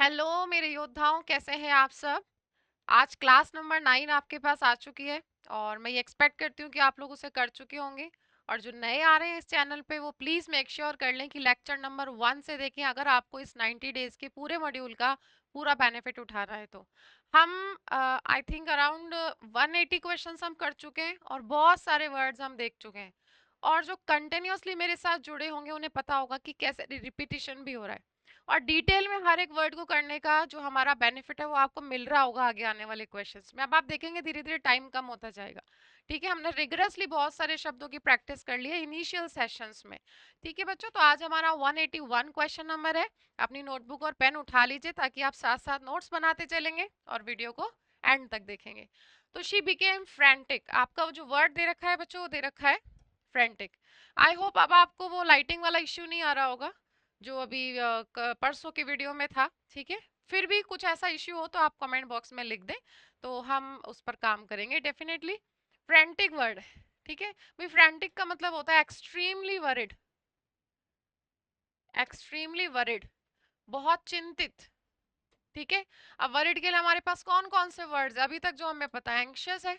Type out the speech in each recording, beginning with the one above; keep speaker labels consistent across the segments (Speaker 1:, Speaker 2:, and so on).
Speaker 1: Hello मेरे योद्धाओं, कैसे हैं आप सब। आज क्लास नंबर 9 आपके पास आ चुकी है और मैं ये एक्सपेक्ट करती हूँ कि आप लोग उसे कर चुके होंगे। और जो नए आ रहे हैं इस चैनल पे वो प्लीज़ मेक श्योर कर लें कि लेक्चर नंबर 1 से देखें, अगर आपको इस 90 डेज के पूरे मॉड्यूल का पूरा बेनिफिट उठाना है तो। हम आई थिंक अराउंड 180 क्वेश्चंस हम कर चुके हैं और बहुत सारे वर्ड्स हम देख चुके हैं। और जो कंटिन्यूअसली मेरे साथ जुड़े होंगे उन्हें पता होगा कि कैसे रिपीटिशन भी हो रहा है और डिटेल में हर एक वर्ड को करने का जो हमारा बेनिफिट है वो आपको मिल रहा होगा आगे आने वाले क्वेश्चंस में। अब आप देखेंगे धीरे धीरे टाइम कम होता जाएगा। ठीक है, हमने रिगरसली बहुत सारे शब्दों की प्रैक्टिस कर ली है इनिशियल सेशंस में। ठीक है बच्चों, तो आज हमारा 181 क्वेश्चन नंबर है। अपनी नोटबुक और पेन उठा लीजिए ताकि आप साथ साथ नोट्स बनाते चलेंगे और वीडियो को एंड तक देखेंगे। तो शी बिकेम फ्रैंटिक, आपका जो वर्ड दे रखा है बच्चों वो दे रखा है फ्रैंटिक। आई होप अब आपको वो लाइटिंग वाला इश्यू नहीं आ रहा होगा जो अभी परसों की वीडियो में था। ठीक है, फिर भी कुछ ऐसा इश्यू हो तो आप कमेंट बॉक्स में लिख दें, तो हम उस पर काम करेंगे डेफिनेटली। फ्रैंटिक वर्ड, ठीक है भाई, फ्रैंटिक का मतलब होता है एक्सट्रीमली वरिड। एक्सट्रीमली वरिड, बहुत चिंतित। ठीक है, अब वरिड के लिए हमारे पास कौन कौन से वर्ड्स अभी तक जो हमें पता है? एंग्शियस है,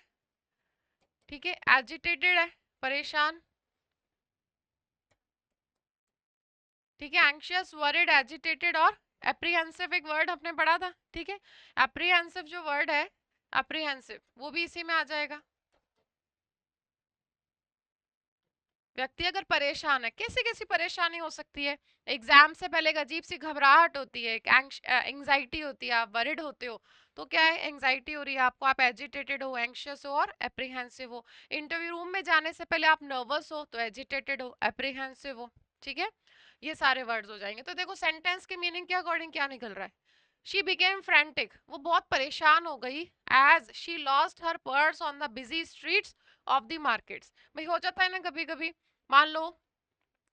Speaker 1: ठीक है, एजिटेटेड है, परेशान। ठीक है, एंग्शियस, वरिड, एजिटेटेड और एप्रीहेंसिव एक वर्ड हमने पढ़ा था। ठीक है, एप्रीहेंसिव जो वर्ड है, एप्रीहेंसिव, वो भी इसी में आ जाएगा। व्यक्ति अगर परेशान है, कैसी कैसी परेशानी हो सकती है? एग्जाम से पहले एक अजीब सी घबराहट होती है, एक एंग्जाइटी होती है, आप वरिड होते हो तो क्या है, एंग्जाइटी हो रही है आपको, आप एजिटेटेड हो, एंग्शियस हो और एप्रीहेंसिव हो। इंटरव्यू रूम में जाने से पहले आप नर्वस हो तो एजिटेटेड हो, एप्रीहेंसिव हो। ठीक है, ये सारे वर्ड्स हो जाएंगे। तो देखो सेंटेंस के मीनिंग के अकॉर्डिंग क्या निकल रहा है। शी बिकेम फ्रेंटिक, वो बहुत परेशान हो गई, as she lost her purse on the busy streets of the markets. भाई हो जाता है ना कभी कभी, मान लो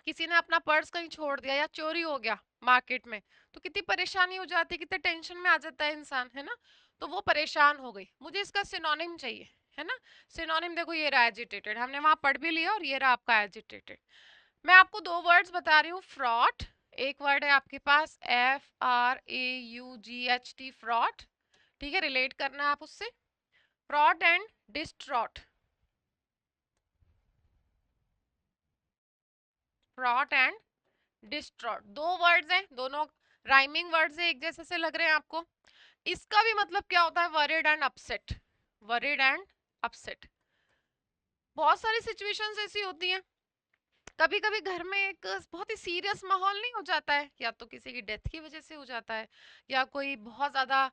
Speaker 1: किसी ने अपना पर्स कहीं छोड़ दिया या चोरी हो गया मार्केट में, तो कितनी परेशानी हो जाती है, कितने टेंशन में आ जाता है इंसान, है ना। तो वो परेशान हो गई, मुझे इसका सिनोनिम चाहिए, है ना। सिनोनिम देखो ये रहा एजिटेटेड, हमने वहां पढ़ भी लिया, और ये रहा आपका एजिटेटेड। मैं आपको दो वर्ड्स बता रही हूँ। फ्रॉट, एक वर्ड है आपके पास FRAUGHT, फ्रॉट। ठीक है, रिलेट करना है आप उससे। Fraught and distraught, fraught and distraught, दो वर्ड्स हैं, दोनों राइमिंग वर्ड्स हैं, एक जैसे से लग रहे हैं आपको। इसका भी मतलब क्या होता है? Worried and upset, worried and upset. बहुत सारी सिचुएशंस ऐसी होती हैं, कभी कभी घर में एक बहुत ही सीरियस माहौल नहीं हो जाता है, या तो किसी की डेथ की वजह से हो जाता है, या कोई बहुत ज्यादा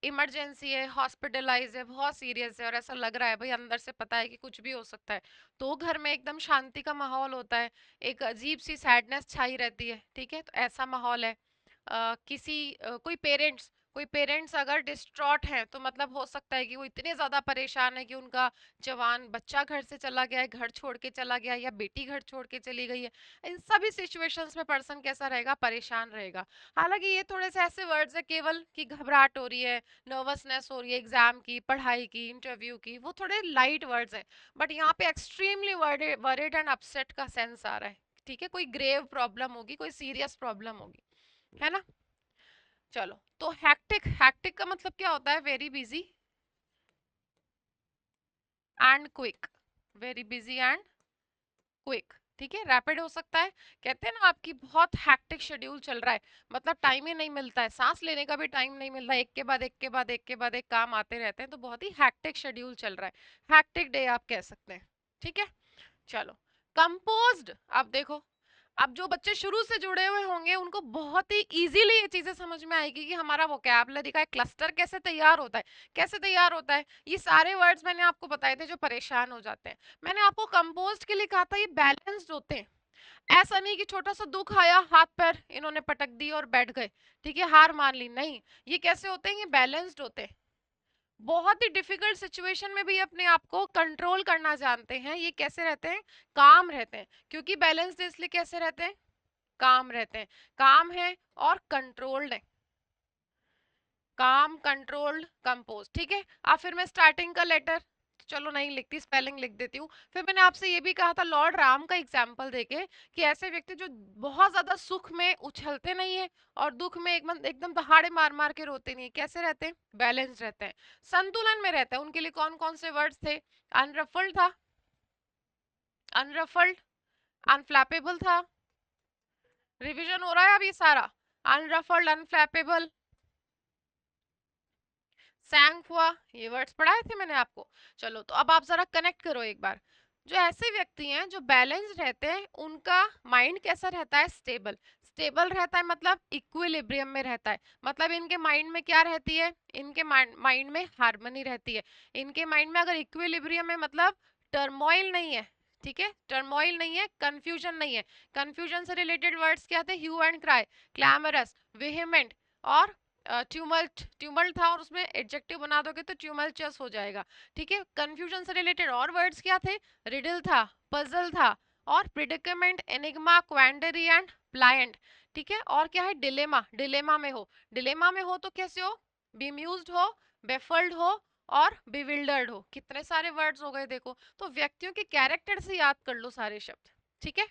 Speaker 1: इमरजेंसी है, हॉस्पिटलाइज है, बहुत सीरियस है और ऐसा लग रहा है भाई, अंदर से पता है कि कुछ भी हो सकता है, तो घर में एकदम शांति का माहौल होता है, एक अजीब सी सैडनेस छाई रहती है। ठीक है, तो ऐसा माहौल है। कोई पेरेंट्स अगर डिस्ट्रॉट हैं तो मतलब हो सकता है कि वो इतने ज़्यादा परेशान है कि उनका जवान बच्चा घर से चला गया है, घर छोड़ के चला गया है, या बेटी घर छोड़ के चली गई है। इन सभी सिचुएशंस में पर्सन कैसा रहेगा? परेशान रहेगा। हालांकि ये थोड़े से ऐसे वर्ड्स है केवल कि घबराहट हो रही है, नर्वसनेस हो रही है, एग्जाम की, पढ़ाई की, इंटरव्यू की, वो थोड़े लाइट वर्ड्स हैं। बट यहाँ पे एक्सट्रीमली वरीड एंड अपसेट का सेंस आ रहा है। ठीक है, कोई ग्रेव प्रॉब्लम होगी, कोई सीरियस प्रॉब्लम होगी, है ना। चलो, तो हैक्टिक, हैक्टिक का मतलब क्या होता है? Very busy and quick, very busy and quick. ठीक है, रैपिड हो सकता है। कहते हैं ना आपकी बहुत हैक्टिक शेड्यूल चल रहा है, मतलब टाइम ही नहीं मिलता है, सांस लेने का भी टाइम नहीं मिल रहा है, एक के बाद एक के बाद एक के बाद एक काम आते रहते हैं, तो बहुत ही हैक्टिक शेड्यूल चल रहा है, हैक्टिक डे आप कह सकते हैं। ठीक है, चलो। कंपोज्ड, अब देखो, अब जो बच्चे शुरू से जुड़े हुए होंगे उनको बहुत ही इजीली ये चीजें समझ में आएगी कि हमारा वोकैबुलरी का एक क्लस्टर कैसे तैयार होता है। कैसे तैयार होता है? ये सारे वर्ड्स मैंने आपको बताए थे जो परेशान हो जाते हैं। मैंने आपको कंपोज्ड के लिए कहा था ये बैलेंस्ड होते हैं। ऐसा नहीं कि छोटा सा दुख आया, हाथ पैर इन्होंने पटक दी और बैठ गए, ठीक है, हार मान ली, नहीं। ये कैसे होते हैं? ये बैलेंस्ड होते हैं। बहुत ही डिफिकल्ट सिचुएशन में भी अपने आप को कंट्रोल करना जानते हैं। ये कैसे रहते हैं? काम रहते हैं। क्योंकि बैलेंस्ड इसलिए कैसे रहते हैं? काम रहते हैं। काम है और कंट्रोल्ड है, काम, कंट्रोल्ड, कंपोज। ठीक है, अब फिर मैं स्टार्टिंग का लेटर, चलो नहीं लिखती, स्पेलिंग लिख देती हूँ। फिर मैंने आपसे ये भी कहा था लॉर्ड राम का एग्जाम्पल देके कि ऐसे व्यक्ति जो बहुत ज्यादा सुख में उछलते नहीं है और दुख में एकदम एकदम दहाड़े मार मार के रोते नहीं है, कैसे रहते हैं, बैलेंस रहते हैं, संतुलन में रहते हैं। उनके लिए कौन कौन से वर्ड्स थे, अनरफल्ड था, अनरफल्ड, अनफ्लैपेबल था, रिवीजन हो रहा है अब ये सारा, अनरफल्ड, अनफ्लैपेबल, सैंक हुआ, ये वर्ड्स पढ़ाए थे मैंने आपको। चलो तो अब आप जरा कनेक्ट करो एक बार। जो ऐसे व्यक्ति हैं जो बैलेंस रहते हैं उनका माइंड कैसा रहता है, स्टेबल। स्टेबल रहता है मतलब इक्विलिब्रियम में रहता है, मतलब इनके माइंड में क्या रहती है, इनके माइंड में हार्मनी रहती है। इनके माइंड में अगर इक्विलिब्रियम है मतलब टर्मोइल नहीं है, ठीक है, टर्मोइल नहीं है, कंफ्यूजन नहीं है। कंफ्यूजन से रिलेटेड वर्ड्स क्या थे, ह्यू एंड क्राई, क्लैमरस, वेहेमेंट और ट्यूमल्ट, ट्यूमल्ट था और उसमें एडजेक्टिव बना दोगे तो ट्यूमल्चस हो जाएगा, ठीक है। कंफ्यूजन से रिलेटेड और वर्ड्स क्या थे, रिडल था, पजल था और प्रिडिकमेंट, एनिग्मा, क्वेंडरी एंड प्लायंट, ठीक है। और क्या है, डिलेमा, डिलेमा में हो, डिलेमा में हो तो कैसे हो, बेम्यूज्ड हो, बेफल्ड हो और बिविल्डर्ड हो। कितने सारे वर्ड्स हो गए देखो। तो व्यक्तियों के कैरेक्टर से याद कर लो सारे शब्द, ठीक है।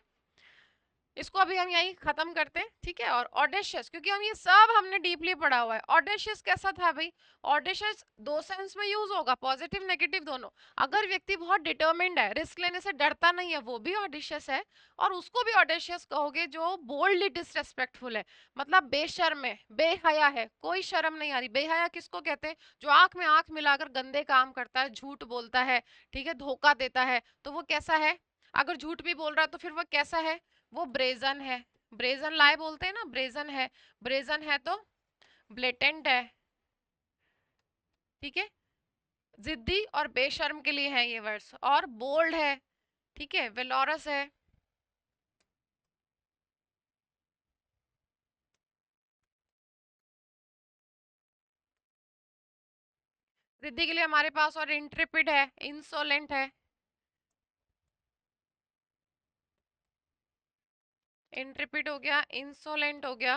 Speaker 1: इसको अभी हम यही खत्म करते हैं, ठीक है। और ऑडेशियस, क्योंकि हम ये सब हमने डीपली पढ़ा हुआ है। ऑडेशियस कैसा था भाई, ऑडेशियस दो सेंस में यूज होगा, पॉजिटिव नेगेटिव दोनों। अगर व्यक्ति बहुत डिटर्मिन्ड है, रिस्क लेने से डरता नहीं है, वो भी ऑडेशियस है। और उसको भी ऑडेशियस कहोगे जो बोल्डली डिसरेस्पेक्टफुल है, मतलब बेशर्म है, बेहया है, कोई शर्म नहीं आ रही। बेहया किसको कहते हैं, जो आंख में आंख मिलाकर गंदे काम करता है, झूठ बोलता है, ठीक है, धोखा देता है, तो वो कैसा है। अगर झूठ भी बोल रहा है तो फिर वो कैसा है, वो ब्रेजन है। ब्रेजन लाई बोलते हैं ना, ब्रेजन है, ब्रेजन है तो ब्लेटेंट है, ठीक है। जिद्दी और बेशर्म के लिए है ये वर्ड्स। और बोल्ड है, ठीक है, वेलोरस है। जिद्दी के लिए हमारे पास और इंट्रिपिड है, इंसोलेंट है, इंट्रिपिड हो गया, इंसोलेंट हो गया।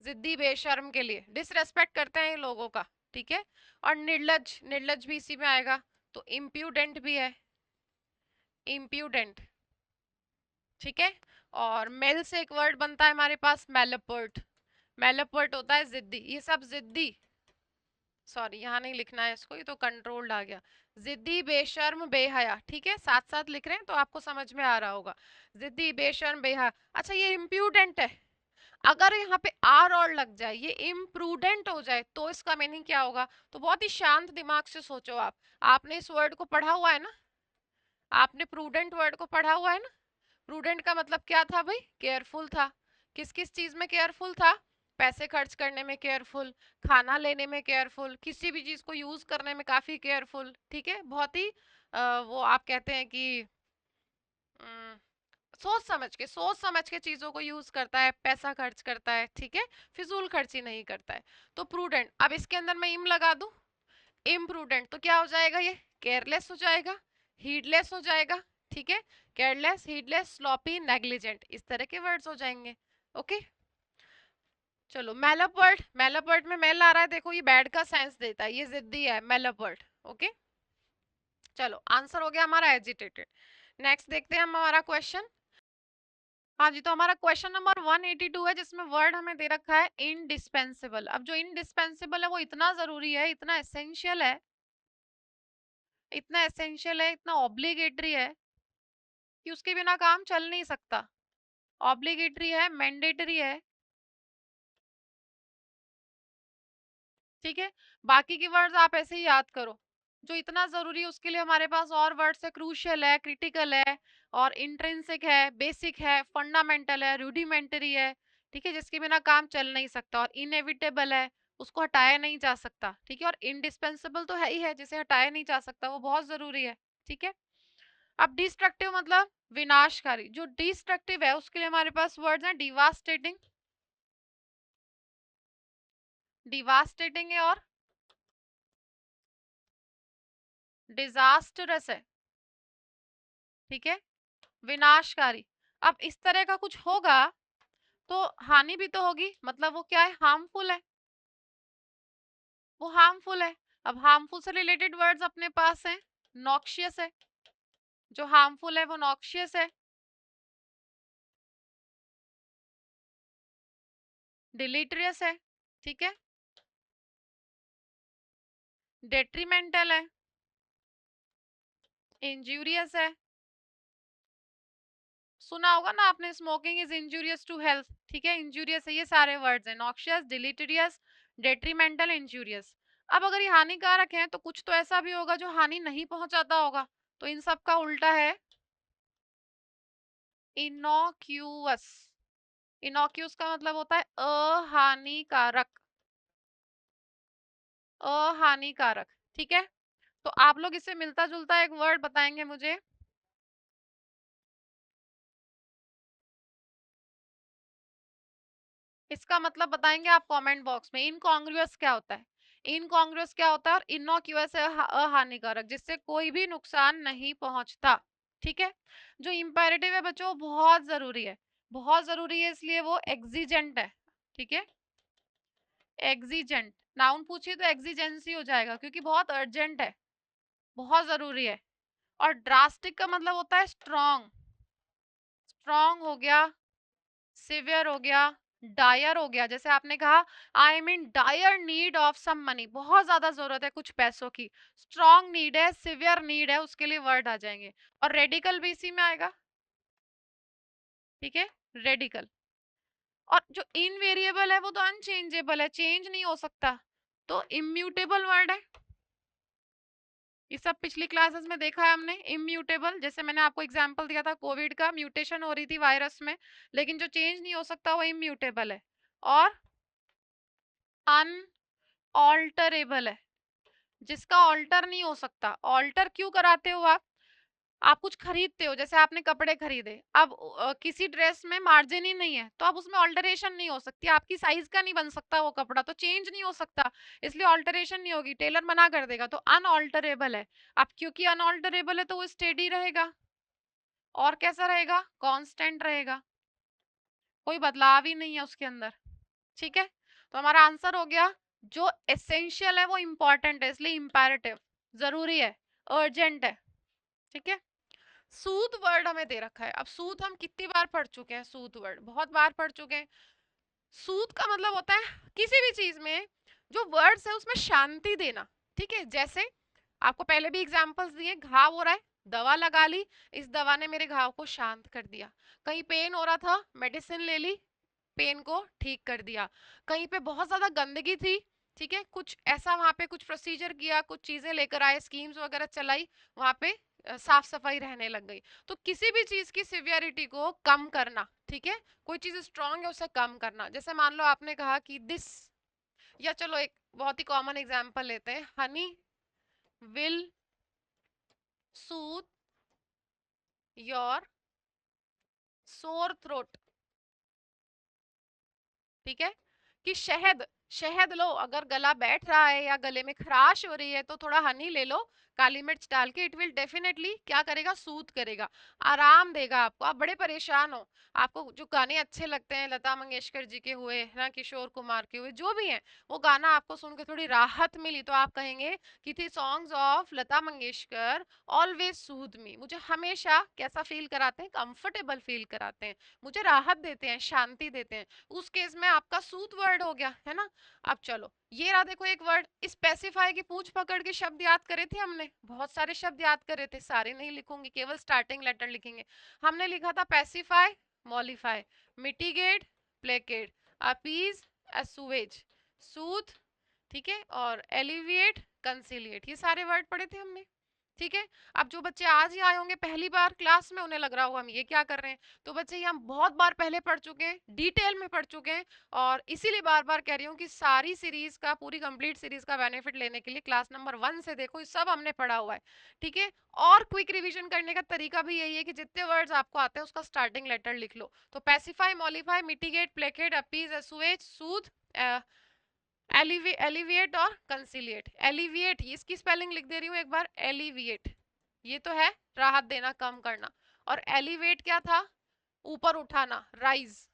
Speaker 1: जिद्दी बेशर्म के लिए डिसरेस्पेक्ट करते हैं ये लोगों का, ठीक है। और निर्लज, निर्लज भी इसी में आएगा। तो इम्प्यूडेंट भी है, इम्प्यूडेंट, ठीक है। और मेल से एक वर्ड बनता है हमारे पास मेलपर्ट, मेलपर्ट होता है जिद्दी। ये सब जिद्दी, सॉरी यहाँ नहीं लिखना है इसको, ये तो कंट्रोल्ड आ गया। जिद्दी, बेशर्म, बेहया, ठीक है, साथ साथ लिख रहे हैं तो आपको समझ में आ रहा होगा। जिद्दी, बेशर्म, बेहया। अच्छा ये इम्प्रूडेंट है, अगर यहाँ पे आर और लग जाए, ये इम्प्रूडेंट हो जाए तो इसका मीनिंग क्या होगा। तो बहुत ही शांत दिमाग से सोचो आप, आपने इस वर्ड को पढ़ा हुआ है ना, आपने प्रूडेंट वर्ड को पढ़ा हुआ है ना। प्रूडेंट का मतलब क्या था भाई, केयरफुल था। किस किस चीज में केयरफुल था, पैसे खर्च करने में केयरफुल, खाना लेने में केयरफुल, किसी भी चीज को यूज करने में काफी केयरफुल, ठीक है। बहुत ही वो आप कहते हैं कि अम, सोच समझ के चीजों को यूज करता है, पैसा खर्च करता है, ठीक है, फिजूल खर्ची नहीं करता है। तो प्रूडेंट, अब इसके अंदर मैं इम लगा दूं, इम्प्रूडेंट तो क्या हो जाएगा, ये केयरलेस हो जाएगा, हीडलेस हो जाएगा, ठीक है। केयरलेस, हीडलेस, स्लॉपी, नेग्लिजेंट, इस तरह के वर्ड्स हो जाएंगे, ओके। चलो मेलापर्ट, मेलापर्ट में मेल आ रहा है, देखो ये बैड का सेंस देता है, ये जिद्दी है मेलापर्ट, ओके। चलो आंसर हो गया हमारा एजिटेटेड। नेक्स्ट देखते हैं हम हमारा क्वेश्चन। हाँ जी, तो हमारा क्वेश्चन नंबर 182 है जिसमें वर्ड हमें दे रखा है इनडिस्पेंसेबल। अब जो इनडिस्पेंसेबल है वो इतना जरूरी है, इतना एसेंशियल है, इतना एसेंशियल है, इतना ऑब्लिगेटरी है कि उसके बिना काम चल नहीं सकता। ऑब्लिगेटरी है, मैंडेटरी है, ठीक है। बाकी की वर्ड्स आप ऐसे ही याद करो। जो इतना जरूरी है उसके लिए हमारे पास और वर्ड्स है, क्रूशियल है, क्रिटिकल है और इंट्रिंसिक है, बेसिक है, फंडामेंटल है, रूडिमेंटरी है, ठीक है, जिसके बिना काम चल नहीं सकता। और इनएविटेबल है, उसको हटाया नहीं जा सकता, ठीक है। और इंडिस्पेंसेबल तो है ही है, जिसे हटाया नहीं जा सकता, वो बहुत जरूरी है, ठीक है। अब डिस्ट्रक्टिव मतलब विनाशकारी, जो डिस्ट्रक्टिव है उसके लिए हमारे पास वर्ड्स हैं डिवास्टेटिंग, डिवास्टेटिंग है और डिजास्टरस है, ठीक है, विनाशकारी। अब इस तरह का कुछ होगा तो हानि भी तो होगी, मतलब वो क्या है, हार्मफुल है, वो हार्मफुल है। अब हार्मफुल से रिलेटेड वर्ड्स अपने पास हैं, नॉक्शियस है, जो हार्मफुल है वो नॉक्शियस है, डिलीटरियस है, ठीक है, डेट्रीमेंटल है, इंजूरियस है। सुना होगा ना आपने, smoking is injurious to health, ठीक है, इंजूरियस है, ये सारे वर्ड्स हैं, नॉक्शियस, डिलीटरियस, डेट्रीमेंटल, इंजूरियस। अब अगर ये हानिकारक है तो कुछ तो ऐसा भी होगा जो हानि नहीं पहुंचाता होगा, तो इन सब का उल्टा है इनोक्यूअस। इनोक्यूअस का मतलब होता है अहानिकारक, अहानिकारक, ठीक है। तो आप लोग इससे मिलता जुलता एक वर्ड बताएंगे मुझे। इसका मतलब बताएंगे आप कमेंट बॉक्स में। इनकॉन्ग्रुअस क्या होता है, इनकॉन्ग्रुअस क्या होता है, और इनोक्यूअस है अहानिकारक, जिससे कोई भी नुकसान नहीं पहुंचता, ठीक है। जो इंपेरेटिव है बच्चों बहुत जरूरी है, बहुत जरूरी है, इसलिए वो एक्सिजेंट है, ठीक है, एक्सिजेंट। नाउन पूछिए तो एक्सिजेंसी हो जाएगा, क्योंकि बहुत अर्जेंट है, बहुत जरूरी है। और ड्रास्टिक का मतलब होता है स्ट्रॉन्ग, स्ट्रॉन्ग हो गया, सिवियर हो गया, डायर हो गया, जैसे आपने कहा I am in dire need of some money, बहुत ज्यादा जरूरत है कुछ पैसों की, स्ट्रॉन्ग नीड है, सिवियर नीड है, उसके लिए वर्ड आ जाएंगे। और रेडिकल भी इसी में आएगा, ठीक है, रेडिकल। और जो इनवेरिएबल है वो तो अनचेंजेबल है, चेंज नहीं हो सकता, तो इम्यूटेबल वर्ड है। ये सब पिछली क्लासेस में देखा है हमने, इम्यूटेबल, जैसे मैंने आपको एग्जांपल दिया था कोविड का, म्यूटेशन हो रही थी वायरस में, लेकिन जो चेंज नहीं हो सकता वो इम्यूटेबल है। और अनऑल्टरेबल है, जिसका ऑल्टर नहीं हो सकता। ऑल्टर क्यों कराते हो आप कुछ खरीदते हो, जैसे आपने कपड़े खरीदे, अब किसी ड्रेस में मार्जिन ही नहीं है, तो अब उसमें ऑल्टरेशन नहीं हो सकती, आपकी साइज का नहीं बन सकता वो कपड़ा, तो चेंज नहीं हो सकता, इसलिए ऑल्टरेशन नहीं होगी, टेलर मना कर देगा, तो अनऑल्टरेबल है। अब क्योंकि अनऑल्टरेबल है तो वो स्टेडी रहेगा, और कैसा रहेगा, कांस्टेंट रहेगा, कोई बदलाव ही नहीं है उसके अंदर, ठीक है। तो हमारा आंसर हो गया, जो एसेंशियल है वो इंपॉर्टेंट है, इसलिए इंपैरेटिव, जरूरी है, अर्जेंट है, ठीक है। सूद वर्ड हमें दे रखा है, अब सूद हम कितनी बार पढ़ चुके हैं, सूद वर्ड बहुत बार पढ़ चुके हैं। सूद का मतलब होता है किसी भी चीज में जो वर्ड्स है उसमें शांति देना, ठीक है। जैसे आपको पहले भी एग्जांपल्स दिए, घाव हो रहा है, दवा लगा ली, इस दवा ने मेरे घाव को शांत कर दिया। कहीं पेन हो रहा था, मेडिसिन ले ली, पेन को ठीक कर दिया। कहीं पे बहुत ज्यादा गंदगी थी, ठीक है, कुछ ऐसा वहां पे कुछ प्रोसीजर किया, कुछ चीजें लेकर आए, स्कीम्स वगैरह चलाई, वहां पे साफ सफाई रहने लग गई। तो किसी भी चीज की सिवियरिटी को कम करना, ठीक है, कोई चीज स्ट्रांग है उसे कम करना। जैसे मान लो आपने कहा कि दिस, या चलो एक बहुत ही कॉमन एग्जांपल लेते हैं, Honey will Sood your sore throat, ठीक है, कि शहद, शहद लो, अगर गला बैठ रहा है या गले में खराश हो रही है तो थोड़ा हनी ले लो, काली मिर्च डाल के, इट विल डेफिनेटली क्या करेगा, सूद करेगा, आराम देगा आपको। आप बड़े परेशान हो, आपको जो गाने अच्छे लगते हैं लता मंगेशकर जी के हुए ना, किशोर कुमार के हुए, जो भी हैं, वो गाना आपको सुन के थोड़ी राहत मिली, तो आप कहेंगे कि the songs of Lata Mangeshkar always soothe me, मुझे हमेशा कैसा फील कराते हैं, कंफर्टेबल फील कराते हैं, मुझे राहत देते हैं, शांति देते हैं। उस केस में आपका सूत वर्ड हो गया है ना। अब चलो ये रहा, देखो एक वर्ड स्पेसिफाई की पूछ पकड़ के शब्द याद करे थे हमने, बहुत सारे शब्द याद करे थे, सारे नहीं लिखूंगी, केवल स्टार्टिंग लेटर लिखेंगे। हमने लिखा था pacify, mollify, mitigate, placate, appease, assuage, soothe, ठीक है, और एलिविएट, कंसिलिएट, ये सारे वर्ड पढ़े थे हमने, ठीक है। अब जो बच्चे आज ही आए होंगे पहली बार क्लास में, उन्हें लग रहा होगा हम ये क्या कर रहे हैं, तो बच्चे ये हम बहुत बार पहले पढ़ चुके हैं, डिटेल में पढ़ चुके हैं, और इसीलिए बार बार कह रही हूँ कि सारी सीरीज का, पूरी कंप्लीट सीरीज का बेनिफिट लेने के लिए क्लास नंबर 1 से देखो, ये सब हमने पढ़ा हुआ है, ठीक है। और क्विक रिवीजन करने का तरीका भी यही है कि जितने वर्ड्स आपको आते हैं उसका स्टार्टिंग लेटर लिख लो, तो pacify, mollify, mitigate, placate, appease, असुएज, सूद, एलिविएट और कंसिलिएट। एलिविएट, इसकी स्पेलिंग लिख दे रही हूँ एक बार, एलिविएट, ये तो है राहत देना, कम करना, और एलिवेट क्या था, ऊपर उठाना, राइज,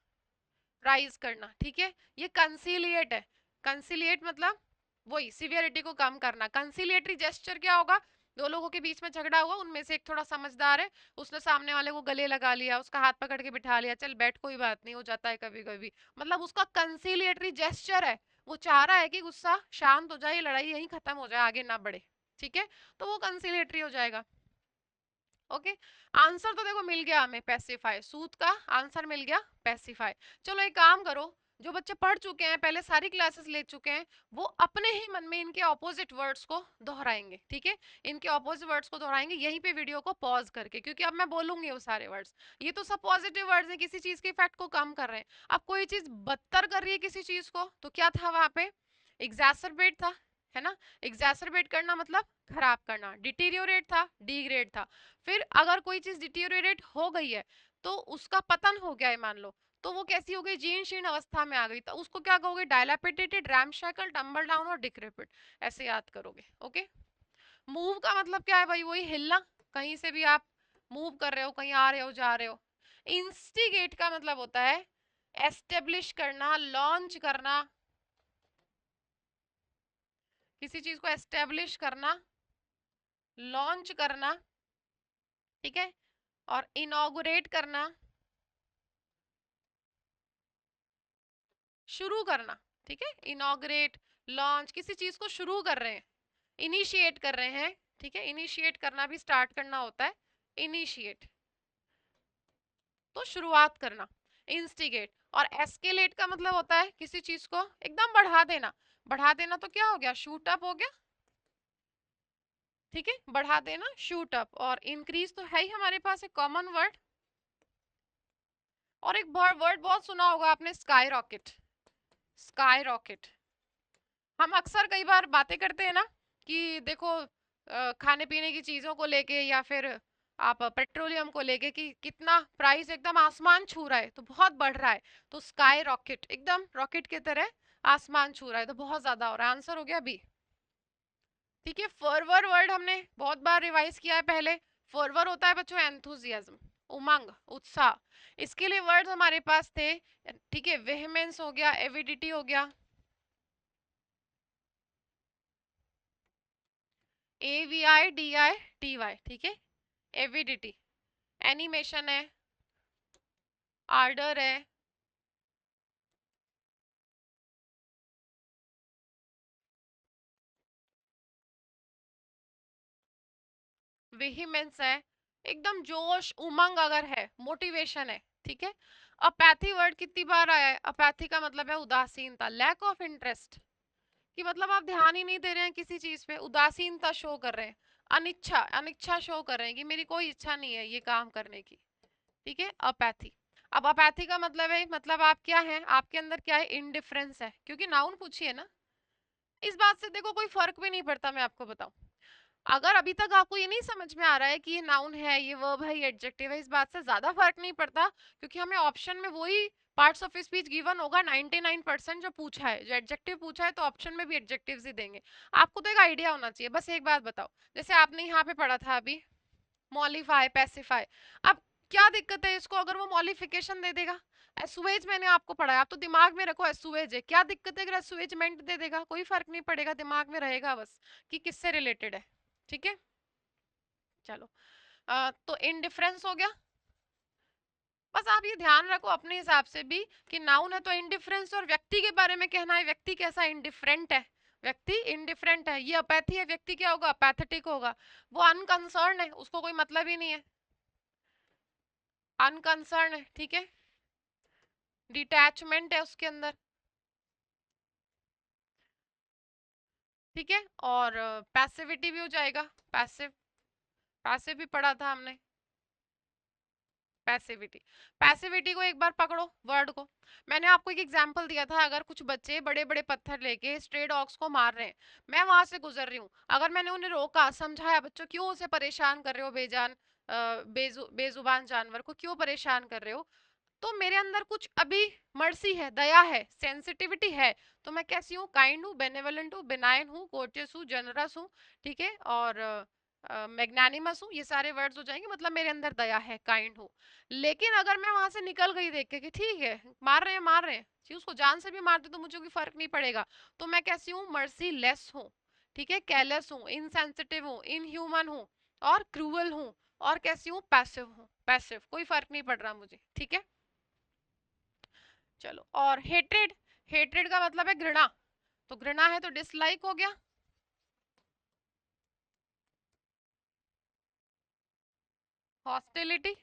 Speaker 1: राइज करना, ठीक है। ये कंसिलिएट है, कंसिलिएट मतलब वही सिवियरिटी को कम करना। कंसिलिएटरी जेस्चर क्या होगा, दो लोगों के बीच में झगड़ा हुआ, उनमें से एक थोड़ा समझदार है, उसने सामने वाले को गले लगा लिया, उसका हाथ पकड़ के बिठा लिया, चल बैठ कोई बात नहीं, हो जाता है कभी कभी, मतलब उसका कंसिलिएटरी जेस्चर है, वो चाह रहा है कि गुस्सा शांत हो जाए, लड़ाई यहीं खत्म हो जाए, आगे ना बढ़े, ठीक है, तो वो कंसिलिएटरी हो जाएगा। ओके, आंसर तो देखो मिल गया हमें, पैसिफाई, सूत का आंसर मिल गया पैसिफाई। चलो एक काम करो, जो बच्चे पढ़ चुके हैं, पहले सारी क्लासेस ले चुके हैं, वो अपने ही मन में इनके ऑपोजिट वर्ड्स को दोहराएंगे, ठीक है, इनके ऑपोजिट वर्ड्स को दोहराएंगे यहीं पे वीडियो को पॉज करके, क्योंकि अब मैं बोलूंगी वो सारे वर्ड्स, ये तो सब पॉजिटिव वर्ड्स हैं, किसी चीज के इफेक्ट को कम कर रहे हैं। अब कोई चीज बदतर कर रही है किसी चीज को, तो क्या था वहां पे, एग्जैसरबेट था, है ना, एग्जैसरबेट करना मतलब खराब करना, डिटीरियोरेट था, डिग्रेड था। फिर अगर कोई चीज डिटीरियोरेट हो गई है, तो उसका पतन हो गया है मान लो, तो वो कैसी हो गई, जीर्ण शीर्ण अवस्था में आ गई, तो उसको क्या कहोगे, डायलापिडेटेड, रैमशैकल, टम्बल डाउन और डिक्रेपिट, ऐसे याद करोगे। ओके, मूव का मतलब क्या है भाई, वही हिलना, कहीं से भी आप मूव कर रहे हो, कहीं आ रहे हो जा रहे हो। इंस्टिगेट का मतलब होता है एस्टेब्लिश करना, लॉन्च करना, किसी चीज को एस्टेब्लिश करना, लॉन्च करना, ठीक है, और इनॉग्रेट करना, शुरू करना, ठीक है, इनॉग्रेट, लॉन्च, किसी चीज को शुरू कर रहे हैं, इनिशिएट कर रहे हैं, ठीक है, इनिशिएट करना भी स्टार्ट करना होता है, इनिशिएट तो शुरुआत करना, इंस्टिगेट। और एस्केलेट का मतलब होता है किसी चीज को एकदम बढ़ा देना, बढ़ा देना तो क्या हो गया, शूट अप हो गया, ठीक है, बढ़ा देना, शूट अप। और इंक्रीज तो है ही हमारे पास एक कॉमन वर्ड, और एक वर्ड बहुत सुना होगा आपने, स्काई रॉकेट, स्काई रॉकेट। हम अक्सर कई बार बातें करते हैं ना कि देखो खाने पीने की चीजों को लेके, या फिर आप पेट्रोलियम को लेके कि कितना प्राइस एकदम आसमान छू रहा है, तो बहुत बढ़ रहा है, तो स्काई रॉकेट एकदम रॉकेट की तरह आसमान छू रहा है, तो बहुत ज्यादा हो रहा है, आंसर हो गया बी। ठीक है, फॉरवर वर्ड हमने बहुत बार रिवाइज किया है पहले, फॉरवर होता है बच्चों एंथुजियाज्म, उमंग, उत्साह, इसके लिए वर्ड हमारे पास थे, ठीक है, वेहमेंस हो गया, एविडिटी हो गया, AVIDITY, ठीक है, एविडिटी, एनिमेशन है, आर्डर है, वेहिमेंस है, एकदम जोश उमंग अगर है, मोटिवेशन है, ठीक है। अपैथी वर्ड कितनी बार आया है, अपैथी का मतलब है उदासीनता, लैक ऑफ इंटरेस्ट, कि मतलब आप ध्यान ही नहीं दे रहे हैं किसी चीज पे, उदासीनता शो कर रहे हैं, अनिच्छा, अनिच्छा शो कर रहे हैं कि मेरी कोई इच्छा नहीं है ये काम करने की, ठीक है, अपैथी। अब अपैथी का मतलब है, मतलब आप क्या है, आपके अंदर क्या है, इनडिफरेंस है, क्योंकि नाउन पूछिए ना, इस बात से देखो कोई फर्क भी नहीं पड़ता, मैं आपको बताऊं, अगर अभी तक आपको ये नहीं समझ में आ रहा है कि ये नाउन है, ये वर्ब है, ये एडजेक्टिव है, इस बात से ज्यादा फर्क नहीं पड़ता, क्योंकि हमें ऑप्शन में वही पार्ट्स ऑफ स्पीच गिवन होगा 99% जो पूछा है, जो एडजेक्टिव पूछा है तो ऑप्शन में भी एडजेक्टिव्स ही देंगे। आपको तो एक आइडिया होना चाहिए, बस एक बात बताओ, जैसे आपने यहाँ पे पढ़ा था अभी मॉलिफाई, पेसिफाई, अब क्या दिक्कत है इसको अगर वो मॉलिफिकेशन दे देगा, एसुएज मैंने आपको पढ़ाया, आप तो दिमाग में रखो एसुएज है, क्या दिक्कत है अगर एसुएजमेंट दे देगा, कोई फर्क नहीं पड़ेगा, दिमाग में रहेगा बस कि किससे रिलेटेड है, ठीक है। चलो तो इनडिफरेंस हो गया, बस आप ये ध्यान रखो अपने हिसाब से भी कि नाउन है तो इनडिफरेंस, और व्यक्ति के बारे में कहना है व्यक्ति कैसा इनडिफरेंट है, व्यक्ति इनडिफरेंट है, ये अपैथी है, व्यक्ति क्या होगा, पैथेटिक होगा, वो अनकंसर्न है, उसको कोई मतलब ही नहीं है, अनकंसर्न है, ठीक है, डिटैचमेंट है उसके अंदर, ठीक है, और पैसिविटी भी हो जाएगा, पैसिव, पैसिव भी पढ़ा था हमने, पैसिविटी, पैसिविटी को एक बार पकड़ो वर्ड को, मैंने आपको एक एग्जांपल दिया था, अगर कुछ बच्चे बड़े बड़े पत्थर लेके स्ट्रे डॉग्स को मार रहे हैं, मैं वहां से गुजर रही हूँ, अगर मैंने उन्हें रोका, समझाया, बच्चों क्यों उसे परेशान कर रहे हो, बेजान बेजुबान जानवर को क्यों परेशान कर रहे हो, तो मेरे अंदर कुछ अभी मर्सी है, दया है, सेंसिटिविटी है, तो मैं कैसी हूँ, काइंड हूँ, बेनेवलेंट हूँ, बिनाइन हूँ, कोर्टियस हूँ, जनरस हूँ, ठीक है, और मैग्नानिमस हूँ, ये सारे वर्ड्स हो जाएंगे, मतलब मेरे अंदर दया है, काइंड हूँ। लेकिन अगर मैं वहां से निकल गई देख के कि ठीक है मार रहे हैं मार रहे हैं जी, उसको जान से भी मारते तो मुझे कोई फर्क नहीं पड़ेगा, तो मैं कैसी हूँ, मर्सी लेस हूँ, ठीक है, केयरलेस हूँ, इनसेंसिटिव हूँ, इनह्यूमन हूँ और क्रूअल हूँ, और कैसी हूँ, पैसिव हूँ, पैसिव, कोई फर्क नहीं पड़ रहा मुझे, ठीक है। चलो, और हेट्रेड, हेट्रेड का मतलब है घृणा, तो घृणा है तो डिसलाइक हो गया। हॉस्टिलिटी,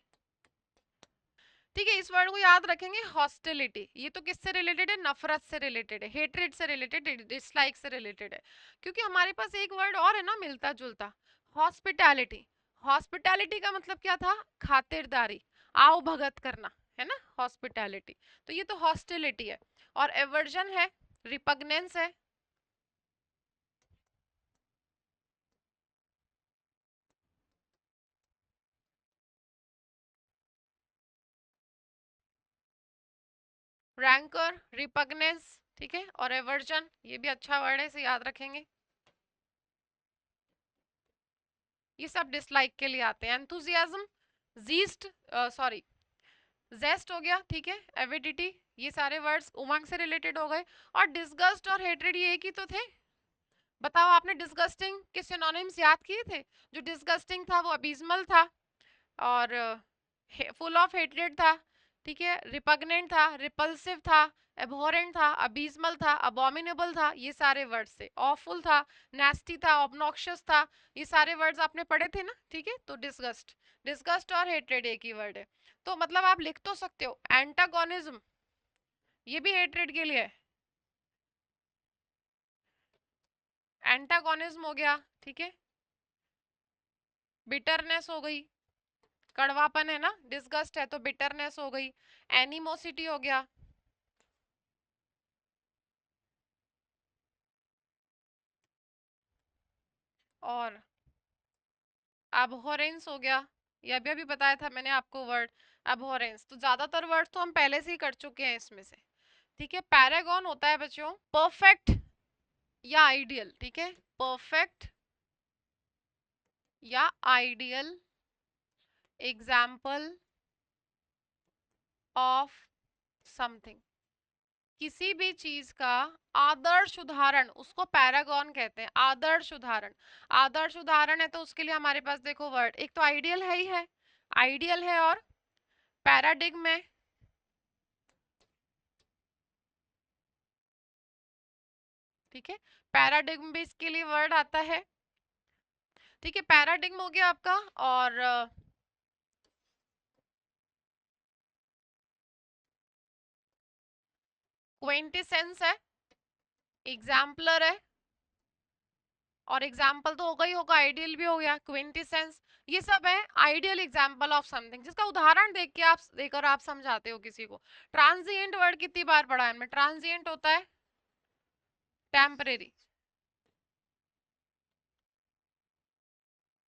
Speaker 1: ठीक है, इस वर्ड को याद रखेंगे, हॉस्टिलिटी, ये तो किससे रिलेटेड है, नफरत से रिलेटेड है, हेट्रेड से रिलेटेड है, डिसलाइक से रिलेटेड है। क्योंकि हमारे पास एक वर्ड और है ना मिलता जुलता, हॉस्पिटैलिटी, हॉस्पिटैलिटी का मतलब क्या था, खातिरदारी, आओ भगत करना, है ना, हॉस्पिटैलिटी, तो ये तो हॉस्टिलिटी है। और एवर्जन है, रिपग्नेंस है, रैंकर, रिपग्नेंस, ठीक है, और एवर्जन, ये भी अच्छा वर्ड है, इसे याद रखेंगे। ये सब डिसलाइक के लिए आते हैं। एंथुजियाज्म, जीस्ट, सॉरी, जेस्ट हो गया, ठीक है, एविडिटी, ये सारे वर्ड्स उमंग से रिलेटेड हो गए। और डिस्गस्ट और हेट्रेड ये एक ही तो थे। बताओ, आपने डिस्गस्टिंग के सिनोनिम्स याद किए थे? जो डिस्गस्टिंग था वो अबिस्मल था, और फुल ऑफ हेट्रेड था, ठीक है, रिपग्नेंट था, रिपल्सिव था, एबोरेंट था, अबिस्मल था, अबोमिनेबल था, ये सारे वर्ड्स थे। ऑफुल था, नेस्टी था, ऑब्नॉक्शियस था, ये सारे वर्ड्स आपने पढ़े थे ना, ठीक है। तो डिस्गस्ट, डिस्गस्ट और हेट्रेड एक ही वर्ड है, तो मतलब आप लिख तो सकते हो। एंटागोनिज्म, ये भी हेट्रेड के लिए है, एंटागोनिज्म हो गया, ठीक है। बिटरनेस हो गई, कड़वापन है ना, डिस्गस्ट है तो बिटरनेस हो गई। एनिमोसिटी हो गया, और abhorrence हो गया, ये अभी अभी बताया था मैंने आपको वर्ड abhorrence। तो ज्यादातर वर्ड तो हम पहले से ही कर चुके हैं इसमें से, ठीक है। पैरागॉन होता है बच्चों परफेक्ट या आइडियल, ठीक है, परफेक्ट या आइडियल एग्जाम्पल ऑफ समथिंग, किसी भी चीज का आदर्श उदाहरण, उसको पैरागॉन कहते हैं, आदर्श उदाहरण। आदर्श उदाहरण है तो उसके लिए हमारे पास देखो वर्ड, एक तो आइडियल है ही है, आइडियल है, और पैराडिग्म है, ठीक है, पैराडिग्म भी इसके लिए वर्ड आता है, ठीक है। पैराडिग्म हो गया आपका, और क्विंटेसेंस है, एग्जाम्पलर है, और एग्जाम्पल तो होगा ही होगा, आइडियल भी हो गया, क्विंटेसेंस, ये सब है आइडियल एग्जाम्पल ऑफ समथिंग, जिसका उदाहरण देख के आप देकर आप समझाते हो किसी को। ट्रांजिएंट वर्ड कितनी बार पढ़ा है इनमें, ट्रांजिएंट होता है टेम्परेरी,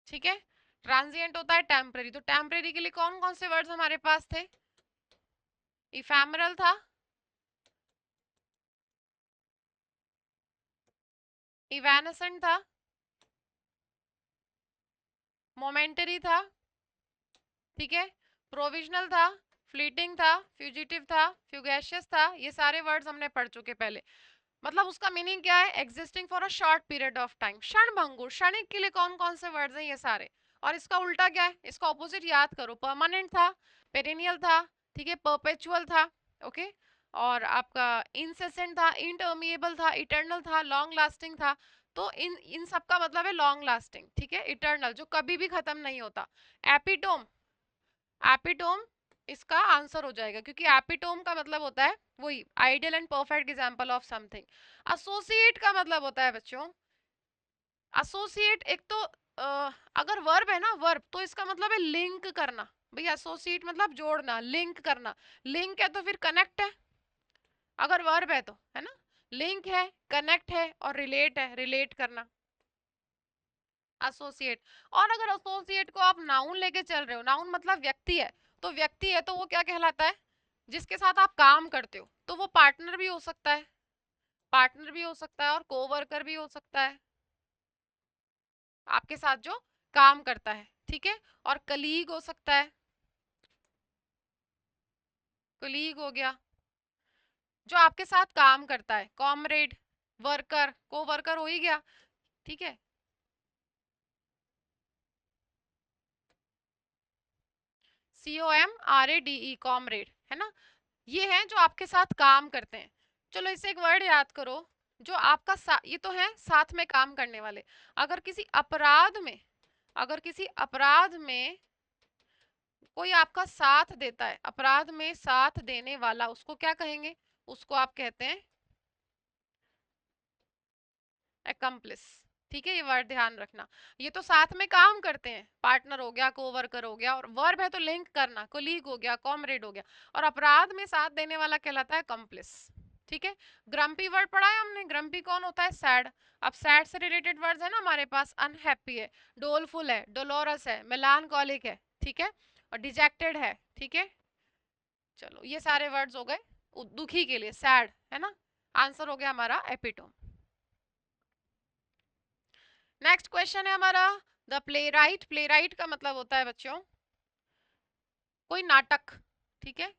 Speaker 1: ठीक है, ट्रांजिएंट होता है टेम्परेरी। तो टेम्परेरी के लिए कौन कौन से वर्ड्स हमारे पास थे, इफेमरल था, इवेनेसेंट था, मोमेंटरी था, ठीक है, प्रोविजनल था, फ्लीटिंग था, फ्यूजिटिव था, फ्यूगेशियस था, ये सारे वर्ड्स हमने पढ़ चुके पहले। मतलब उसका मीनिंग क्या है, existing for a short period of time, क्षणभंगुर, क्षणिक के लिए कौन कौन से वर्ड्स हैं ये सारे। और इसका उल्टा क्या है, इसका ऑपोजिट याद करो, परमानेंट था, पेरेनियल था, ठीक है, परपेचुअल था, ओके, और आपका इंसेसेंट था, इंटर्मिएबल था, इटर्नल था, लॉन्ग लास्टिंग था। तो इन इन सब का मतलब है लॉन्ग लास्टिंग, ठीक है, इटर्नल जो कभी भी खत्म नहीं होता। एपिटोम, एपिटोम इसका आंसर हो जाएगा, क्योंकि एपिटोम का मतलब होता है वही ideal and perfect example of something. Associate का मतलब होता है बच्चों, एसोसिएट एक तो अगर वर्ब है ना, वर्ब, तो इसका मतलब है लिंक करना, भैया एसोसिएट मतलब जोड़ना, लिंक करना, लिंक है तो फिर कनेक्ट है, अगर वर्ब है तो, है ना, लिंक है, कनेक्ट है, और रिलेट है, रिलेट करना, एसोसिएट। और अगर एसोसिएट को आप नाउन लेके चल रहे हो, नाउन मतलब व्यक्ति है, तो व्यक्ति है तो वो क्या कहलाता है, जिसके साथ आप काम करते हो, तो वो पार्टनर भी हो सकता है, पार्टनर भी हो सकता है, और कोवर्कर भी हो सकता है, आपके साथ जो काम करता है, ठीक है। और कलीग हो सकता है, कलीग हो गया जो आपके साथ काम करता है, कॉमरेड, वर्कर, को वर्कर हो ही गया, ठीक है। COMRADE, कॉमरेड, है ना। ये है जो आपके साथ काम करते हैं। चलो इसे एक वर्ड याद करो, जो आपका ये तो है साथ में काम करने वाले। अगर किसी अपराध में, अगर किसी अपराध में कोई आपका साथ देता है, अपराध में साथ देने वाला, उसको क्या कहेंगे? उसको आप कहते हैं accomplice, ठीक है। ये वर्ड ध्यान रखना। ये तो साथ में काम करते हैं, पार्टनर हो गया, कोवर्कर हो गया, और वर्ब है तो लिंक करना, कोलीग हो गया, कॉमरेड हो गया, और अपराध में साथ देने वाला कहलाता है accomplice, ठीक है। ग्रम्पी वर्ड पढ़ा है हमने, ग्रम्पी कौन होता है? सैड। अब सैड से रिलेटेड वर्ड्स है ना हमारे पास, अनहैप्पी है, डोलफुल है, डोलोरस है, मेलानकॉलिक है, ठीक है, और डिजेक्टेड है, ठीक है। चलो ये सारे वर्ड्स हो गए दुखी के लिए, सैड, है ना। आंसर हो गया हमारा एपिटोम। नेक्स्ट क्वेश्चन है हमारा, the play right. Play right का मतलब होता है बच्चों कोई नाटक, ठीक है।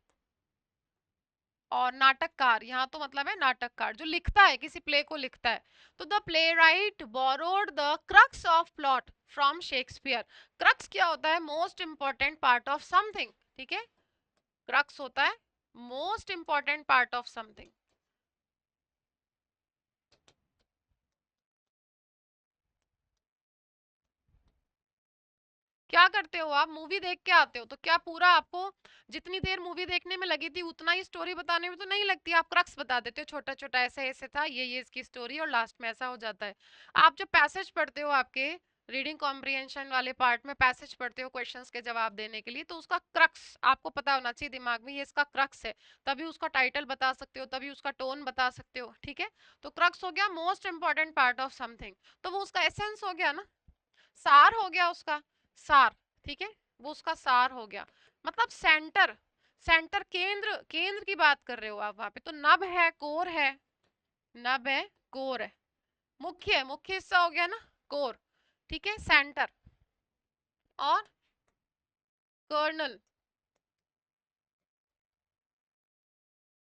Speaker 1: और नाटककार, यहाँ तो मतलब है नाटककार जो लिखता है, किसी प्ले को लिखता है। तो the play right borrowed the crux of plot from Shakespeare. Crux क्या होता है? Most important part of something, ठीक है। क्रक्स होता है most important part of something. क्या करते हो आप? मूवी देख के आते हो तो क्या पूरा आपको जितनी देर मूवी देखने में लगी थी उतना ही स्टोरी बताने में तो नहीं लगती, आप क्रक्स बता देते हो, छोटा छोटा ऐसे ऐसे था, ये इसकी स्टोरी, और लास्ट में ऐसा हो जाता है। आप जब पैसेज पढ़ते हो, आपके रीडिंग कॉम्प्रिहेंशन वाले पार्ट में पैसेज पढ़ते हो क्वेश्चंस के जवाब देने के लिए, तो उसका क्रक्स आपको पता होना चाहिए दिमाग में, ये इसका क्रक्स है, तभी उसका टाइटल बता सकते हो, तभी उसका टोन बता सकते हो, ठीक है। तो क्रक्स हो गया most important part of something, तो वो उसका एसेंस हो गया ना, सार हो गया उसका, सार, ठीक है। वो उसका सार हो गया, मतलब सेंटर, सेंटर, केंद्र, केंद्र की बात कर रहे हो आप वहां पे। तो नब है, कोर है, नब है, कोर है, मुख्य है, मुख्य हिस्सा हो गया ना, कोर, ठीक है। सेंटर और कर्नल,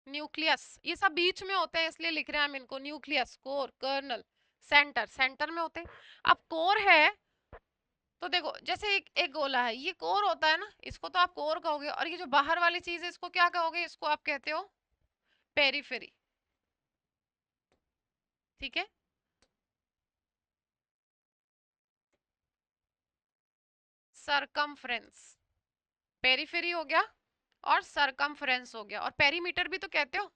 Speaker 1: न्यूक्लियस, ये सब बीच में होते हैं इसलिए लिख रहे हैं हम इनको, nucleus, core, kernel, centre, centre में होते हैं। अब कोर है तो देखो, जैसे एक गोला है, ये कोर होता है ना, इसको तो आप कोर कहोगे, और ये जो बाहर वाली चीज है इसको क्या कहोगे? इसको आप कहते हो पेरिफेरी, ठीक है। सरकमफ्रेंस, पेरिफेरी हो गया और सरकमफ्रेंस हो गया, और पेरीमीटर भी तो कहते हो,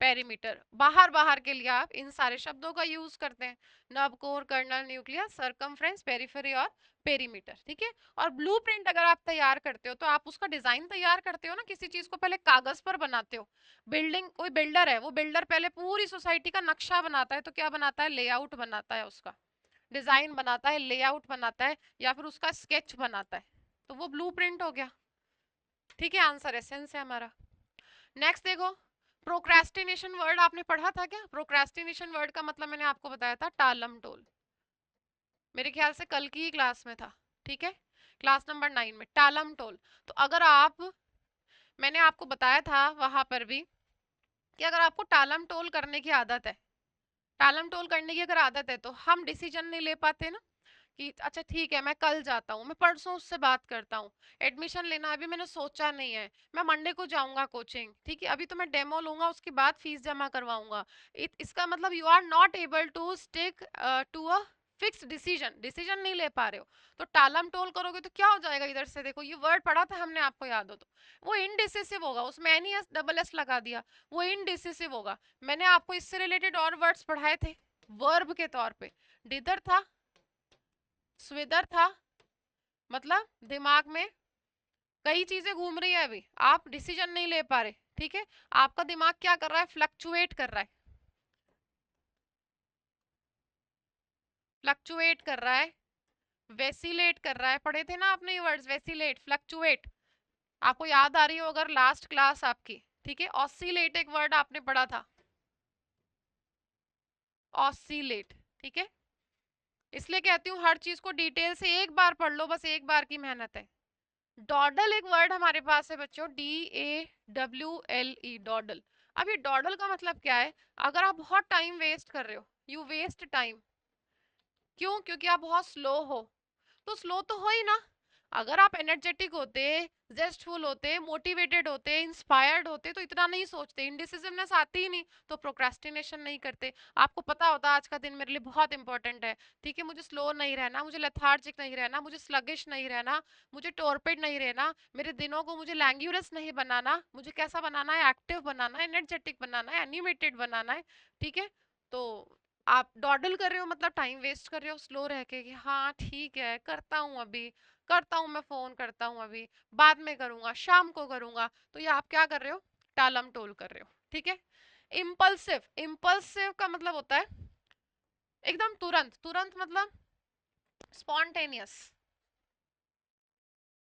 Speaker 1: पेरीमीटर, बाहर, बाहर के लिए आप इन सारे शब्दों का यूज करते हैं, nub, core, kernel, nucleus, circumference, periphery और पेरीमीटर, ठीक है। और ब्लूप्रिंट अगर आप तैयार करते हो तो आप उसका डिजाइन तैयार करते हो ना, किसी चीज को पहले कागज पर बनाते हो। बिल्डिंग, कोई बिल्डर है, वो बिल्डर पहले पूरी सोसाइटी का नक्शा बनाता है, तो क्या बनाता है? लेआउट बनाता है, उसका डिजाइन बनाता है, लेआउट बनाता है, या फिर उसका स्केच बनाता है, तो वो ब्लूप्रिंट हो गया, ठीक है। आंसर एसेंस है हमारा। नेक्स्ट देखो, प्रोक्रेस्टिनेशन वर्ड आपने पढ़ा था क्या? प्रोक्रेस्टिनेशन वर्ड का मतलब मैंने आपको बताया था टालम टोल, मेरे ख्याल से कल की ही क्लास में था, ठीक है, क्लास नंबर 9 में, टालम टोल। तो अगर आप, मैंने आपको बताया था वहां पर भी कि अगर आपको टालम टोल करने की आदत है, टालम टोल करने की अगर आदत है, तो हम डिसीजन नहीं ले पाते ना, कि अच्छा ठीक है मैं कल जाता हूँ, मैं परसों उससे बात करता हूँ, एडमिशन लेना अभी मैंने सोचा नहीं है, मैं मंडे को जाऊंगा कोचिंग, ठीक है, अभी तो मैं डेमो लूंगा, उसके बाद फीस जमा करवाऊंगा। इसका मतलब you are not able to stick to a fix decision, decision नहीं ले पा रहे हो, तो टालम टोल करोगे तो क्या हो जाएगा? इधर से देखो, ये वर्ड पढ़ा था हमने, आपको याद हो तो, वो इनडिसिसिव होगा, उसमें एन एस डबल एस लगा दिया, वो इनडिसिसिव होगा। मैंने आपको इससे रिलेटेड और वर्ड्स पढ़ाए थे वर्ब के तौर पे, डिदर था, स्विदर था, मतलब दिमाग में कई चीजें घूम रही है, अभी आप डिसीजन नहीं ले पा रहे, ठीक है। आपका दिमाग क्या कर रहा है? फ्लक्चुएट कर रहा है, फ्लक्चुएट कर रहा है, वेसिलेट कर रहा है, पढ़े थे ना आपने ये वर्ड्स, वेसिलेट, फ्लक्चुएट, आपको याद आ रही हो अगर लास्ट क्लास आपकी, ठीक है। ऑसिलेट एक वर्ड आपने पढ़ा था, ऑसिलेट, ठीक है। इसलिए कहती हूँ हर चीज को डिटेल से एक बार पढ़ लो, बस एक बार की मेहनत है। डॉडल एक वर्ड हमारे पास है बच्चों, DAWLE, डॉडल। अब ये डॉडल का मतलब क्या है? अगर आप बहुत टाइम वेस्ट कर रहे हो, यू वेस्ट टाइम। क्यों? क्योंकि आप बहुत स्लो हो। तो स्लो तो हो ही ना। अगर आप एनर्जेटिक होते, जेस्टफुल होते, मोटिवेटेड होते, इंस्पायर्ड होते, तो इतना नहीं सोचते, इंडिसिसिवनेस आती ही नहीं, तो प्रोक्रेस्टिनेशन नहीं करते। आपको पता होता आज का दिन मेरे लिए बहुत इंपॉर्टेंट है, ठीक है, मुझे स्लो नहीं रहना, मुझे लेथार्जिक नहीं रहना, मुझे स्लगिश नहीं रहना, मुझे टॉर्पिड नहीं रहना, मेरे दिनों को मुझे लैंग्यूरस नहीं बनाना, मुझे कैसा बनाना है? एक्टिव बनाना है, एनर्जेटिक बनाना है, एनिमेटेड बनाना है, ठीक है। तो आप डॉडल कर रहे हो मतलब टाइम वेस्ट कर रहे हो स्लो रह के, कि हाँ ठीक है करता हूँ अभी, करता हूँ, मैं फोन करता हूँ अभी, बाद में करूंगा, शाम को करूंगा। तो ये आप क्या कर रहे हो? टालम टोल कर रहे हो, ठीक है। इम्पल्सिव, इम्पल्सिव का मतलब होता है एकदम तुरंत, तुरंत मतलब स्पॉन्टेनियस,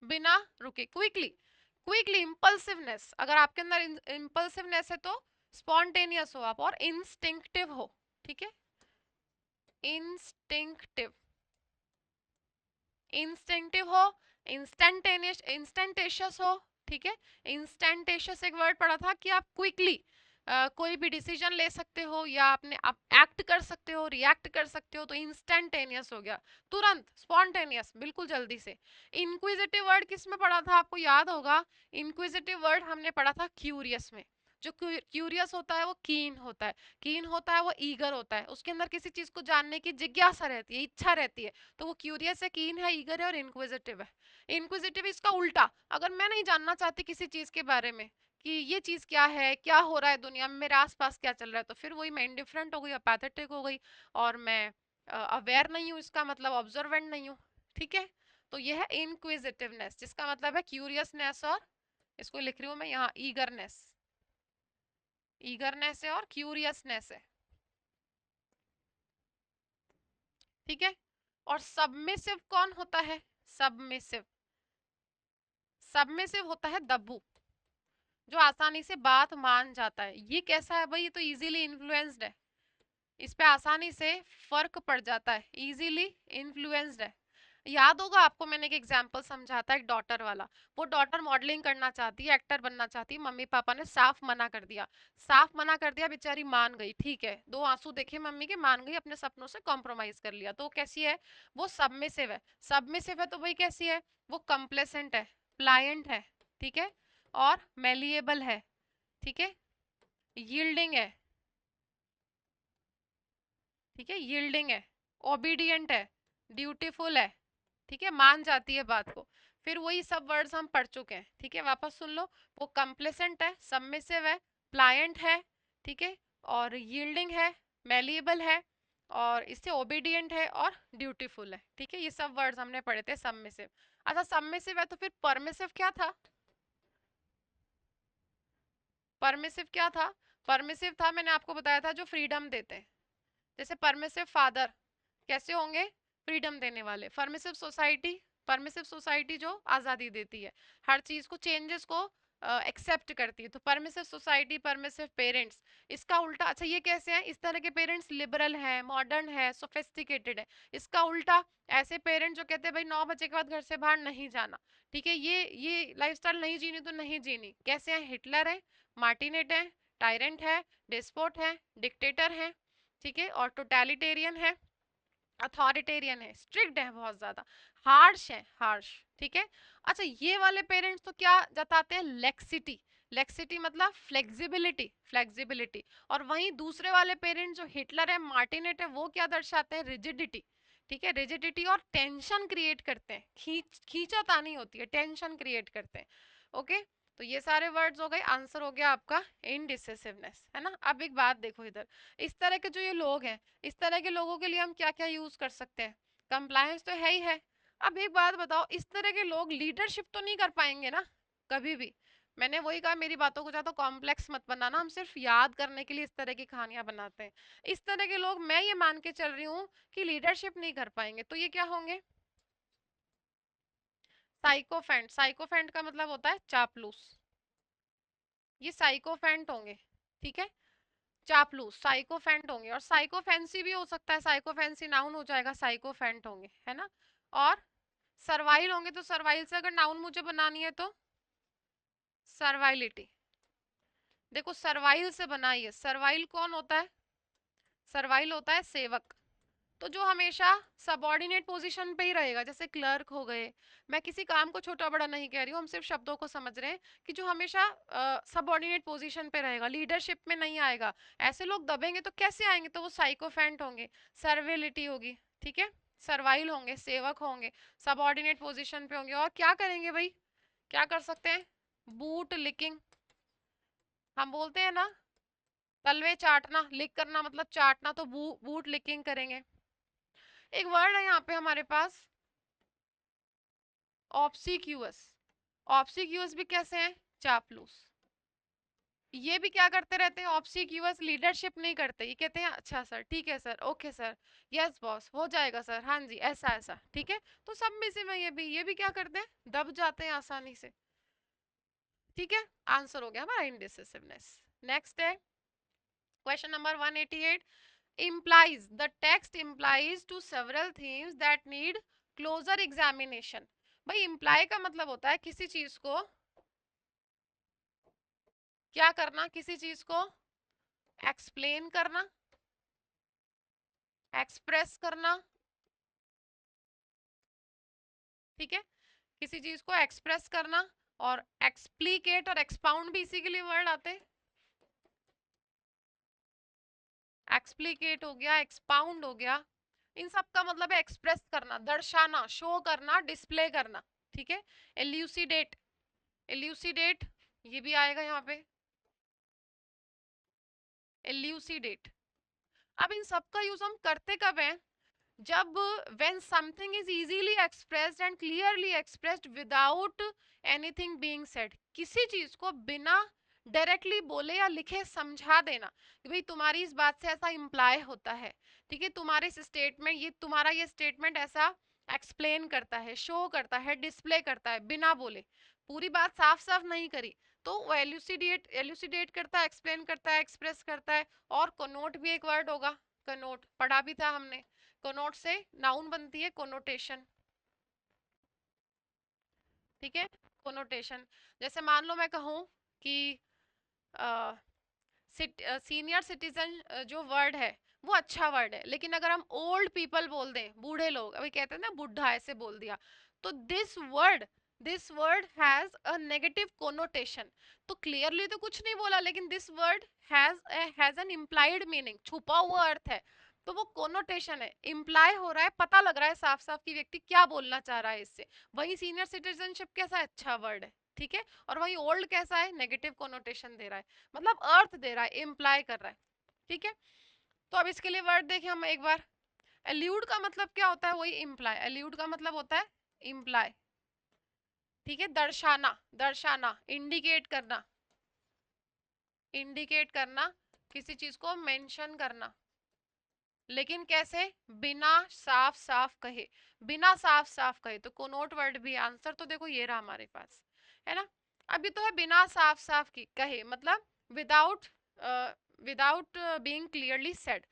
Speaker 1: बिना रुके, क्विकली, क्विकली। इम्पल्सिवनेस, अगर आपके अंदर इम्पल्सिवनेस है तो स्पॉन्टेनियस हो आप, और इंस्टिंक्टिव हो, ठीक है। इंस्टिंक्टिव, इंस्टिंक्टिव हो, इंस्टेंटेनियस, इंस्टेंटेशियस हो, ठीक है। इंस्टेंटेशियस एक वर्ड पढ़ा था कि आप क्विकली कोई भी डिसीजन ले सकते हो, या आपने आप एक्ट कर सकते हो, रिएक्ट कर सकते हो, तो इंस्टेंटेनियस हो गया, तुरंत, स्पॉन्टेनियस, बिल्कुल जल्दी से। इंक्विजिटिव वर्ड किस में पढ़ा था? आपको याद होगा, इंक्विजिटिव वर्ड हमने पढ़ा था क्यूरियस में। जो क्यूरियस होता है वो कीन होता है, कीन होता है वो ईगर होता है, उसके अंदर किसी चीज को जानने की जिज्ञासा रहती है, इच्छा रहती है। तो वो क्यूरियस है, कीन है, ईगर है, और इनक्विजिटिव है। इनक्विजिटिव इसका उल्टा, अगर मैं नहीं जानना चाहती किसी चीज के बारे में कि ये चीज क्या है, क्या हो रहा है दुनिया में, मेरे आसपास क्या चल रहा है, तो फिर वही मैं इंडिफरेंट हो गई, अपैथेटिक हो गई, और मैं अवेयर नहीं हूँ, इसका मतलब ऑब्जर्वेंट नहीं हूँ, ठीक है। तो ये है इनक्विजिटिवनेस, जिसका मतलब है क्यूरियसनेस, और इसको लिख रही हूँ मैं यहाँ ईगरनेस, ईगरनेस है और क्यूरियसनेस है, ठीक है। और सबमिसिव कौन होता है? सबमिसिव, सबमिसिव होता है दब्बू, जो आसानी से बात मान जाता है। ये कैसा है भाई? ये तो इजीली इन्फ्लुएंस्ड है, इस पे आसानी से फर्क पड़ जाता है, इजीली इन्फ्लुएंस्ड है। याद होगा आपको, मैंने एक एग्जांपल समझा था, एक डॉटर वाला। वो डॉटर मॉडलिंग करना चाहती है, एक्टर बनना चाहती है, मम्मी पापा ने साफ मना कर दिया, साफ मना कर दिया, बेचारी मान गई, ठीक है, दो आंसू देखे मम्मी के, मान गई, अपने सपनों से कॉम्प्रोमाइज कर लिया। तो वो कैसी है? वो सबमिसिव है। सबमिसिव है तो भाई कैसी है? वो कंप्लेसेंट है, प्लायंट है, ठीक है, और मेलिएबल है, ठीक है, यील्डिंग है, ठीक है, यील्डिंग है, ओबीडियंट है, ड्यूटीफुल है, ठीक है, मान जाती है बात को। फिर वही सब वर्ड्स हम पढ़ चुके हैं, ठीक है, वापस सुन लो। वो कंप्लेसेंट है, सबमिसिव है, प्लायंट है, ठीक है, और यील्डिंग है, मेलिएबल है, और इससे ओबीडियंट है, और ड्यूटीफुल है, ठीक है। ये सब वर्ड्स हमने पढ़े थे सबमिसिव। अच्छा, सबमिसिव है तो फिर परमिसिव क्या था? परमिसिव क्या था? परमिसिव था, मैंने आपको बताया था, जो फ्रीडम देते हैं। जैसे परमिसिव फादर कैसे होंगे? फ्रीडम देने वाले। परमिसिव सोसाइटी, परमिसिव सोसाइटी जो आजादी देती है, हर चीज को, चेंजेस को एक्सेप्ट करती है। तो परमिसिव सोसाइटी, परमिसिव पेरेंट्स, इसका उल्टा। अच्छा, ये कैसे हैं? इस तरह के पेरेंट्स लिबरल हैं, मॉडर्न है, सोफिस्टिकेटेड है। इसका उल्टा, ऐसे पेरेंट्स जो कहते हैं भाई 9 बजे के बाद घर से बाहर नहीं जाना, ठीक है, ये लाइफस्टाइल नहीं जीनी तो नहीं जीनी। कैसे हैं? हिटलर है, मार्टिनेट है, टायरेंट है, डिस्पोट है, डिक्टेटर है, ठीक है, और टोटलिटेरियन है, अथॉरिटेरियन है, स्ट्रिक्ट है बहुत ज्यादा, हार्श है, हार्श, ठीक है। अच्छा, ये वाले पेरेंट्स तो क्या जताते हैं? लेक्सिटी, लेक्सिटी मतलब फ्लेक्सिबिलिटी, फ्लेक्सिबिलिटी। और वहीं दूसरे वाले पेरेंट्स जो हिटलर है, मार्टिनेट है, वो क्या दर्शाते हैं? रिजिडिटी, ठीक है, रिजिडिटी, और टेंशन क्रिएट करते हैं, खींचातानी होती है, टेंशन क्रिएट करते हैं, ओके। तो ये सारे वर्ड्स हो गए, आंसर हो गया आपका इनडिसिसिवनेस, है ना। अब एक बात देखो इधर, इस तरह के जो ये लोग हैं, इस तरह के लोगों के लिए हम क्या क्या यूज कर सकते हैं? कंप्लायंस तो है ही है। अब एक बात बताओ, इस तरह के लोग लीडरशिप तो नहीं कर पाएंगे ना कभी भी। मैंने वही कहा, मेरी बातों को ज्यादा कॉम्प्लेक्स मत बनाना, हम सिर्फ याद करने के लिए इस तरह की कहानियां बनाते हैं। इस तरह के लोग, मैं ये मान के चल रही हूँ कि लीडरशिप नहीं कर पाएंगे, तो ये क्या होंगे? साइकोफेंट, साइकोफेंट का मतलब होता है चापलूस, ये साइकोफेंट होंगे, ठीक है। चापलूस, साइकोफेंट होंगे। और साइकोफेंसी भी हो सकता है, साइकोफेंसी नाउन हो जाएगा, साइकोफेंट होंगे, है ना। और सर्वाइल होंगे, तो सर्वाइल से अगर नाउन मुझे बनानी है तो सर्वाइलिटी। देखो सर्वाइल से बनाइए, सर्वाइल कौन होता है, सर्वाइल होता है सेवक। तो जो हमेशा सबऑर्डिनेट पोजीशन पे ही रहेगा, जैसे क्लर्क हो गए। मैं किसी काम को छोटा बड़ा नहीं कह रही हूँ, हम सिर्फ शब्दों को समझ रहे हैं कि जो हमेशा सबऑर्डिनेट पोजीशन पे रहेगा, लीडरशिप में नहीं आएगा। ऐसे लोग दबेंगे तो कैसे आएंगे, तो वो साइकोफेंट होंगे, सर्विलिटी होगी, ठीक है। सर्वाइल होंगे, सेवक होंगे, सबऑर्डिनेट पोजीशन पे होंगे। और क्या करेंगे भाई, क्या कर सकते हैं, बूट लिकिंग, हम बोलते हैं ना, तलवे चाटना, लिक करना मतलब चाटना, तो बूट लिकिंग करेंगे। एक वर्ड है यहाँ पे हमारे पास, ऑब्सीक्यूअस। ऑब्सीक्यूअस भी कैसे हैं, चापलूस। ये भी क्या करते रहते हैं, ऑब्सीक्यूअस, लीडरशिप नहीं करते, ये कहते हैं अच्छा सर, ठीक है sir, okay sir, yes boss, हो जाएगा सर, हाँ जी, ऐसा ऐसा, ठीक है। तो सब में से मैं ये भी क्या करते हैं, दब जाते हैं आसानी से, ठीक है। आंसर हो गया हमारा इंडिसिसिवनेस। नेक्स्ट है question number 188। implies, the text implies to several themes that need closer examination। भाई imply का मतलब होता है किसी चीज को क्या करना, किसी चीज को एक्सप्लेन करना, एक्सप्रेस करना, ठीक है। किसी चीज को एक्सप्रेस करना, और एक्सप्लीकेट और एक्सपाउंड भी इसी के लिए वर्ड आते हैं। एक्सप्लीकेट हो गया, एक्सपाउंड हो गया, इन सब का मतलब है एक्सप्रेस करना, दर्शाना, शो करना, डिस्प्ले करना, ठीक है। एल्यूसिडेट, एल्यूसिडेट ये भी आएगा यहाँ पे, एल्यूसिडेट। अब इन सब का यूज हम करते कब हैं, जब when something is easily expressed and clearly expressed without anything being said, किसी चीज को बिना डायरेक्टली बोले या लिखे समझा देना कि भाई तुम्हारी इस बात से ऐसा इम्प्लाई होता है, ठीक है, तुम्हारे इस स्टेटमेंट, ये तुम्हारा ये स्टेटमेंट ऐसा एक्सप्लेन करता है, शो करता है, डिस्प्ले करता है, बिना बोले, पूरी बात साफ साफ नहीं करी, तो वो एल्यूसिडेट, एल्यूसिडेट करता है, एक्सप्लेन करता है, एक्सप्रेस करता है। और कोनोट भी एक वर्ड होगा, कनोट पढ़ा भी था हमने, कोनोट से नाउन बनती है कोनोटेशन, ठीक है। कोनोटेशन, जैसे मान लो मैं कहूँ कि सीनियर सिटीजन जो वर्ड है वो अच्छा वर्ड है, लेकिन अगर हम ओल्ड पीपल बोल दें, बूढ़े लोग, अभी कहते हैं ना बुढ़ा, ऐसे बोल दिया, तो this word has a negative connotation. तो क्लियरली तो कुछ नहीं बोला, लेकिन this word has an implied meaning, छुपा हुआ अर्थ है, तो वो कोनोटेशन है, इम्प्लाई हो रहा है, पता लग रहा है साफ साफ कि व्यक्ति क्या बोलना चाह रहा है इससे। वही सीनियर सिटीजनशिप कैसा है, अच्छा वर्ड है, ठीक है। और वही ओल्ड कैसा है, नेगेटिव कोनोटेशन दे रहा है, मतलब अर्थ दे रहा है, इम्प्लाई कर रहा है, ठीक है। तो अब इसके लिए वर्ड देखें हम एक बार। एल्यूड का मतलब क्या होता है, वही इम्प्लाई, एल्यूड का मतलब होता है इम्प्लाई, ठीक है। दर्शाना, दर्शाना, इंडिकेट करना, इंडिकेट करना, किसी चीज को मेंशन करना, लेकिन कैसे, बिना साफ साफ कहे, बिना साफ साफ कहे, तो कोनोट वर्ड भी आंसर, तो देखो ये रहा हमारे पास, है ना। अभी तो है बिना साफ साफ की कहे, मतलब without without being clearly said,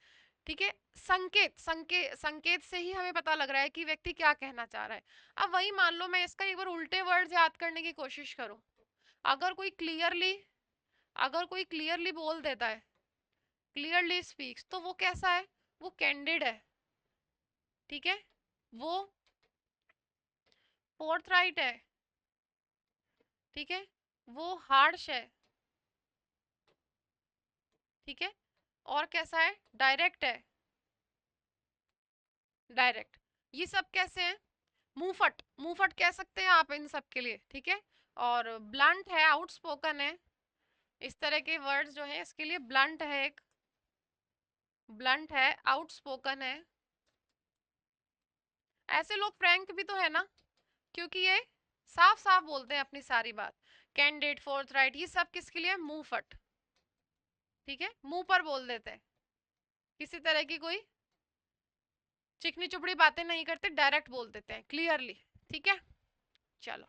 Speaker 1: ठीक है। संकेत, संकेत, संकेत से ही हमें पता लग रहा है कि व्यक्ति क्या कहना चाह रहा है। अब वही मान लो मैं इसका एक बार उल्टे वर्ड याद करने की कोशिश करूं, अगर कोई क्लियरली, अगर कोई क्लियरली बोल देता है, क्लियरली स्पीक्स, तो वो कैसा है, वो कैंडिड है, ठीक है, वो फोर्थराइट है, ठीक है, वो हार्श है, ठीक है। और कैसा है, डायरेक्ट है, डायरेक्ट। ये सब कैसे हैं, मुंहफट, मुंहफट कह सकते हैं आप इन सब के लिए, ठीक है। और ब्लंट है, आउटस्पोकन है, इस तरह के वर्ड्स जो है इसके लिए ब्लंट है, एक ब्लंट है, आउटस्पोकन है। ऐसे लोग फ्रैंक भी तो है ना, क्योंकि ये साफ साफ बोलते हैं अपनी सारी बात। कैंडिड, फोर्थराइट, ये सब किसके लिए, मुंहफट, ठीक है, मुंह पर बोल देते हैं, किसी तरह की कोई चिकनी चुपड़ी बातें नहीं करते, डायरेक्ट बोल देते हैं क्लियरली, ठीक है। चलो,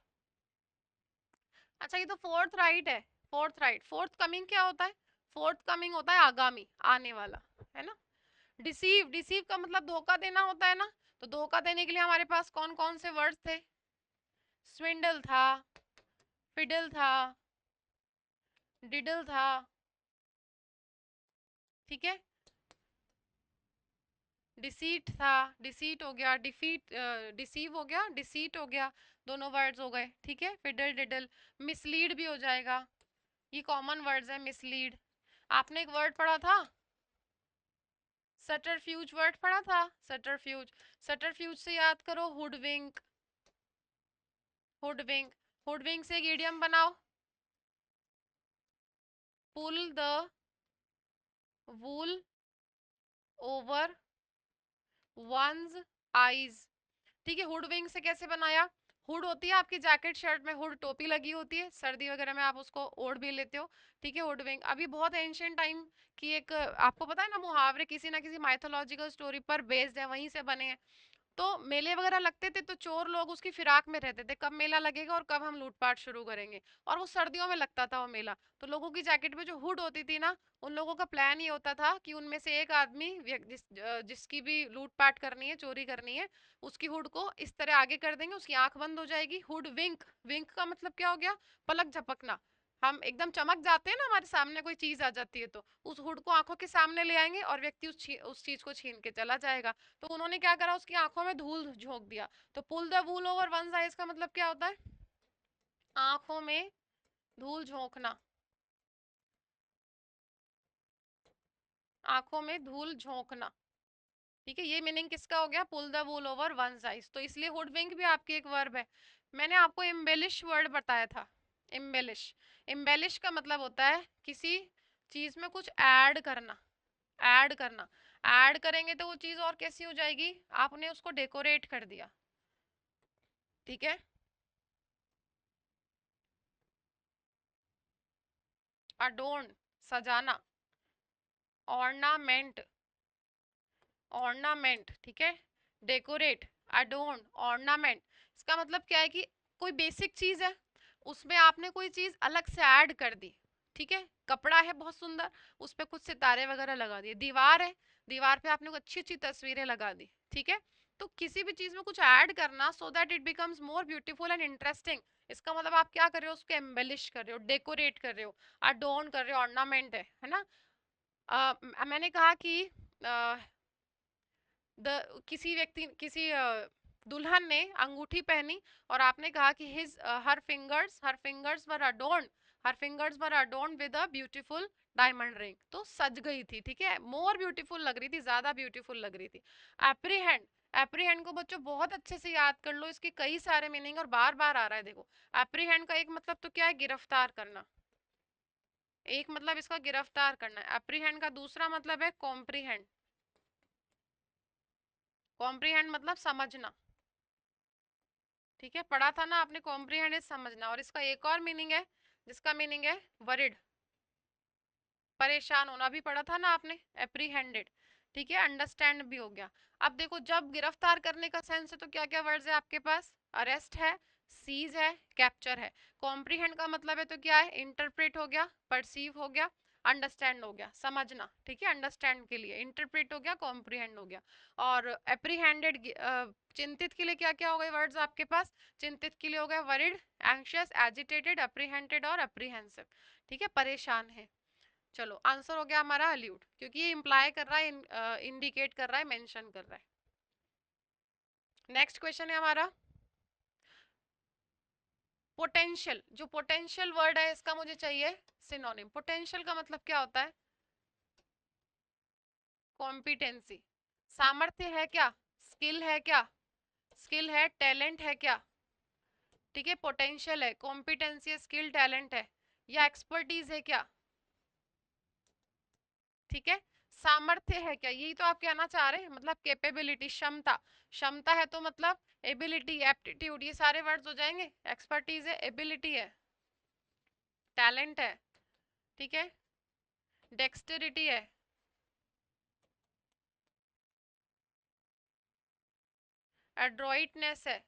Speaker 1: अच्छा ये तो फोर्थ राइट है, फोर्थ राइट, फोर्थ कमिंग क्या होता है, फोर्थ कमिंग होता है आगामी, आने वाला, है ना। डिसीव, डिसीव का मतलब धोखा देना होता है ना। तो धोखा देने के लिए हमारे पास कौन कौन से वर्ड्स थे? स्विंडल था, फिडल था, डिडल था, ठीक है, डिसीट था, डिसीट हो गया, डिफीट, डिसीव हो गया, डिसीट हो गया, दोनों वर्ड्स हो गए, ठीक है। फिडल डिडल, मिसलीड भी हो जाएगा, ये कॉमन वर्ड्स है, मिसलीड। आपने एक वर्ड पढ़ा था, सटरफ्यूज, वर्ड पढ़ा था, सटरफ्यूज। सटरफ्यूज से याद करो, हुडविंक, हुडविंक। हुडविंक से एक इडियम बनाओ, pull the wool over one's eyes, ठीक है। हुड विंग से कैसे बनाया? हुड होती है आपकी जैकेट शर्ट में, हुड टोपी लगी होती है, सर्दी वगैरह में आप उसको ओढ़ भी लेते हो, ठीक है। हुड विंग अभी बहुत एंशियंट टाइम की एक, आपको पता है ना, मुहावरे किसी ना किसी माइथोलॉजिकल स्टोरी पर बेस्ड है, वहीं से बने हैं। तो मेले वगैरह लगते थे तो चोर लोग उसकी फिराक में रहते थे, कब मेला लगेगा और कब हम लूटपाट शुरू करेंगे। और वो सर्दियों में लगता था वो मेला, तो लोगों की जैकेट में जो हुड होती थी ना, उन लोगों का प्लान ये होता था कि उनमें से एक आदमी जिसकी भी लूटपाट करनी है, चोरी करनी है, उसकी हुड को इस तरह आगे कर देंगे, उसकी आंख बंद हो जाएगी। हुड विंक, विंक का मतलब क्या हो गया? पलक झपकना। हम एकदम चमक जाते हैं ना, हमारे सामने कोई चीज आ जाती है, तो उस हुड को आंखों के सामने ले आएंगे और व्यक्ति उस चीज को छीन के चला जाएगा। तो उन्होंने क्या करा, उसकी आंखों में धूल झोंक दिया। तो pull the wool over one eyes का मतलब क्या होता है? आंखों में धूल झोंकना, आंखों में धूल झोंकना, ठीक है। ये मीनिंग किसका हो गया? Pull the wool over one eyes. तो इसलिए हुडविंक भी आपकी एक वर्ब है। मैंने आपको एम्बेलिश वर्ड बताया था, एम्बेलिश। एम्बेलिश का मतलब होता है किसी चीज में कुछ ऐड करना, ऐड करना। ऐड करेंगे तो वो चीज और कैसी हो जाएगी? आपने उसको डेकोरेट कर दिया, ठीक है। अडोन, सजाना, ऑर्नामेंट, ऑर्नामेंट, ठीक है। Decorate, adorn, ornament. इसका मतलब क्या है कि कोई बेसिक चीज है, उसमें आपने कोई चीज अलग से ऐड कर दी, ठीक है। कपड़ा है बहुत सुंदर, उस पे कुछ सितारे वगैरह लगा दिए। दीवार है, दीवार पे आपने अच्छी अच्छी तस्वीरें लगा दी, ठीक है। तो किसी भी चीज में कुछ ऐड करना so that it becomes more beautiful and interesting. इसका मतलब आप क्या कर रहे हो? उसको एम्बेलिश कर रहे हो, डेकोरेट कर रहे हो, अडोन कर रहे हो, ऑर्नामेंट है ना। मैंने कहा कि किसी व्यक्ति, किसी दुल्हन ने अंगूठी पहनी, और आपने कहा कि his her fingers were adorn, her fingers were adorn with a beautiful diamond ring. तो सज गई थी, ठीक है, मोर ब्यूटीफुल लग रही थी, ज्यादा ब्यूटीफुल लग रही थी। एप्रीहेंड, एप्रीहेंड को बच्चों बहुत अच्छे से याद कर लो, इसके कई सारे मीनिंग और बार बार आ रहा है, देखो। एप्रीहेंड का एक मतलब तो क्या है? गिरफ्तार करना, एक मतलब इसका गिरफ्तार करना है। एप्रीहेंड का दूसरा मतलब है कॉम्प्रीहेंड, कॉम्प्रीहेंड मतलब समझना, ठीक है। पढ़ा था ना आपने, कॉम्प्रीहेंड इज समझना। और इसका एक और मीनिंग है, जिसका मीनिंग है वरिड, परेशान होना, भी पढ़ा था ना आपने, एप्रीहेंडेड, ठीक है। अंडरस्टैंड भी हो गया। अब देखो, जब गिरफ्तार करने का सेंस है तो क्या क्या वर्ड्स है आपके पास? अरेस्ट है, सीज है, कैप्चर है। कॉम्प्रीहेंड का मतलब है तो क्या है? इंटरप्रेट हो गया, परसीव हो गया, अंडरस्टैंड हो गया, समझना, ठीक है। अंडरस्टैंड के लिए इंटरप्रेट हो गया, कॉम्प्रीहेंड हो गया। और एप्रीहेंडेड, चिंतित के लिए क्या क्या हो गए वर्ड्स आपके पास? चिंतित के लिए हो गया वरिड, एंग्शियस, एजिटेटेड, एप्रीहेंडेड और एप्रीहेंसिव, ठीक है, परेशान है। चलो, आंसर हो गया हमारा अल्यूड, क्योंकि ये इंप्लाई कर रहा है, इंडिकेट कर रहा है, मेंशन कर रहा है। नेक्स्ट क्वेश्चन है हमारा पोटेंशियल। जो पोटेंशियल वर्ड है इसका मुझे चाहिए सिनोनिम। पोटेंशियल का मतलब क्या होता है? कॉम्पिटेंसी, सामर्थ्य है क्या? स्किल है क्या? स्किल है, टैलेंट है क्या? ठीक है, पोटेंशियल है, कॉम्पिटेंसी है, स्किल, टैलेंट है, या एक्सपर्टीज है क्या? ठीक है, सामर्थ्य है क्या? यही तो आप कहना चाह रहे हैं, मतलब कैपेबिलिटी, क्षमता। क्षमता है तो मतलब एबिलिटी, एप्टीट्यूड, ये सारे वर्ड्स हो जाएंगे। एक्सपर्टीज है, एबिलिटी है, टैलेंट है, ठीक है, डेक्सटेरिटी है, एड्रॉइटनेस है,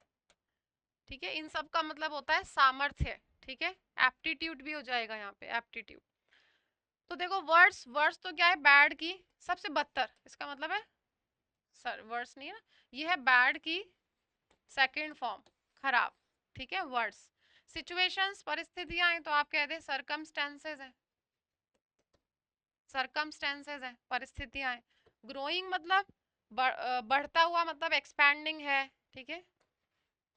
Speaker 1: ठीक है। इन सब का मतलब होता है सामर्थ्य, ठीक है। एप्टीट्यूड भी हो जाएगा यहाँ पे, एप्टीट्यूड। तो देखो वर्ड्स, वर्ड्स तो क्या है, बैड की सबसे बदतर, इसका मतलब है सर वर्ड्स नहीं है ना, ये है बैड की सेकंड फॉर्म, खराब। ठीक है, वर्ड्स। सिचुएशंस परिस्थितियां हैं तो आप कह दें सरकमस्टेंसेस है, सरकमस्टेंसेस है, परिस्थितियां हैं। ग्रोइंग मतलब बढ़ता हुआ, मतलब एक्सपैंडिंग है। ठीक है,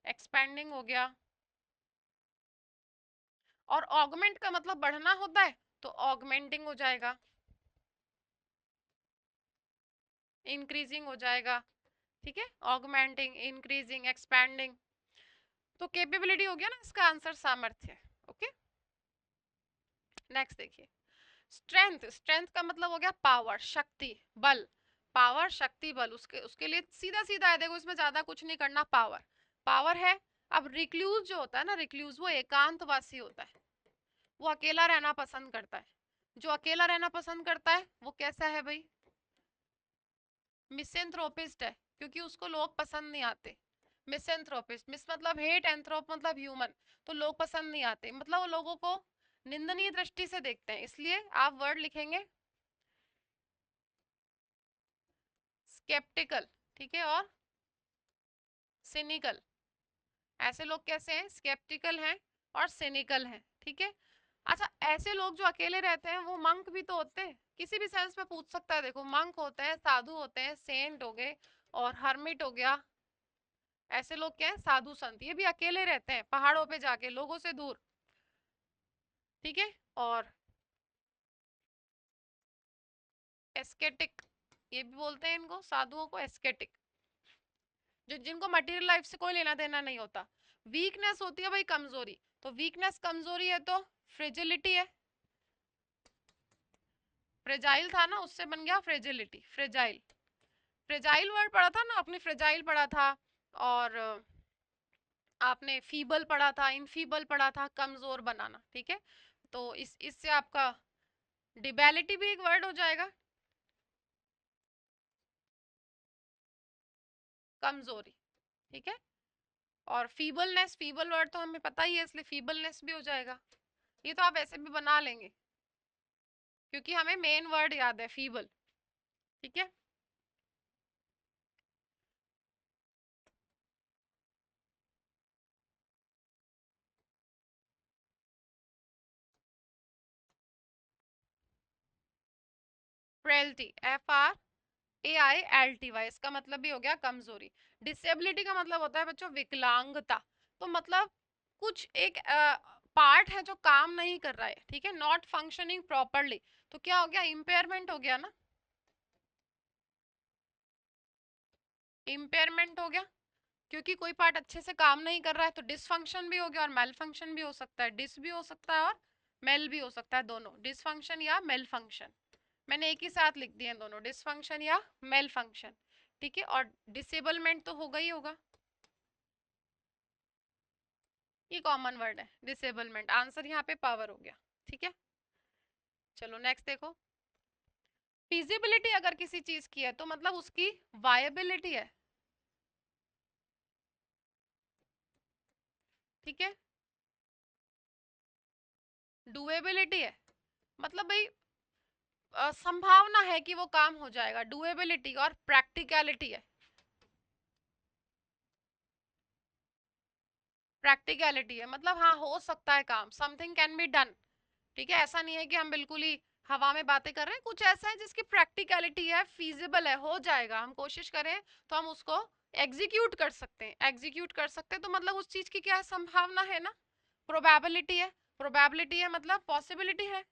Speaker 1: एक्सपैंडिंग हो गया। और ऑगमेंट का मतलब बढ़ना होता है, तो ऑगमेंटिंग हो जाएगा, इंक्रीजिंग हो जाएगा। ठीक है, ऑगमेंटिंग, इंक्रीजिंग, एक्सपैंडिंग। तो कैपेबिलिटी हो गया ना इसका आंसर, सामर्थ्य। ओके, नेक्स्ट देखिए, स्ट्रेंथ, स्ट्रेंथ का मतलब हो गया पावर, शक्ति, बल। पावर, शक्ति, बल, उसके उसके लिए सीधा सीधा है, देखो इसमें ज्यादा कुछ नहीं करना, पावर, पावर है। अब रिक्लूज जो होता है ना, रिक्लूज वो एकांतवासी होता है, वो अकेला रहना पसंद करता है। जो अकेला रहना पसंद करता है वो कैसा है भाई, मिसेंथ्रोपिस्ट है, क्योंकि उसको लोग पसंद नहीं आते। मिसेंथ्रोपिस्ट, मिस मतलब हेट, एंथ्रोप मतलब ह्यूमन, तो लोग पसंद नहीं आते, मतलब वो लोगों को निंदनीय दृष्टि से देखते हैं, इसलिए आप वर्ड लिखेंगे स्केप्टिकल। ठीक है, और सिनिकल। ऐसे लोग कैसे हैं, स्केप्टिकल हैं और सिनिकल हैं। ठीक है, अच्छा ऐसे लोग जो अकेले रहते हैं वो मंक भी तो होते हैं, किसी भी सेंस में पूछ सकता है, देखो मंक होते हैं, साधु होते हैं, सेंट हो गए, और हर्मिट हो गया। ऐसे लोग क्या है, साधु संत, ये भी अकेले रहते हैं पहाड़ों पे जाके, लोगों से दूर। ठीक है, और एस्केटिक, ये भी बोलते हैं इनको, साधुओं को एस्केटिक, जो जिनको मटेरियल लाइफ से कोई लेना देना नहीं होता। वीकनेस होती है भाई कमजोरी, तो वीकनेस कमजोरी है तो फ्रेजिलिटी है, फ्रेजाइल था ना, उससे बन गया फ्रेजिलिटी, फ्रेजाइल। फ्रेजाइल वर्ड पढ़ा था ना आपने, फ्रेजाइल पढ़ा था, और आपने फीबल पढ़ा था, इनफीबल पढ़ा था, कमजोर बनाना। ठीक है, तो इस इससे आपका डिबेलिटी भी एक वर्ड हो जाएगा, कमजोरी। ठीक है, और फीबलनेस, फीबल वर्ड तो हमें पता ही है, इसलिए फीबलनेस भी हो जाएगा। ये तो आप ऐसे भी बना लेंगे, क्योंकि हमें मेन वर्ड याद है, फीबल। ठीक है, फ्रेल्टी, FRAILTY, इसका मतलब भी हो गया कमजोरी। डिसेबिलिटी का मतलब होता है बच्चों विकलांगता, तो मतलब कुछ एक पार्ट है जो काम नहीं कर रहा है। ठीक है, नॉट फंक्शनिंग प्रॉपरली, तो क्या हो गया, इम्पेयरमेंट हो गया ना, इम्पेयरमेंट हो गया, क्योंकि कोई पार्ट अच्छे से काम नहीं कर रहा है, तो डिसफंक्शन भी हो गया, और मेल फंक्शन भी हो सकता है, डिस भी हो सकता है और मेल भी हो सकता है, दोनों, डिसफंक्शन या मेल फंक्शन। मैंने एक ही साथ लिख दिए हैं दोनों, डिसफंक्शन या मेल फंक्शन। ठीक है, और डिसेबलमेंट तो होगा ही होगा, ये कॉमन वर्ड है डिसेबलमेंट, आंसर यहाँ पे पावर हो गया। ठीक है, चलो नेक्स्ट देखो, फिजिबिलिटी अगर किसी चीज की है तो मतलब उसकी वायबिलिटी है। ठीक है, डुएबिलिटी है, मतलब भाई संभावना है कि वो काम हो जाएगा, डुएबिलिटी, और प्रैक्टिकलिटी है, प्रैक्टिकलिटी है, मतलब हाँ हो सकता है काम, समथिंग कैन बी डन। ठीक है, ऐसा नहीं है कि हम बिल्कुल ही हवा में बातें कर रहे हैं, कुछ ऐसा है जिसकी प्रैक्टिकलिटी है, फीजिबल है, हो जाएगा, हम कोशिश करें तो हम उसको एग्जीक्यूट कर सकते हैं, एग्जीक्यूट कर सकते हैं, तो मतलब उस चीज की क्या है, संभावना है ना, प्रोबेबिलिटी है, प्रोबेबिलिटी है मतलब पॉसिबिलिटी है,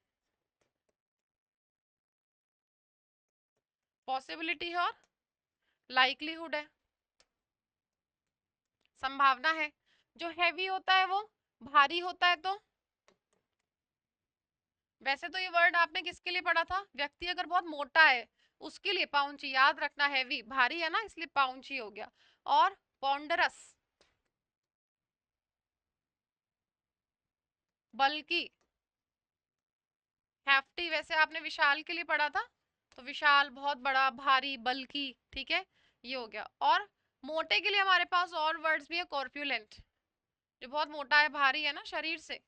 Speaker 1: पॉसिबिलिटी है, और लाइकलीहुड है, संभावना है। जो हैवी होता है वो भारी होता है, तो वैसे तो ये वर्ड आपने किसके लिए पढ़ा था, व्यक्ति अगर बहुत मोटा है उसके लिए पाउंची, याद रखना, हैवी भारी है ना, इसलिए पाउंची हो गया। और पॉन्डरस, बल्कि, हैफ्टी वैसे आपने विशाल के लिए पढ़ा था, तो विशाल बहुत बड़ा, भारी, बल्कि। ठीक है, ये हो गया। और मोटे के लिए हमारे पास और वर्ड्स भी है, कॉर्पुलेंट, जो बहुत मोटा है, भारी है ना शरीर से,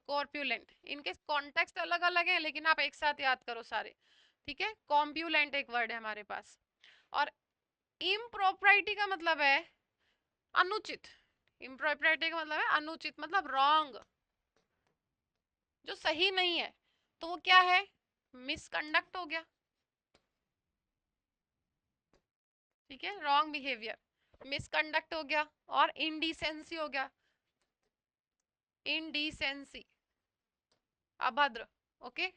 Speaker 1: कॉर्प्यूलेंट, इनके कॉन्टेक्स्ट अलग अलग है लेकिन आप एक साथ याद करो सारे, ठीक है। कॉम्प्यूलेंट एक वर्ड है हमारे पास। और इम्प्रोप्राइटी का मतलब है अनुचित। इम्प्रोप्राइटी का मतलब है अनुचित, मतलब रॉन्ग, जो सही नहीं है। तो वो क्या है? मिसकंडक्ट हो गया, ठीक है, रॉन्ग बिहेवियर, मिसकंडक्ट हो गया। और इनडिसेंसी हो गया, इनडिसेंसी, अभद्र। ओके।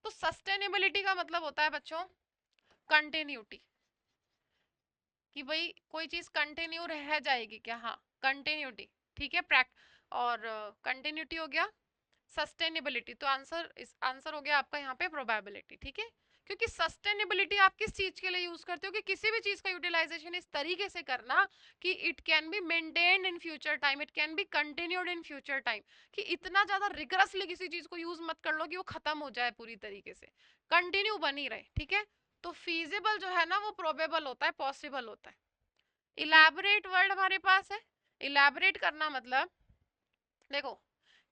Speaker 1: तो सस्टेनेबिलिटी का मतलब होता है बच्चों कंटिन्यूटी, कि भाई कोई चीज कंटिन्यू रह जाएगी क्या, हाँ कंटिन्यूटी, ठीक है। और कंटिन्यूटी हो गया सस्टेनेबिलिटी, तो आंसर हो गया आपका यहाँ पे प्रोबेबिलिटी, ठीक है। क्योंकि सस्टेनेबिलिटी आप किस चीज के लिए यूज करते हो कि किसी भी चीज का यूटिलाइजेशन इस तरीके से करना कि it can be maintained in future time, it can be continued in future time, कि इतना ज्यादा रिगरसली किसी चीज को यूज मत कर लो कि वो खत्म हो जाए पूरी तरीके से, कंटिन्यू बनी रहे, ठीक है। तो फीजिबल जो है ना वो प्रोबेबल होता है, पॉसिबल होता है। इलैबोरेट वर्ड हमारे पास है। इलैबोरेट करना मतलब, देखो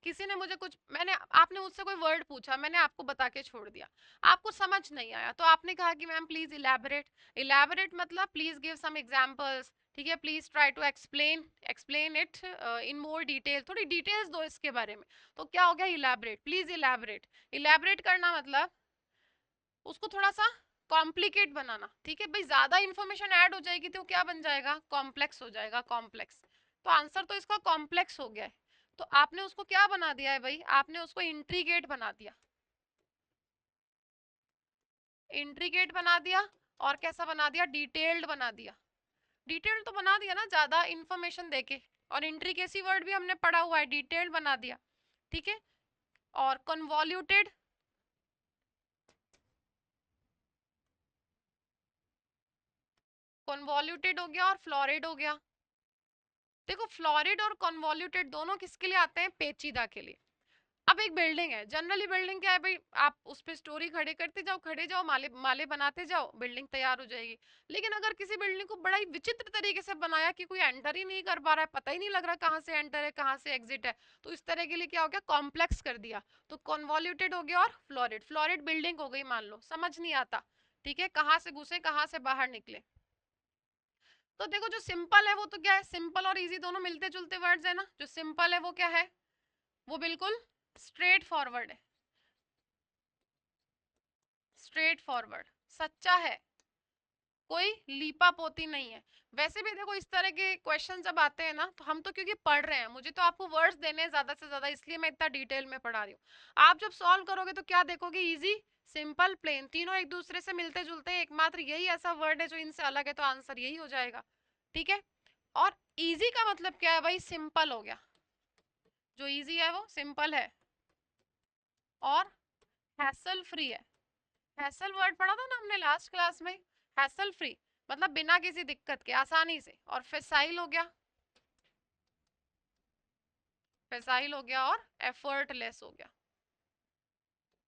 Speaker 1: किसी ने मुझे कुछ, मैंने, आपने मुझसे कोई वर्ड पूछा, मैंने आपको बता के छोड़ दिया, आपको समझ नहीं आया, तो आपने कहा कि मैम प्लीज इलैबोरेट। इलैबोरेट मतलब प्लीज गिव सम एग्जांपल्स, ठीक है, please try to explain explain it in more detail, थोड़ी डिटेल्स दो इसके बारे में। तो क्या हो गया? Elaborate, please elaborate. इलैबोरेट करना मतलब उसको थोड़ा सा कॉम्प्लिकेट बनाना, ठीक है भाई, ज्यादा इंफॉर्मेशन ऐड हो जाएगी तो क्या बन जाएगा? कॉम्प्लेक्स हो जाएगा, कॉम्प्लेक्स। तो आंसर तो इसका कॉम्प्लेक्स हो गया है। तो आपने उसको क्या बना दिया है भाई? आपने उसको इंट्रीगेट बना दिया, इंट्रीगेट बना दिया। और कैसा बना दिया? डिटेल्ड बना दिया। डिटेल्ड तो बना दिया ना ज्यादा इंफॉर्मेशन देके, और इंट्रिकेसी वर्ड भी हमने पढ़ा हुआ है, डिटेल्ड बना दिया, ठीक है। और कन्वॉल्यूटेड, कन्वॉल्यूटेड हो गया और फ्लोरिड हो गया। देखो फ्लोरिड और कन्वॉल्यूटेड दोनों किसके लिए आते हैं? पेचीदा के लिए। अब एक बिल्डिंग है, जनरली बिल्डिंग क्या है भाई, आप उस पे स्टोरी खड़े करते जाओ, खड़े जाओ, माले माले बनाते जाओ, बिल्डिंग तैयार हो जाएगी। लेकिन अगर किसी बिल्डिंग को बड़ा ही विचित्र तरीके से बनाया कि कोई एंटर ही नहीं कर पा रहा है, पता ही नहीं लग रहा कहाँ से एंटर है कहाँ से एग्जिट है, तो इस तरह के लिए क्या हो गया? कॉम्प्लेक्स कर दिया। तो कॉन्वॉल्यूटेड हो गया और फ्लोरिड, फ्लोरिड बिल्डिंग हो गई मान लो, समझ नहीं आता, ठीक है, कहाँ से घुसे कहाँ से बाहर निकले। तो देखो जो सिंपल है वो तो क्या है, सिंपल और इजी दोनों मिलते जुलते वर्ड्स है ना। जो सिंपल है वो क्या है? वो बिल्कुल स्ट्रेट फॉरवर्ड है, स्ट्रेट फॉरवर्ड, सच्चा है, कोई लीपा पोती नहीं है। वैसे भी देखो इस तरह के क्वेश्चन जब आते हैं ना, तो हम तो क्योंकि पढ़ रहे हैं, मुझे तो आपको वर्ड्स देने हैं ज्यादा से ज्यादा, इसलिए मैं इतना डिटेल में पढ़ा रही हूँ। आप जब सॉल्व करोगे तो क्या देखोगे? इजी, सिंपल, प्लेन, तीनों एक दूसरे से मिलते जुलते हैं, एकमात्र यही ऐसा वर्ड है जो इनसे अलग है, तो आंसर यही हो जाएगा, ठीक है। और इजी का मतलब क्या है भाई? सिंपल हो गया, जो इजी है वो सिंपल है। और हैसल फ्री है। हैसल वर्ड पढ़ा था ना हमने लास्ट क्लास में, हैसल फ्री मतलब बिना किसी दिक्कत के, आसानी से। और फेसाइल हो गया, फेसाइल हो गया और एफर्टलेस हो गया।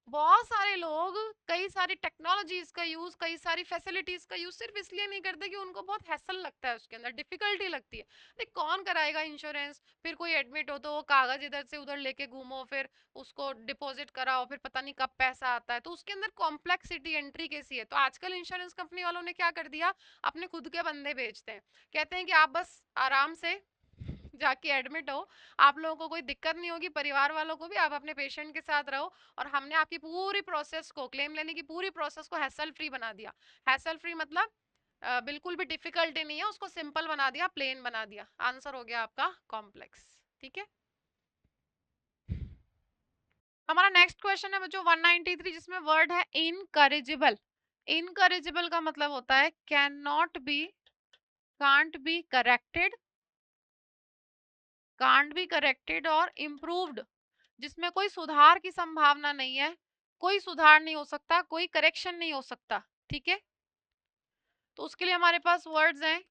Speaker 1: बहुत सारे लोग कई सारी टेक्नोलॉजीज का यूज, कई सारी फैसिलिटीज का यूज सिर्फ इसलिए नहीं करते कि उनको बहुत हैसल लगता है, उसके अंदर डिफिकल्टी लगती है। देख कौन कराएगा इंश्योरेंस, फिर कोई एडमिट हो तो वो कागज इधर से उधर लेके घूमो, फिर उसको डिपॉजिट कराओ, फिर पता नहीं कब पैसा आता है, तो उसके अंदर कॉम्प्लेक्सिटी एंट्री कैसी है। तो आजकल इंश्योरेंस कंपनी वालों ने क्या कर दिया, अपने खुद के बंदे भेजते हैं, कहते हैं कि आप बस आराम से जाके एडमिट हो, आप लोगों को कोई दिक्कत नहीं होगी, परिवार वालों को भी, आप अपने पेशेंट के साथ रहो, और हमने आपकी पूरी प्रोसेस को, क्लेम लेने की पूरी प्रोसेस को हैसल फ्री बना दिया। हैसल फ्री मतलब बिल्कुल भी डिफिकल्टी नहीं है, उसको सिंपल बना दिया, प्लेन बना दिया। आंसर हो गया आपका कॉम्प्लेक्स, ठीक है। हमारा नेक्स्ट क्वेश्चन है बच्चों 193, जिसमें वर्ड है इनकरेजिबल। इनकरेजिबल का मतलब होता है can not be, can't be corrected, can't be corrected और इम्प्रूव्ड, जिसमें कोई सुधार की संभावना नहीं है, कोई सुधार नहीं हो सकता, कोई करेक्शन नहीं हो सकता, ठीक है। तो उसके लिए हमारे पास वर्ड्स हैं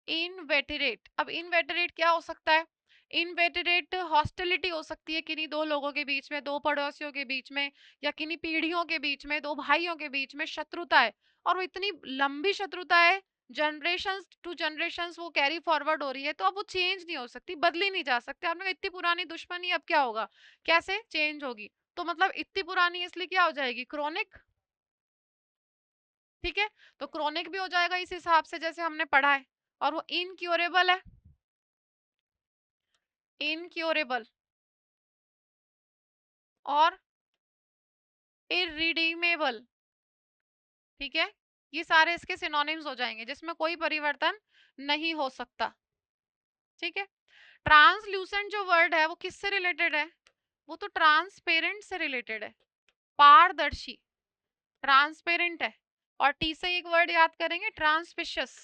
Speaker 1: इनवेटरेट। अब इनवेटरेट क्या हो सकता है? इनवेटरेट हॉस्टिलिटी हो सकती है किन्हीं दो लोगों के बीच में, दो पड़ोसियों के बीच में, या किन्हीं पीढ़ियों के बीच में, दो भाइयों के बीच में शत्रुता है, और वो इतनी लंबी शत्रुता है जनरेशन टू जनरेशन वो कैरी फॉरवर्ड हो रही है, तो अब वो चेंज नहीं हो सकती, बदली नहीं जा सकती। आपने कहा इतनी पुरानी दुश्मनी अब क्या होगा, कैसे चेंज होगी? तो मतलब इतनी पुरानी इसलिए क्या हो जाएगी, क्रोनिक। ठीक है, तो क्रोनिक भी हो जाएगा इस हिसाब से जैसे हमने पढ़ा है। और वो इनक्योरेबल है, इनक्योरेबल और इरिडीमेबल। ठीक है, ये सारे इसके सिनोनिम्स हो जाएंगे जिसमें कोई परिवर्तन नहीं हो सकता। ठीक है, ट्रांसल्यूसेंट जो वर्ड है वो किससे रिलेटेड है, वो तो ट्रांसपेरेंट से रिलेटेड है, पारदर्शी, ट्रांसपेरेंट है। और टी से एक वर्ड याद करेंगे, ट्रांसपिशियस,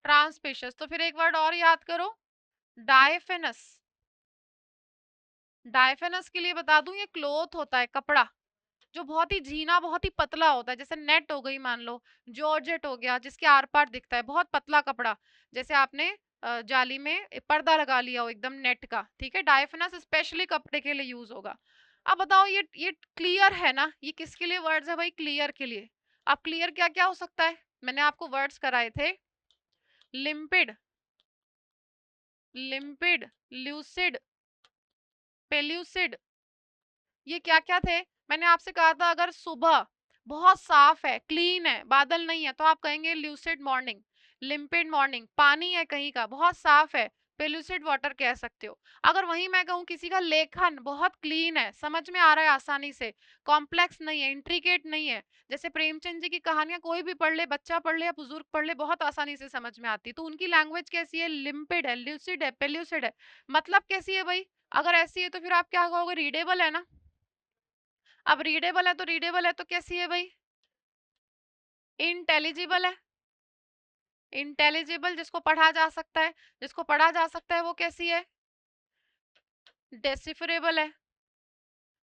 Speaker 1: ट्रांसपिशियस। तो फिर एक वर्ड और याद करो, डायफेनस। डायफेनस के लिए बता दूं, ये क्लोथ होता है, कपड़ा, जो बहुत ही झीना, बहुत ही पतला होता है, जैसे नेट हो गई मान लो, जॉर्जेट हो गया, जिसके आर पार दिखता है, बहुत पतला कपड़ा, जैसे आपने जाली में पर्दा लगा लिया हो एकदम नेट का। ठीक है, डायफेनस स्पेशली कपड़े के लिए यूज होगा। अब बताओ, ये क्लियर है ना, ये किसके लिए वर्ड्स है भाई, क्लियर के लिए। अब क्लियर क्या क्या हो सकता है, मैंने आपको वर्ड्स कराए थे, लिम्पिड, लिम्पिड, ल्यूसिड, पेल्यूसिड, ये क्या क्या थे? मैंने आपसे कहा था अगर सुबह बहुत साफ है, क्लीन है, बादल नहीं है, तो आप कहेंगे ल्यूसिड मॉर्निंग, लिम्पिड मॉर्निंग। पानी है कहीं का, बहुत साफ है, पेल्यूसिड वाटर कह सकते हो। अगर वहीं मैं कहूँ किसी का लेखन बहुत क्लीन है, समझ में आ रहा है आसानी से, कॉम्प्लेक्स नहीं है, इंट्रिकेट नहीं है, जैसे प्रेमचंद जी की कहानियां कोई भी पढ़ ले, बच्चा पढ़ ले या बुजुर्ग पढ़ ले, बहुत आसानी से समझ में आती, तो उनकी लैंग्वेज कैसी है, लिम्पिड है, ल्यूसिड है, पेल्यूसिड है। मतलब कैसी है भाई, अगर ऐसी है तो फिर आप क्या कहोगे, रीडेबल है ना। अब रीडेबल है तो कैसी है भाई, इंटेलिजिबल है, इंटेलिजिबल, जिसको पढ़ा जा सकता है, जिसको पढ़ा जा सकता है वो कैसी है, डेसिफरेबल है,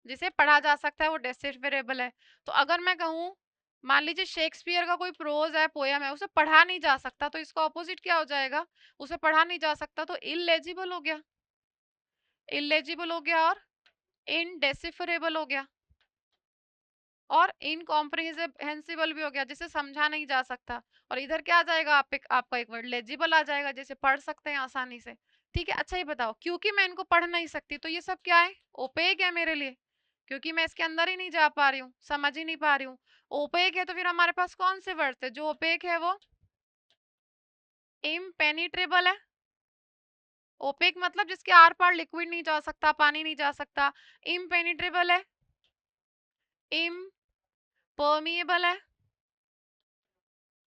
Speaker 1: जिसे पढ़ा जा सकता है वो डेसिफरेबल है। तो अगर मैं कहूँ, मान लीजिए शेक्सपियर का कोई प्रोज है, पोयम है, उसे पढ़ा नहीं जा सकता, तो इसका ऑपोजिट क्या हो जाएगा, उसे पढ़ा नहीं जा सकता तो इलेजिबल हो गया, इलेजिबल हो गया, और इनडेसिफरेबल हो गया, और इनकॉम्प्रिहेंसिबल भी हो गया, जिसे समझा नहीं जा सकता। और इधर क्या आ जाएगा, आपका एक वर्ड लेजिबल आ जाएगा, जैसे पढ़ सकते हैं आसानी से। ठीक है, अच्छा ये बताओ, क्योंकि मैं इनको पढ़ नहीं सकती तो ये सब क्या है, ओपेक है मेरे लिए, क्योंकि मैं इसके अंदर ही नहीं जा पा रही हूँ, समझ ही नहीं पा रही हूँ। ओपेक है तो फिर हमारे पास कौन से वर्ड है जो ओपेक है, वो इम्पेनिट्रेबल है। ओपेक मतलब जिसके आर पार लिक्विड नहीं जा सकता, पानी नहीं जा सकता। इम्पेनिट्रेबल है, इम्पर्मिएबल है,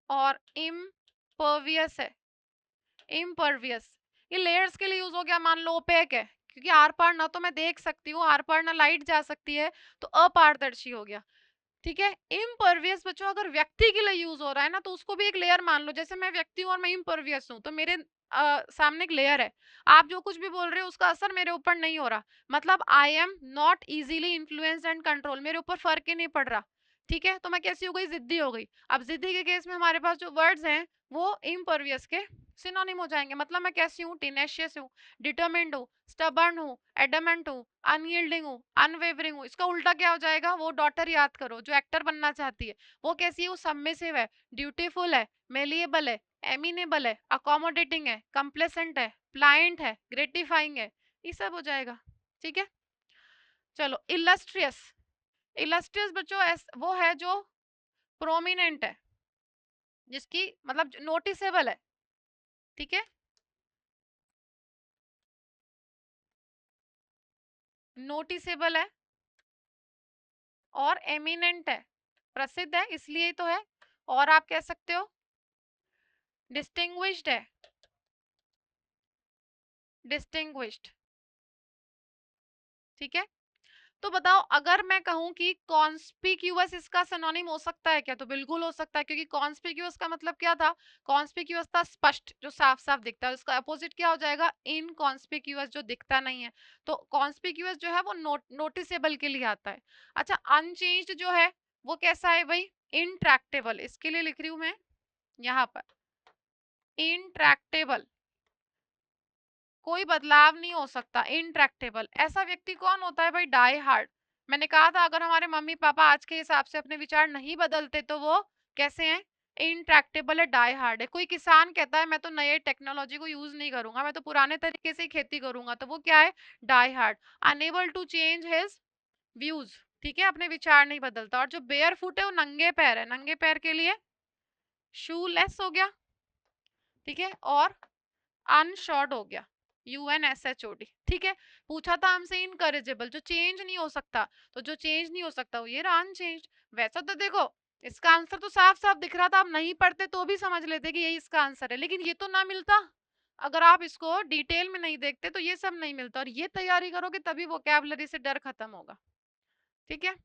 Speaker 1: और इम्पर्वियस है, इम्पर्वियस। ये लेयर्स के लिए यूज हो गया, मान लो ओपेक है क्योंकि आर पार ना तो मैं देख सकती हूँ, आर पार ना लाइट जा सकती है, तो अपारदर्शी हो गया। ठीक है, इम्पर्वियस बच्चों अगर व्यक्ति के लिए यूज हो रहा है ना, तो उसको भी एक लेयर मान लो, जैसे मैं व्यक्ति हूँ और मैं इम्पर्वियस हूँ, तो मेरे सामने एक लेयर है, आप जो कुछ भी बोल रहे हो उसका असर मेरे ऊपर नहीं हो रहा, मतलब I am not easily influenced and control, मेरे ऊपर फर्क ही नहीं पड़ रहा। ठीक है, तो मैं कैसी हो गई, जिद्दी हो गई। अब जिद्दी के केस में हमारे पास जो वर्ड्स हैं वो इम्पर्वियस के सिनोनिम हो जाएंगे, मतलब मैं कैसी हूँ, टिनेशियस हूँ, डिटरमिन्ड हूँ, स्टबर्न हूँ, एडमेंट हूँ, अनयील्डिंग हूँ, अनवेवरिंग हूँ। इसका उल्टा क्या हो जाएगा, वो डॉटर याद करो जो एक्टर बनना चाहती है, वो कैसी है, वो सबमिसिव है, ड्यूटीफुल है, मेलिएबल है, एमिनेबल है, अकोमोडेटिंग है, कंप्लेसेंट है, प्लाइंट है, ग्रेटिफाइंग है, ये सब हो जाएगा। ठीक है, चलो इलस्ट्रियस, इलस्ट्रियस बच्चों वो है जो प्रोमिनेंट है, जिसकी मतलब नोटिसेबल है। ठीक है, नोटिसेबल है और एमिनेंट है, प्रसिद्ध है इसलिए तो है। और आप कह सकते हो डिस्टिंग्विश्ड है, डिस्टिंग्विश्ड। ठीक है, तो बताओ अगर मैं कहूं कि कॉन्स्पिक्यूअस इसका सिनोनिम हो सकता है क्या, तो बिल्कुल हो सकता है, क्योंकि कॉन्स्पिक्यूअस का मतलब क्या था, कॉन्स्पिक्यूअस था स्पष्ट, जो साफ साफ दिखता है, उसका अपोजिट क्या हो जाएगा, इनकॉन्स्पिक्यूअस, जो दिखता नहीं है। तो कॉन्स्पिक्यूअस जो है वो नोटिसेबल के लिए आता है। अच्छा, अनचेंज्ड जो है वो कैसा है भाई, इंट्रैक्टेबल, इसके लिए लिख रही हूं मैं यहाँ पर, इंट्रैक्टेबल, कोई बदलाव नहीं हो सकता, इंट्रैक्टेबल। ऐसा व्यक्ति कौन होता है भाई, डाई हार्ड, मैंने कहा था अगर हमारे मम्मी पापा आज के हिसाब से अपने विचार नहीं बदलते तो वो कैसे हैं, इंट्रैक्टेबल है, डाई हार्ड है। कोई किसान कहता है मैं तो नए टेक्नोलॉजी को यूज नहीं करूंगा, मैं तो पुराने तरीके से ही खेती करूंगा, तो वो क्या है, die hard, unable to change his views. ठीक है, अपने विचार नहीं बदलता। और जो बेयर फुट है वो नंगे पैर है, नंगे पैर के लिए शू लेस हो गया। ठीक है, और अनशॉर्ट हो गया, UNSHOD। ठीक है, पूछा था हमसे इनकरेजेबल, जो चेंज नहीं हो सकता, तो जो चेंज नहीं हो सकता वो ये रहा अनचेंज। वैसा तो देखो इसका आंसर तो साफ साफ दिख रहा था, आप नहीं पढ़ते तो भी समझ लेते कि यही इसका आंसर है, लेकिन ये तो ना मिलता। अगर आप इसको डिटेल में नहीं देखते तो ये सब नहीं मिलता, और ये तैयारी करोगे तभी वोकैबुलरी से डर खत्म होगा। ठीक है,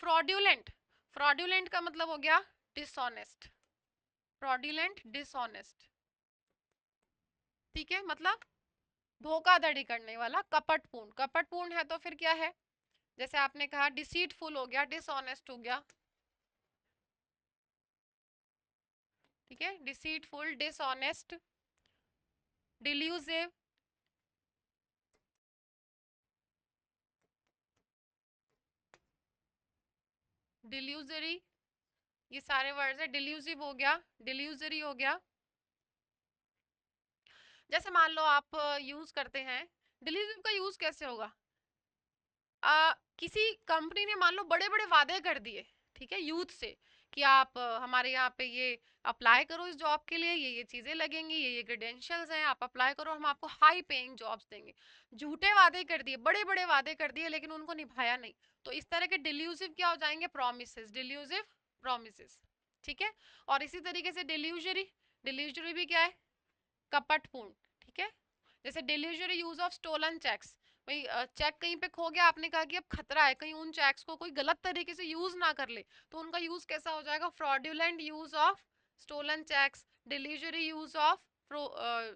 Speaker 1: फ्रॉड्यूलेंट, फ्रॉड्यूलेंट का मतलब हो गया डिसऑनेस्ट, फ्रॉड्यूलेंट डिसऑनेस्ट। ठीक है, मतलब धोखाधड़ी करने वाला, कपटपूर्ण, कपटपूर्ण है तो फिर क्या है, जैसे आपने कहा डिसीटफुल हो गया, डिसऑनेस्ट हो गया। ठीक है, डिसीटफुल, डिसऑनेस्ट, डिल्यूसिव, डिल्यूजरी, ये सारे वर्ड्स है। डिल्यूसिव हो गया, डिल्यूजरी हो गया। जैसे मान लो आप यूज करते हैं, डिल्यूसिव का यूज कैसे होगा, किसी कंपनी ने मान लो बड़े बड़े वादे कर दिए, ठीक है, यूथ से, कि आप हमारे यहाँ पे ये अप्लाई करो इस जॉब के लिए, ये चीजें लगेंगी, ये क्रेडेंशियल्स हैं, आप अप्लाई करो, हम आपको हाई पेइंग जॉब्स देंगे। झूठे वादे कर दिए, बड़े बड़े वादे कर दिए, लेकिन उनको निभाया नहीं। तो इस तरह के डिल्यूसिव क्या हो जाएंगे, प्रोमिसेस, डिल्यूसिव प्रोमिसेस। ठीक है, और इसी तरीके से डिल्यूजरी, डिल्यूजरी भी क्या है, कपटपूर्ण। ठीक है, जैसे डिल्यूजरी यूज ऑफ स्टोलन चेक्स, भाई चेक कहीं पे खो गया, आपने कहा कि अब खतरा है कहीं उन चेक्स को कोई गलत तरीके से यूज ना कर ले, तो उनका यूज कैसा हो जाएगा, fraudulent use of stolen cheques, delusory use of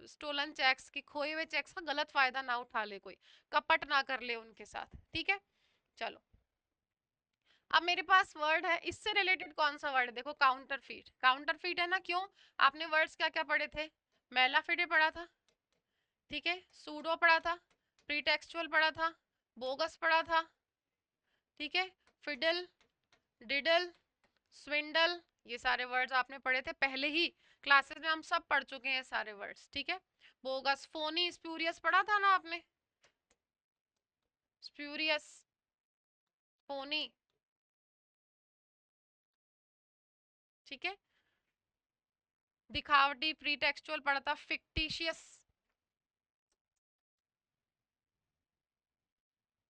Speaker 1: stolen cheques, की खोए हुए चेक्स का गलत फायदा ना उठा ले कोई, कपट ना कर ले उनके साथ। ठीक है, चलो अब मेरे पास वर्ड है, इससे रिलेटेड कौन सा वर्ड है, देखो काउंटरफीट, काउंटरफीट है ना, क्यों, आपने वर्ड्स क्या क्या पढ़े थे, मेलाफिडे पढ़ा था, ठीक है, सूडो पढ़ा था, प्रीटेक्सचुअल पढ़ा था, बोगस पढ़ा था, ठीक है, फिडल, डिडल, स्विंडल, ये सारे वर्ड्स आपने पढ़े थे पहले ही क्लासेस में, हम सब पढ़ चुके हैं सारे वर्ड्स। ठीक है, बोगस, फोनी, स्प्यूरियस पढ़ा था ना आपने, स्प्यूरियस, फोनी। ठीक है, दिखावटी, प्रीटेक्सचुअल पढ़ा था, फिक्टिशियस।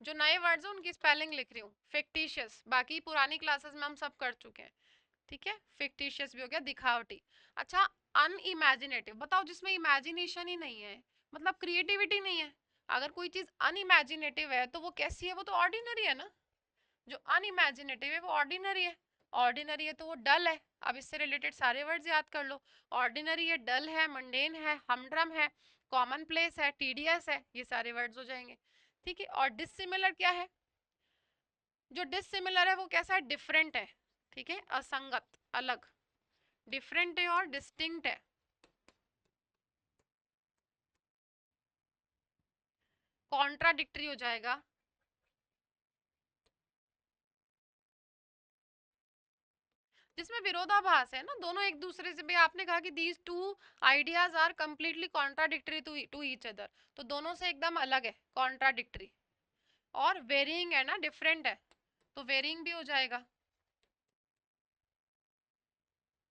Speaker 1: जो नए वर्ड्स हैं उनकी स्पेलिंग लिख रही हूँ, फिक्टिशियस, बाकी पुरानी क्लासेस में हम सब कर चुके हैं। ठीक है, फिक्टिशियस भी हो गया, दिखावटी। अच्छा, अनइमेजिनेटिव, बताओ जिसमें इमेजिनेशन ही नहीं है, मतलब क्रिएटिविटी नहीं है। अगर कोई चीज अनइमेजिनेटिव है तो वो कैसी है, वो तो ऑर्डिनरी है ना, जो अनइमेजिनेटिव है वो ऑर्डिनरी है। ऑर्डिनरी है तो वो डल है। अब इससे रिलेटेड सारे वर्ड्स याद कर लो, ऑर्डिनरी है, डल है, मंडेन है, हमड्रम है, कॉमन प्लेस है, टीडियस है, ये सारे वर्ड्स हो जाएंगे। ठीक है, और डिसिमिलर क्या है, जो डिसिमिलर है वो कैसा है, डिफरेंट है। ठीक है, असंगत, अलग, डिफरेंट है और डिस्टिंक्ट है। कॉन्ट्राडिक्टरी हो जाएगा, जिसमें विरोधाभास है ना, दोनों एक दूसरे से भी, आपने कहा कि these two ideas are completely contradictory to each other, तो दोनों से एकदम अलग है, कॉन्ट्राडिक्टरी। और वेरिंग है ना, डिफरेंट है, तो वेरिंग भी हो जाएगा।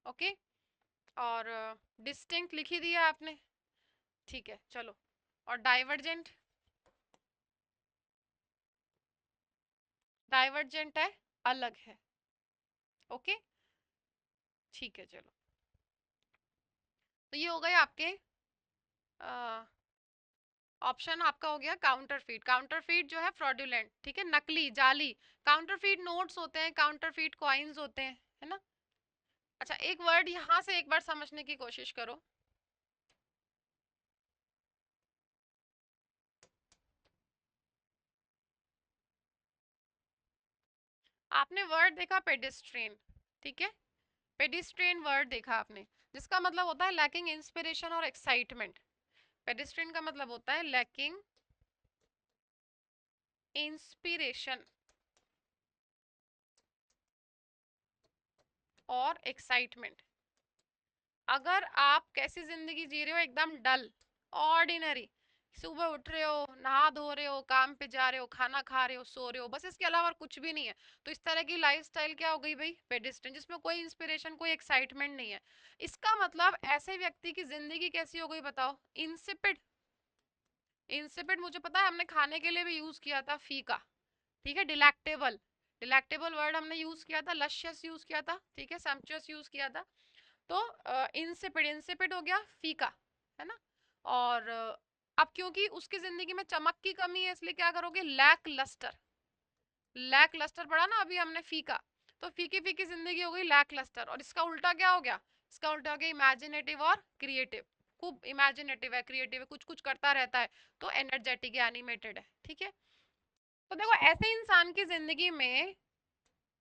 Speaker 1: ओके, और डिस्टिंक्ट लिख ही दिया आपने। ठीक है, चलो, और डाइवर्जेंट, डाइवर्जेंट है, अलग है। ओके, ठीक है, चलो, तो ये हो गए आपके ऑप्शन, आपका हो गया काउंटरफीट, काउंटरफीट जो है फ्रॉडुलेंट, ठीक है, नकली, जाली। काउंटरफीट नोट्स होते हैं, काउंटरफीट कॉइन्स होते हैं, है ना। अच्छा, एक वर्ड यहाँ से एक बार समझने की कोशिश करो, आपने वर्ड देखा पेडिस्ट्रेन, ठीक है, पेडिस्ट्रेन वर्ड देखा आपने, जिसका मतलब होता है लैकिंग इंस्पिरेशन और एक्साइटमेंट। पेडिस्ट्रेन का मतलब होता है लैकिंग इंस्पिरेशन और एक्साइटमेंट। अगर आप कैसी जिंदगी जी रहे हो, एकदम डल, ऑर्डिनरी, सुबह उठ रहे हो, नहा धो रहे हो, काम पे जा रहे हो, खाना खा रहे हो, सो रहे हो, बस इसके अलावा और कुछ भी नहीं है, तो इस तरह की लाइफस्टाइल क्या हो गई भाई? पेडिस्ट्रियन, जिसमें कोई इंस्पिरेशन, कोई एक्साइटमेंट नहीं है। इसका मतलब ऐसे व्यक्ति की जिंदगी कैसी हो गई बताओ? इंसिपिड। इंसिपिड मुझे पता है, हमने खाने के लिए भी यूज किया था फीका, ठीक है। डिलेक्टेबल, डिलेक्टेबल वर्ड हमने यूज किया था, लशियस यूज किया था, ठीक है, सम्पचुअस यूज किया था। तो इंसिपिड, इंसिपिड हो गया फीका, है ना। और अब क्योंकि उसकी जिंदगी में चमक की कमी है, इसलिए क्या करोगे? Lack lustre. लैक लस्टर पढ़ा ना अभी हमने, फीका। तो फीकी फीकी जिंदगी हो गई लैक लस्टर। और इसका उल्टा क्या हो गया? इसका उल्टा हो गया इमेजिनेटिव और क्रिएटिव। खूब इमेजिनेटिव है, क्रिएटिव है, कुछ कुछ करता रहता है, तो एनर्जेटिक है, एनिमेटेड है, ठीक है। तो देखो, ऐसे इंसान की जिंदगी में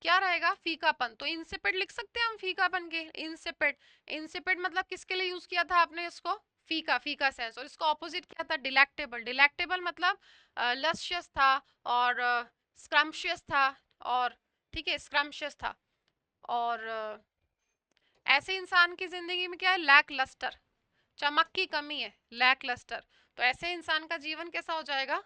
Speaker 1: क्या रहेगा? फीकापन। तो इंसिपिड लिख सकते हैं हम फीकापन के, इंसिपिड। इंसिपिड मतलब किसके लिए यूज किया था आपने इसको? फीका, फीका सेंस। और इसका ऑपोजिट क्या था? डिलेक्टेबल। डिलेक्टेबल मतलब लस्यस था, और स्क्रम्शियस था, और ठीक है, स्क्रम्शियस था। और ऐसे इंसान की जिंदगी में क्या है? लैक लस्टर, चमक की कमी है, लैक लस्टर। तो ऐसे इंसान का जीवन कैसा हो जाएगा?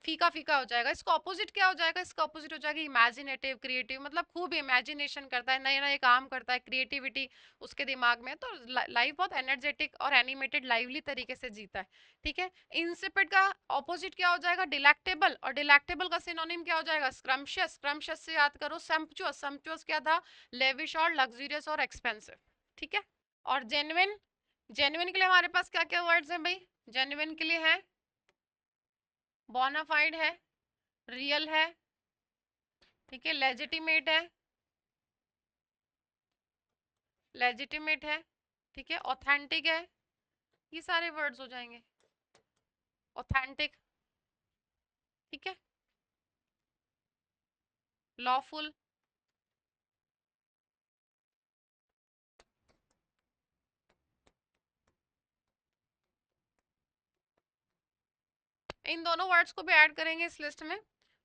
Speaker 1: फीका फीका हो जाएगा। इसका ऑपोजिट क्या हो जाएगा? इसका ऑपोजिट हो जाएगा इमेजिनेटिव, क्रिएटिव, मतलब खूब इमेजिनेशन करता है, नए नए काम करता है, क्रिएटिविटी उसके दिमाग में। तो लाइफ बहुत एनर्जेटिक और एनिमेटेड, लाइवली तरीके से जीता है, ठीक है। इंसिपिड का ऑपोजिट क्या हो जाएगा? डिलेक्टेबल। और डिलेक्टेबल का सिनोनिम क्या हो जाएगा? स्क्रम्शियस। स्क्रम्शियस से याद करो सम्पचुअस। सम्पचुअस क्या था? लेविश और लग्जरियस और एक्सपेंसिव, ठीक है। और जेन्युइन, जेन्युइन के लिए हमारे पास क्या क्या वर्ड्स हैं भाई? जेन्युइन के लिए है बोनाफाइड है, रियल है, ठीक है, लेजिटिमेट है, लेजिटिमेट है, ठीक है, ऑथेंटिक है, ये सारे वर्ड्स हो जाएंगे। ऑथेंटिक, ठीक है, लॉफुल, इन दोनों वर्ड्स को भी ऐड करेंगे इस लिस्ट में।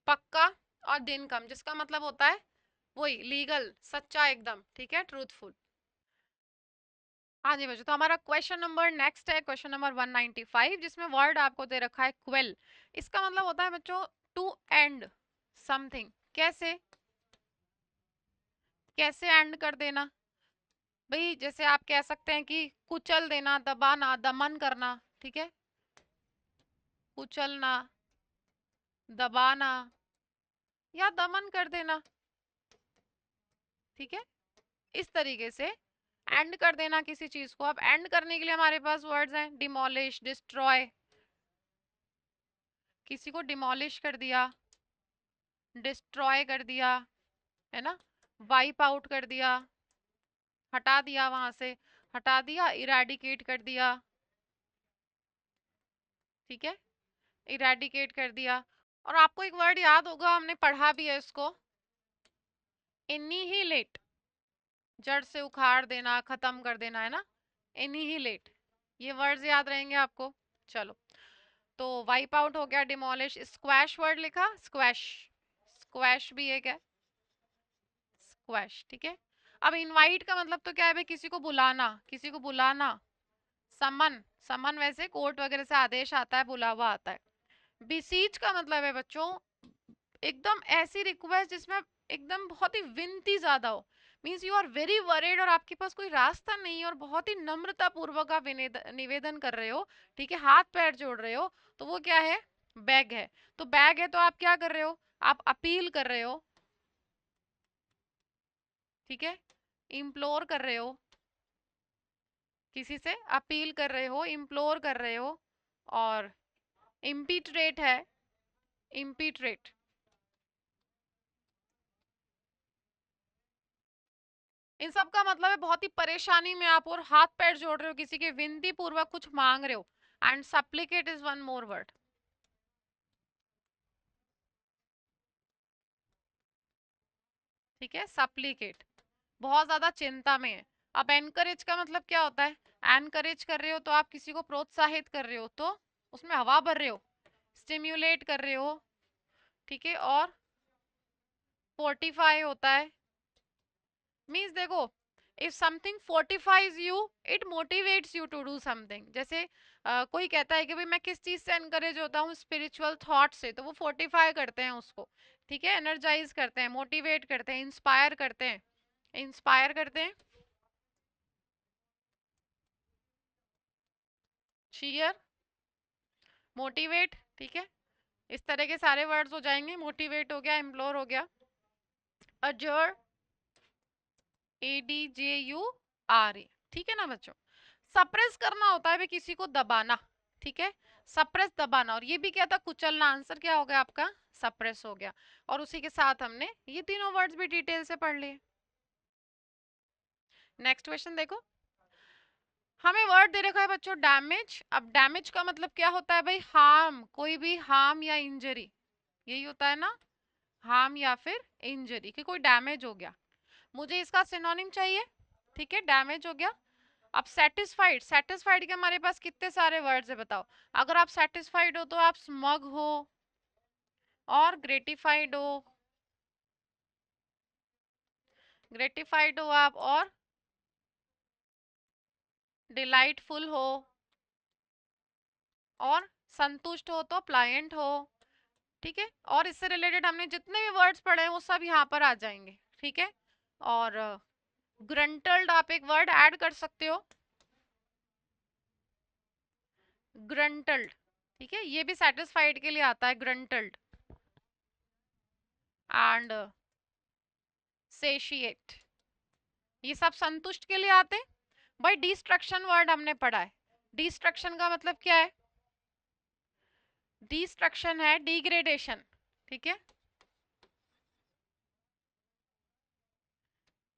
Speaker 1: पक्का और दिन कम, जिसका मतलब होता है वही लीगल, सच्चा एकदम, ठीक है, ट्रूथफुल। हाँ जी बच्चों, तो हमारा क्वेश्चन नंबर नेक्स्ट है, क्वेश्चन नंबर 195, जिसमें वर्ड आपको दे रखा है क्वेल। इसका मतलब होता है बच्चों टू एंड समथिंग। कैसे? कैसे एंड कर देना भाई? जैसे आप कह सकते हैं कि कुचल देना, दबाना, दमन करना, ठीक है, कुचलना, दबाना, या दमन कर देना, ठीक है, इस तरीके से एंड कर देना किसी चीज को। अब एंड करने के लिए हमारे पास वर्ड्स हैं डिमोलिश, डिस्ट्रॉय, किसी को डिमोलिश कर दिया, डिस्ट्रॉय कर दिया, है ना, वाइप आउट कर दिया, हटा दिया वहां से, हटा दिया, इरेडिकेट कर दिया, ठीक है, इरेडिकेट कर दिया। और आपको एक वर्ड याद होगा, हमने पढ़ा भी है इसको, इन्हीलेट, जड़ से उखाड़ देना, खत्म कर देना, है ना, इन्हीलेट। ये वर्ड्स याद रहेंगे आपको। चलो, तो वाइप आउट हो गया, डिमोलिश। स्क्वैश वर्ड लिखा, स्क्वैश, स्क्वैश भी एक है, स्क्वैश, ठीक है। अब इनवाइट का मतलब तो क्या है भाई? किसी को बुलाना, किसी को बुलाना, समन। समन वैसे कोर्ट वगैरह से आदेश आता है, बुलावा आता है। बिसीच का मतलब है बच्चों एकदम ऐसी रिक्वेस्ट जिसमें एकदम बहुत ही विनती ज्यादा हो, means you are very worried और आपके पास कोई रास्ता नहीं है, और बहुत ही नम्रता पूर्वक आप निवेदन कर रहे हो, ठीक है, हाथ पैर जोड़ रहे हो, तो वो क्या है? बैग है। तो बैग है तो आप क्या कर रहे हो? आप अपील कर रहे हो, ठीक है, इम्प्लोर कर रहे हो, किसी से अपील कर रहे हो, इम्प्लोर कर रहे हो। और इम्पीट्रेट है, इम्पीट्रेट, इन सब का मतलब है बहुत ही परेशानी में आप और हाथ पैर जोड़ रहे हो, किसी के विनती पूर्वक कुछ मांग रहे हो। And supplicate is one more word, ठीक है, सप्लिकेट, बहुत ज्यादा चिंता में है। अब एनकरेज का मतलब क्या होता है? एनकरेज कर रहे हो तो आप किसी को प्रोत्साहित कर रहे हो, तो उसमें हवा भर रहे हो, स्टिम्युलेट कर रहे हो, ठीक है, और फोर्टिफाई होता है। मीन्स देखो, if something fortifies you, it motivates you to do something. जैसे कोई कहता है कि भाई मैं किस चीज से एनकरेज होता हूँ, स्पिरिचुअल थॉट से, तो वो फोर्टिफाई करते हैं उसको, ठीक है, एनर्जाइज करते हैं, मोटिवेट करते हैं, इंस्पायर करते हैं, इंस्पायर करते हैं, cheer, मोटिवेट, ठीक है, इस तरह के सारे वर्ड्स हो जाएंगे। मोटिवेट हो गया, इम्प्लोर हो गया, अजर, ADJURE, ठीक है ना बच्चों। सप्रेस करना होता है भी किसी को दबाना, ठीक है, सप्रेस दबाना, और ये भी क्या था, कुचलना। आंसर क्या हो गया आपका, सप्रेस हो गया। और उसी के साथ हमने ये तीनों वर्ड्स भी डिटेल से पढ़ लिए। नेक्स्ट क्वेश्चन देखो, हमें वर्ड दे रखा है बच्चों डैमेज। अब डैमेज का मतलब क्या होता है भाई, हार्म, कोई भी हार्म या इंजरी, यही होता है ना, हार्म या फिर इंजरी, कि कोई डैमेज हो गया। मुझे इसका सिनोनिम चाहिए, ठीक है, डैमेज हो गया। अब सेटिस्फाइड, सेटिस्फाइड के हमारे पास कितने सारे वर्ड्स है बताओ। अगर आप सेटिस्फाइड हो तो आप स्मग हो, और ग्रेटिफाइड हो, ग्रेटिफाइड हो आप, और डिलाइटफुल हो, और संतुष्ट हो तो प्लायंट हो, ठीक है। और इससे रिलेटेड हमने जितने भी वर्ड्स पढ़े हैं वो सब यहाँ पर आ जाएंगे, ठीक है। और ग्रंटल्ड आप एक वर्ड ऐड कर सकते हो, ग्रंटल्ड, ठीक है, ये भी सेटिस्फाइड के लिए आता है, ग्रंटल्ड। एंड सेशिएट, ये सब संतुष्ट के लिए आते हैं। भाई डिस्ट्रक्शन वर्ड हमने पढ़ा है, डिस्ट्रक्शन का मतलब क्या है, डिस्ट्रक्शन है डिग्रेडेशन, ठीक है।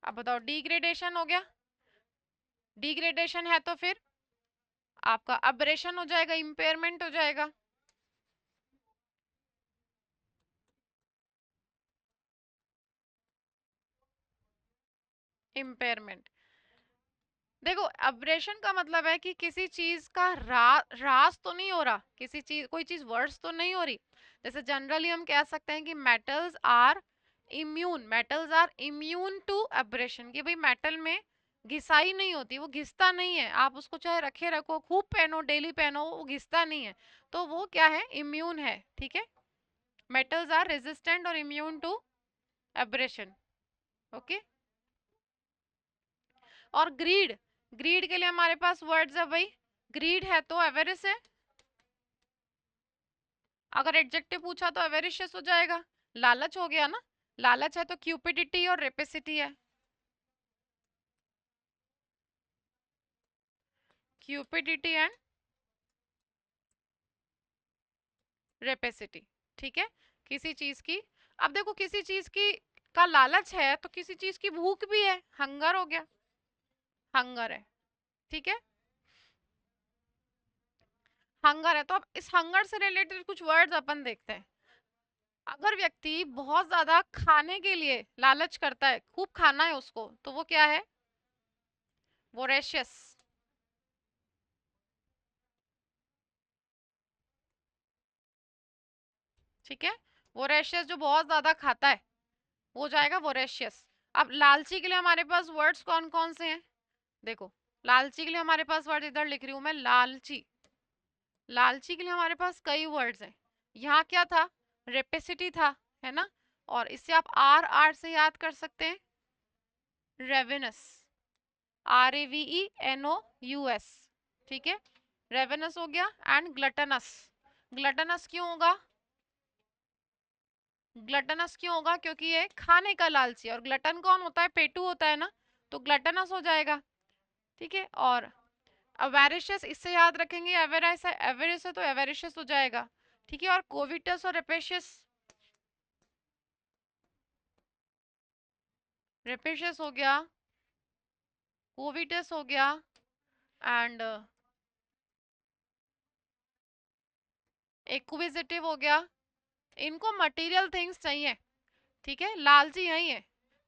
Speaker 1: अब बताओ, डिग्रेडेशन हो गया, डिग्रेडेशन है तो फिर आपका अबरेशन हो जाएगा, इंपेयरमेंट हो जाएगा। इंपेयरमेंट, देखो अब्रेशन का मतलब है कि किसी चीज का ह्रास तो नहीं हो रहा, किसी चीज, कोई चीज वर्स तो नहीं हो रही। जैसे जनरली हम कह सकते हैं कि metals are immune, metals are immune to abrasion, कि भाई मेटल में घिसाई नहीं होती, वो घिसता नहीं है, आप उसको चाहे रखे रखो, खूब पहनो, डेली पहनो, वो घिसता नहीं है, तो वो क्या है, इम्यून है, ठीक है। मेटल्स आर रेजिस्टेंट और इम्यून टू अब्रेशन, ओके। और ग्रीड, ग्रीड के लिए हमारे पास वर्ड्स है भाई, ग्रीड है तो एवेरिस है, अगर एडजेक्टिव पूछा तो एवेरिशियस हो जाएगा। लालच हो गया ना, लालच है तो क्यूपिडिटी और रेपेसिटी है, क्यूपिडिटी एंड रेपेसिटी, ठीक है, किसी चीज की। अब देखो किसी चीज की का लालच है तो किसी चीज की भूख भी है, हंगर हो गया, हंगर है, ठीक है, हंगर है। तो अब इस हंगर से रिलेटेड कुछ वर्ड्स अपन देखते हैं। अगर व्यक्ति बहुत ज्यादा खाने के लिए लालच करता है, खूब खाना है उसको, तो वो क्या है, वोरेशियस, ठीक है, वोरेशियस जो बहुत ज्यादा खाता है वो जाएगा वोरेशियस। अब लालची के लिए हमारे पास वर्ड्स कौन कौन से हैं, देखो, लालची के लिए हमारे पास वर्ड इधर लिख रही हूं मैं, लालची, लालची के लिए हमारे पास कई वर्ड्स हैं। यहाँ क्या था, रेपेसिटी था, है ना, और इससे आप आर, आर से याद कर सकते हैं, रेवेनस, RAVENOUS, ठीक है, रेवेनस हो गया। एंड ग्लटनस, ग्लटनस क्यों होगा, ग्लटनस क्यों होगा, क्योंकि ये खाने का लालची, और ग्लटन कौन होता है, पेटू होता है ना, तो ग्लटनस हो जाएगा, ठीक है। और अवेरिशियस, इससे याद रखेंगे, एवेराइस है, एवेरिस है तो एवेरिशियस हो जाएगा, ठीक है। और कोविटस और रेपेशियस, रेपेशियस हो गया, कोविटस हो गया, एंड एक्विजिटिव हो गया। इनको मटेरियल थिंग्स चाहिए, ठीक है, लालची यही है,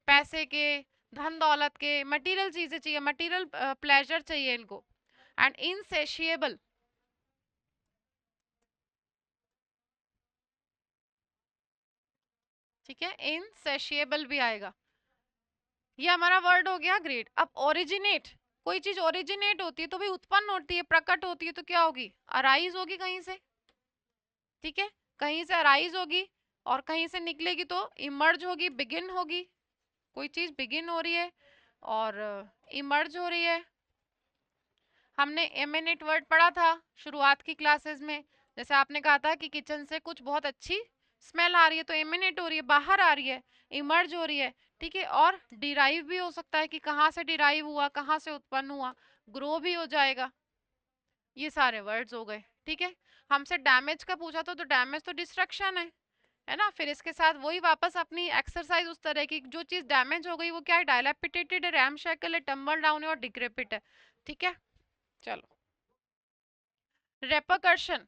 Speaker 1: पैसे के, धन दौलत के, मटेरियल चीजें चाहिए, मटेरियल प्लेजर चाहिए इनको। एंड इनसेशिएबल, ठीक है, इनसेशिएबल भी आएगा। ये हमारा वर्ड हो गया ग्रेट। अब ओरिजिनेट, कोई चीज ओरिजिनेट होती है तो भाई उत्पन्न होती है, प्रकट होती है, तो क्या होगी, अराइज होगी कहीं से। ठीक है, कहीं से अराइज होगी और कहीं से निकलेगी तो इमर्ज होगी, बिगिन होगी। कोई चीज बिगिन हो रही है और इमर्ज हो रही है। हमने एमिनेट वर्ड पढ़ा था शुरुआत की क्लासेस में, जैसे आपने कहा था कि किचन से कुछ बहुत अच्छी स्मेल आ रही है तो एमिनेट हो रही है, बाहर आ रही है, इमर्ज हो रही है। ठीक है, और डिराइव भी हो सकता है कि कहाँ से डिराइव हुआ, कहाँ से उत्पन्न हुआ, ग्रो भी हो जाएगा। ये सारे वर्ड्स हो गए। ठीक है, हमसे डैमेज का पूछा तो डैमेज तो डिस्ट्रक्शन है ना। फिर इसके साथ वही वापस अपनी एक्सरसाइज उस तरह की, जो चीज डैमेज हो गई वो क्या है, डायलैपिटेटेड है, रैमशैकल है, टम्बल डाउन है और डिक्रेपिट है। ठीक है, चलो। रेपरकशन,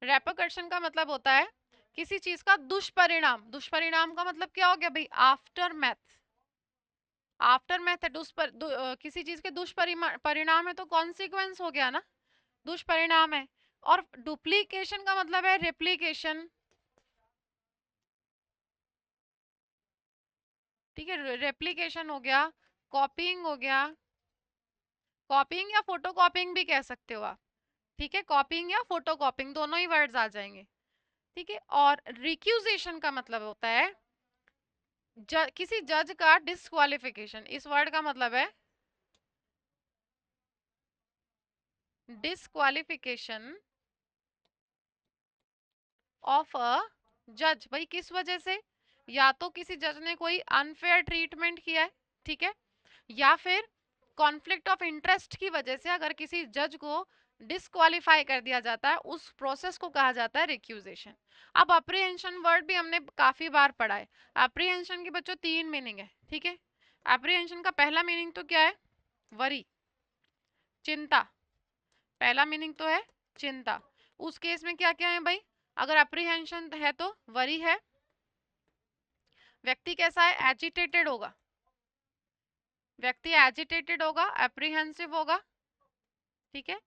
Speaker 1: रेपरकशन का मतलब होता है किसी चीज का दुष्परिणाम। दुष्परिणाम का मतलब क्या हो गया भाई, आफ्टर मैथ। आफ्टर मैथ है किसी चीज के दुष्परिणाम है तो कॉन्सिक्वेंस हो गया ना, दुष्परिणाम है। और डुप्लीकेशन का मतलब है रेप्लीकेशन। ठीक है, रेप्लीकेशन हो गया, कॉपीइंग हो गया, कॉपीइंग या फोटो कॉपीइंग भी कह सकते हो आप। ठीक है, कॉपीइंग या फोटो कॉपीइंग दोनों ही वर्ड्स आ जाएंगे। ठीक है, और रिक्यूजेशन का मतलब होता है किसी जज का डिस्क्वालिफिकेशन। इस वर्ड का मतलब है डिस्क्वालिफिकेशन ऑफ अ जज। भाई किस वजह से, या तो किसी जज ने कोई अनफेयर ट्रीटमेंट किया है, ठीक है, या फिर कॉन्फ्लिक्ट ऑफ इंटरेस्ट की वजह से अगर किसी जज को डिस्क्वालीफाई कर दिया जाता है, उस प्रोसेस को कहा जाता है रिक्यूजेशन। अब अप्रीहेंशन वर्ड भी हमने काफी बार पढ़ा है। अप्रीहेंशन के बच्चों तीन मीनिंग है। ठीक है, अप्रीहेंशन का पहला मीनिंग तो क्या है, वरी, चिंता। पहला मीनिंग तो है चिंता। उस केस में क्या क्या है भाई, अगर अप्रीहेंशन है तो वरी है, व्यक्ति कैसा है, एजिटेटेड होगा, व्यक्ति एजिटेटेड होगा, एप्रीहेंसिव होगा, ठीक है,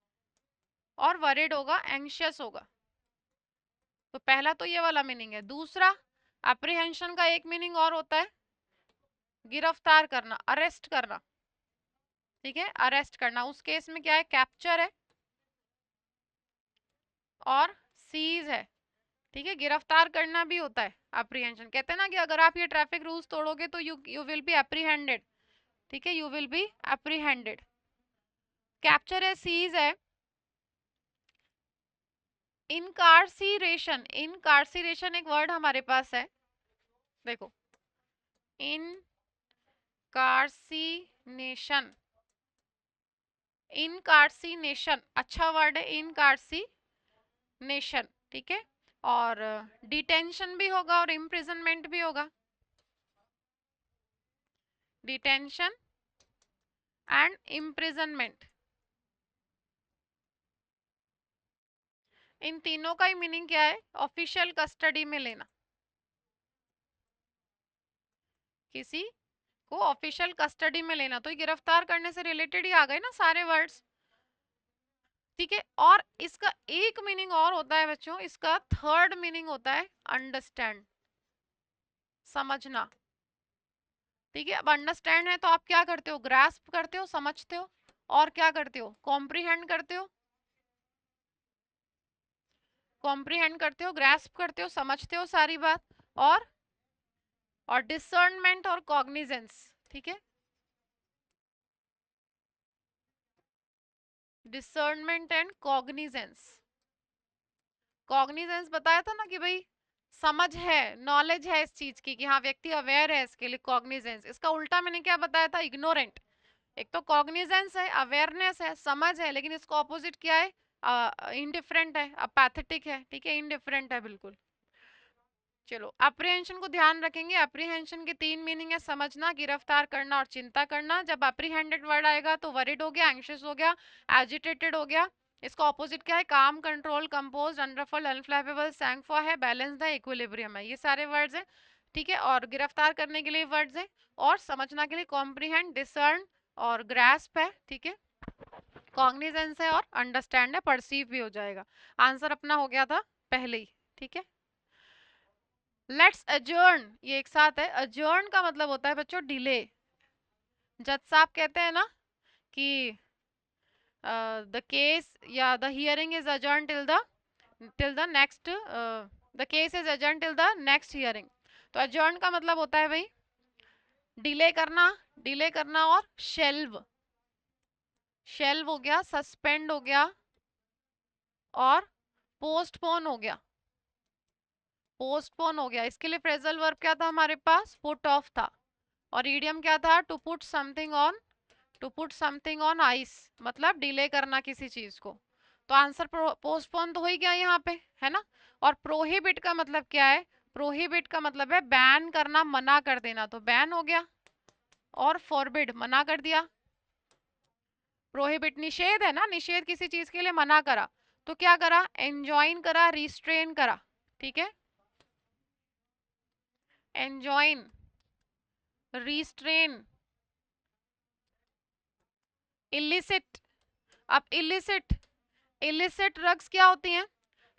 Speaker 1: और वरिड होगा, एंग्शियस होगा। तो पहला तो ये वाला मीनिंग है। दूसरा, अप्रीहेंशन का एक मीनिंग और होता है गिरफ्तार करना, अरेस्ट करना। ठीक है, अरेस्ट करना, उस केस में क्या है, कैप्चर है और सीज है। ठीक है, गिरफ्तार करना भी होता है अप्रीहेंशन। कहते हैं ना कि अगर आप ये ट्रैफिक रूल्स तोड़ोगे तो यू विल बी अप्रीहेंडेड। ठीक है, यू विल बी अप्रीहेंडेड। कैप्चर है, सीज है। इनकार्सीरेशन, इनकार्सीरेशन एक वर्ड हमारे पास है, देखो, इनकार्सीनेशन, इनकार्सीनेशन अच्छा वर्ड है, इनकार्सीनेशन। ठीक है, और डिटेंशन भी होगा और इम्प्रिजनमेंट भी होगा, डिटेंशन एंड इम्प्रिजनमेंट। इन तीनों का ही मीनिंग क्या है, ऑफिशियल कस्टडी में लेना, किसी को ऑफिशियल कस्टडी में लेना। तो ये गिरफ्तार करने से रिलेटेड ही आ गए ना सारे वर्ड्स। ठीक है, और इसका एक मीनिंग और होता है बच्चों, इसका थर्ड मीनिंग होता है अंडरस्टैंड, समझना। ठीक है, अब अंडरस्टैंड है तो आप क्या करते हो, ग्रास्प करते हो, समझते हो, और क्या करते हो, कॉम्प्रीहेंड करते हो, कॉम्प्रीहेंड करते हो, ग्रास्प करते हो, समझते हो सारी बात, और डिसर्नमेंट और कॉग्निजेंस। ठीक है, डिसर्नमेंट एंड कॉग्निजेंस। कॉग्निजेंस बताया था ना कि भाई समझ है, नॉलेज है इस चीज की कि हाँ व्यक्ति अवेयर है, इसके लिए कॉग्निजेंस। इसका उल्टा मैंने क्या बताया था, इग्नोरेंट। एक तो कॉग्निजेंस है, अवेयरनेस है, समझ है, लेकिन इसको ऑपोजिट क्या है, इनडिफरेंट है, अपैथेटिक है। ठीक है, इनडिफरेंट है बिल्कुल। चलो, अप्रीहेंशन को ध्यान रखेंगे। अप्रीहेंशन के तीन मीनिंग है, समझना, गिरफ्तार करना और चिंता करना। जब अप्रीहेंडेड वर्ड आएगा तो वरिड हो गया, एंग्शियस हो गया, एजिटेटेड हो गया। इसका ऑपोजिट क्या है, काम, कंट्रोल, कंपोज, अंडरफुल, अनफ्लैपेबल, सैंक्फा है, बैलेंस्ड है, इक्विलिब्रियम है। ये सारे वर्ड्स हैं। ठीक है, और गिरफ्तार करने के लिए वर्ड्स हैं, और समझना के लिए कॉम्प्रीहेंड, डिसर्न और ग्रास्प है। ठीक है, कॉग्निजेंस है और अंडरस्टैंड है, परसीव भी हो जाएगा। आंसर अपना हो गया था पहले ही। ठीक है, लेट्स अजर्न, ये एक साथ है। अजर्न का मतलब होता है बच्चों डिले। जज साहब कहते हैं ना कि द केस या the hearing is adjourn till the next, the case is adjourn till the next hearing. तो अजर्न का मतलब होता है भाई डिले करना, डिले करना। और शेल्व, शेल्व हो गया, सस्पेंड हो गया, और पोस्टपोन हो गया, पोस्टपोन हो गया। इसके लिए फ्रेजल वर्ब क्या था हमारे पास? पुट ऑफ था। और ईडियम क्या था? To put something on, to put something on ice, मतलब डिले करना किसी चीज को। तो आंसर पोस्टपोन तो हो ही गया यहाँ पे, है ना। और प्रोहिबिट का मतलब क्या है? प्रोहिबिट का मतलब है बैन करना, मना कर देना, तो बैन हो गया। और फॉरबिड, मना कर दिया। प्रोहिबिट निषेध है ना, निषेध किसी चीज के लिए मना करा। तो क्या करा? एंजॉइन करा, रिस्ट्रेन करा। ठीक है, एंजॉइन, रिस्ट्रेन, इलिसिट। अब इलिसिट, इलिसिट ड्रग्स क्या होती हैं?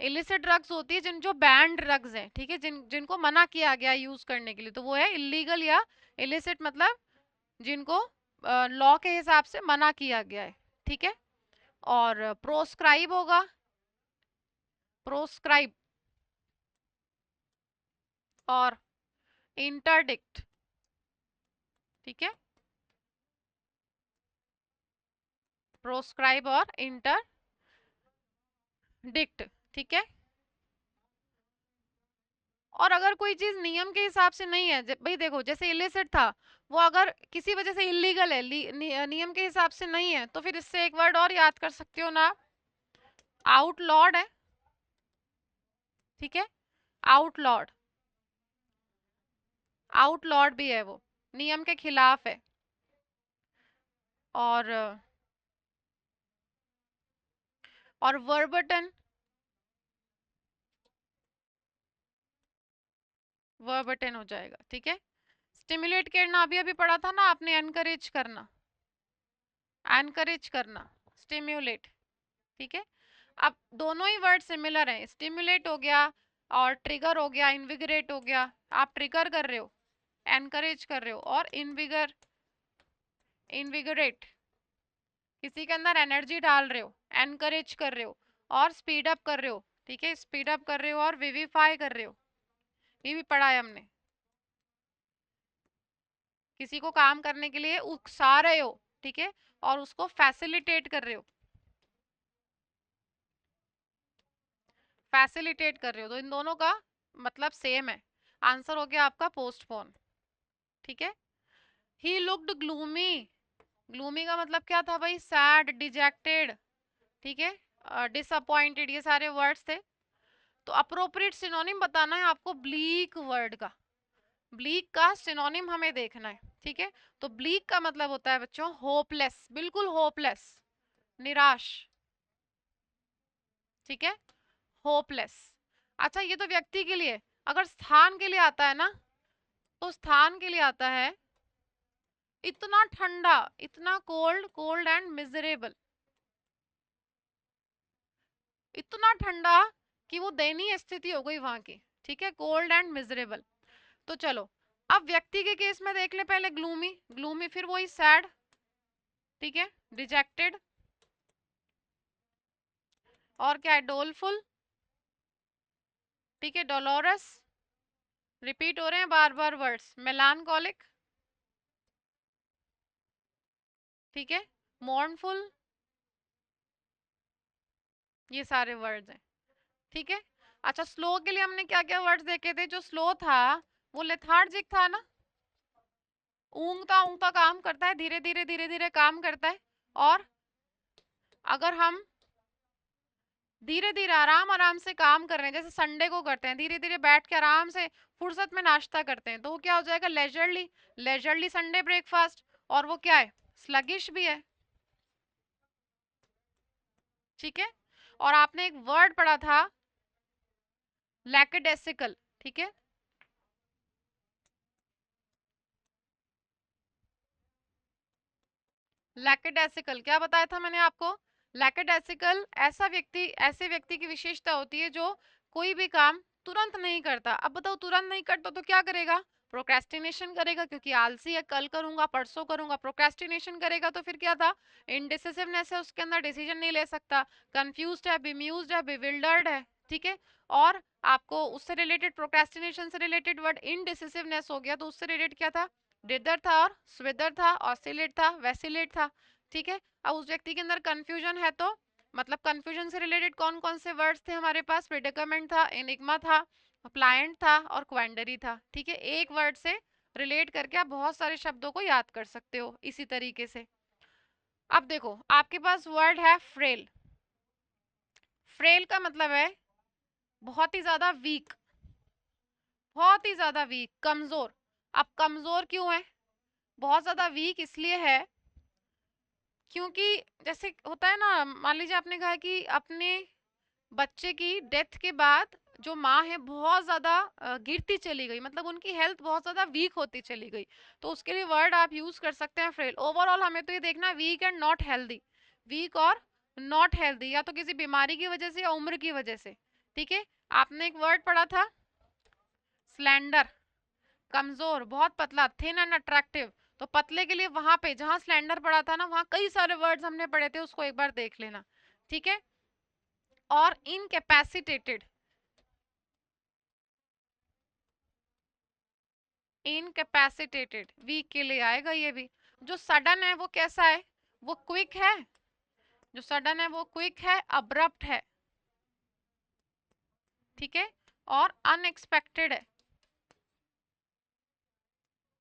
Speaker 1: इलिसिट ड्रग्स होती है जिन जो बैंड ड्रग्स हैं, ठीक है, जिनको मना किया गया यूज करने के लिए, तो वो है इलीगल या इलिसिट, मतलब जिनको लॉ के हिसाब से मना किया गया है। ठीक है। और प्रोस्क्राइब होगा, प्रोस्क्राइब, और इंटरडिक्ट। ठीक है, प्रोस्क्राइब और इंटरडिक्ट। ठीक है। और अगर कोई चीज नियम के हिसाब से नहीं है, भाई देखो जैसे इलिसिट था, वो अगर किसी वजह से इलीगल है, नियम के हिसाब से नहीं है, तो फिर इससे एक वर्ड और याद कर सकते हो ना, आउटलॉर्ड है। ठीक है, आउटलॉर्ड, आउटलॉर्ड भी है, वो नियम के खिलाफ है। और वर्बटन, वर्बटन हो जाएगा। ठीक है। स्टिमुलेट करना अभी अभी पढ़ा था ना आपने, एनकरेज करना, एनकरेज करना, स्टिम्युलेट। ठीक है। अब दोनों ही वर्ड सिमिलर हैं, स्टिमुलेट हो गया और ट्रिगर हो गया, इनविगरेट हो गया। आप ट्रिगर कर रहे हो, एनकरेज कर रहे हो, और इनविगरेट किसी के अंदर एनर्जी डाल रहे हो, एनकरेज कर रहे हो, और स्पीड अप कर रहे हो। ठीक है, स्पीड अप कर रहे हो और विविफाई कर रहे हो, ये भी पढ़ा है हमने। किसी को काम करने के लिए उकसा रहे हो, ठीक है, और उसको फैसिलिटेट कर रहे हो, फैसिलिटेट कर रहे हो, तो इन दोनों का मतलब सेम है। आंसर हो गया आपका पोस्टपोन। ठीक है। ही लुक्ड ग्लूमी, ग्लूमी का मतलब क्या था भाई? Sad, dejected. ठीक है, डिसअपॉइंटेड, ये सारे वर्ड्स थे। तो अप्रोप्रिएट सिनोनिम बताना है आपको ब्लीक वर्ड का, ब्लीक का सिनोनिम हमें देखना है। ठीक है, तो ब्लीक का मतलब होता है बच्चों होपलेस, बिल्कुल होपलेस, निराश। ठीक है, होपलेस। अच्छा, ये तो व्यक्ति के लिए। अगर स्थान के लिए आता है ना, तो स्थान के लिए आता है इतना ठंडा, इतना कोल्ड, कोल्ड एंड मिजरेबल, इतना ठंडा कि वो दयनीय स्थिति हो गई वहां की। ठीक है, कोल्ड एंड मिजरेबल। तो चलो, अब व्यक्ति के केस में देख ले पहले ग्लूमी, ग्लूमी, फिर वही सैड, ठीक है, डिजेक्टेड, और क्या है? डोलफुल, ठीक है, डोलोरस, रिपीट हो रहे हैं बार बार वर्ड्स, मेलानकोलिक, ठीक है, मोurnफुल, ये सारे वर्ड्स हैं। ठीक है। अच्छा, स्लो के लिए हमने क्या क्या वर्ड्स देखे थे? जो स्लो था वो लेथार्जिक था ना, ऊंघता ऊंघता काम करता है, धीरे धीरे धीरे धीरे काम करता है। और अगर हम धीरे धीरे आराम आराम से काम कर रहे हैं, जैसे संडे को करते हैं, धीरे धीरे बैठ के आराम से फुर्सत में नाश्ता करते हैं, तो वो क्या हो जाएगा? Leisurely, leisurely Sunday breakfast. और वो क्या है? स्लगिश भी है। ठीक है। और आपने एक वर्ड पढ़ा था लैकेडेसिकल, ठीक है, लैकेडेसिकल क्या बताया था मैंने आपको? लैकेडेसिकल ऐसा व्यक्ति, ऐसे व्यक्ति की विशेषता होती है जो कोई भी काम तुरंत नहीं करता। अब बताओ तुरंत नहीं करता तो क्या करेगा? प्रोक्रेस्टिनेशन करेगा, क्योंकि आलसी है, कल करूंगा परसों करूंगा। प्रोक्रेस्टिनेशन करेगा तो फिर क्या था? इनडिसिसिवनेस है, उसके अंदर डिसीजन नहीं ले सकता, कंफ्यूज्ड है, बेम्यूज्ड है, बिविल्डर्ड है। ठीक है। और आपको उससे रिलेटेड, प्रोक्रेस्टिनेशन से रिलेटेड वर्ड इनडिसिसिवनेस हो गया, तो उससे रिलेटेड क्या था? डिदर था और स्विदर था, ऑसिलेट था, वैसिलेट था। ठीक है। अब उस व्यक्ति के अंदर कंफ्यूजन है, तो मतलब कंफ्यूजन से रिलेटेड कौन कौन से वर्ड्स थे हमारे पास? प्रेडिकमेंट था, एनिग्मा था, प्लायंट था और क्वेंडरी था। ठीक है। एक वर्ड से रिलेट करके आप बहुत सारे शब्दों को याद कर सकते हो इसी तरीके से। अब देखो आपके पास वर्ड है फ्रेल। फ्रेल का मतलब है बहुत ही ज्यादा वीक, बहुत ही ज्यादा वीक, कमजोर। अब कमजोर क्यों है? बहुत ज्यादा वीक इसलिए है क्योंकि जैसे होता है ना, मान लीजिए आपने कहा कि अपने बच्चे की डेथ के बाद जो माँ है बहुत ज्यादा गिरती चली गई, मतलब उनकी हेल्थ बहुत ज्यादा वीक होती चली गई, तो उसके लिए वर्ड आप यूज कर सकते हैं फ्रेल। ओवरऑल हमें तो ये देखना है weak and not healthy, weak और नॉट हेल्दी, या तो किसी बीमारी की वजह से या उम्र की वजह से। ठीक है। आपने एक वर्ड पढ़ा था स्लैंडर, कमजोर, बहुत पतला, थिन एंड अट्रैक्टिव। तो पतले के लिए वहां पे जहां स्लैंडर पड़ा था ना, वहां कई सारे वर्ड्स हमने पढ़े थे, उसको एक बार देख लेना। ठीक है। और इनकैपेसिटेटेड, इनकैपेसिटेटेड वीक के लिए आएगा ये भी। जो सडन है वो कैसा है? वो क्विक है, जो सडन है वो क्विक है, अब्रप्ट है। ठीक है। और अनएक्सपेक्टेड है।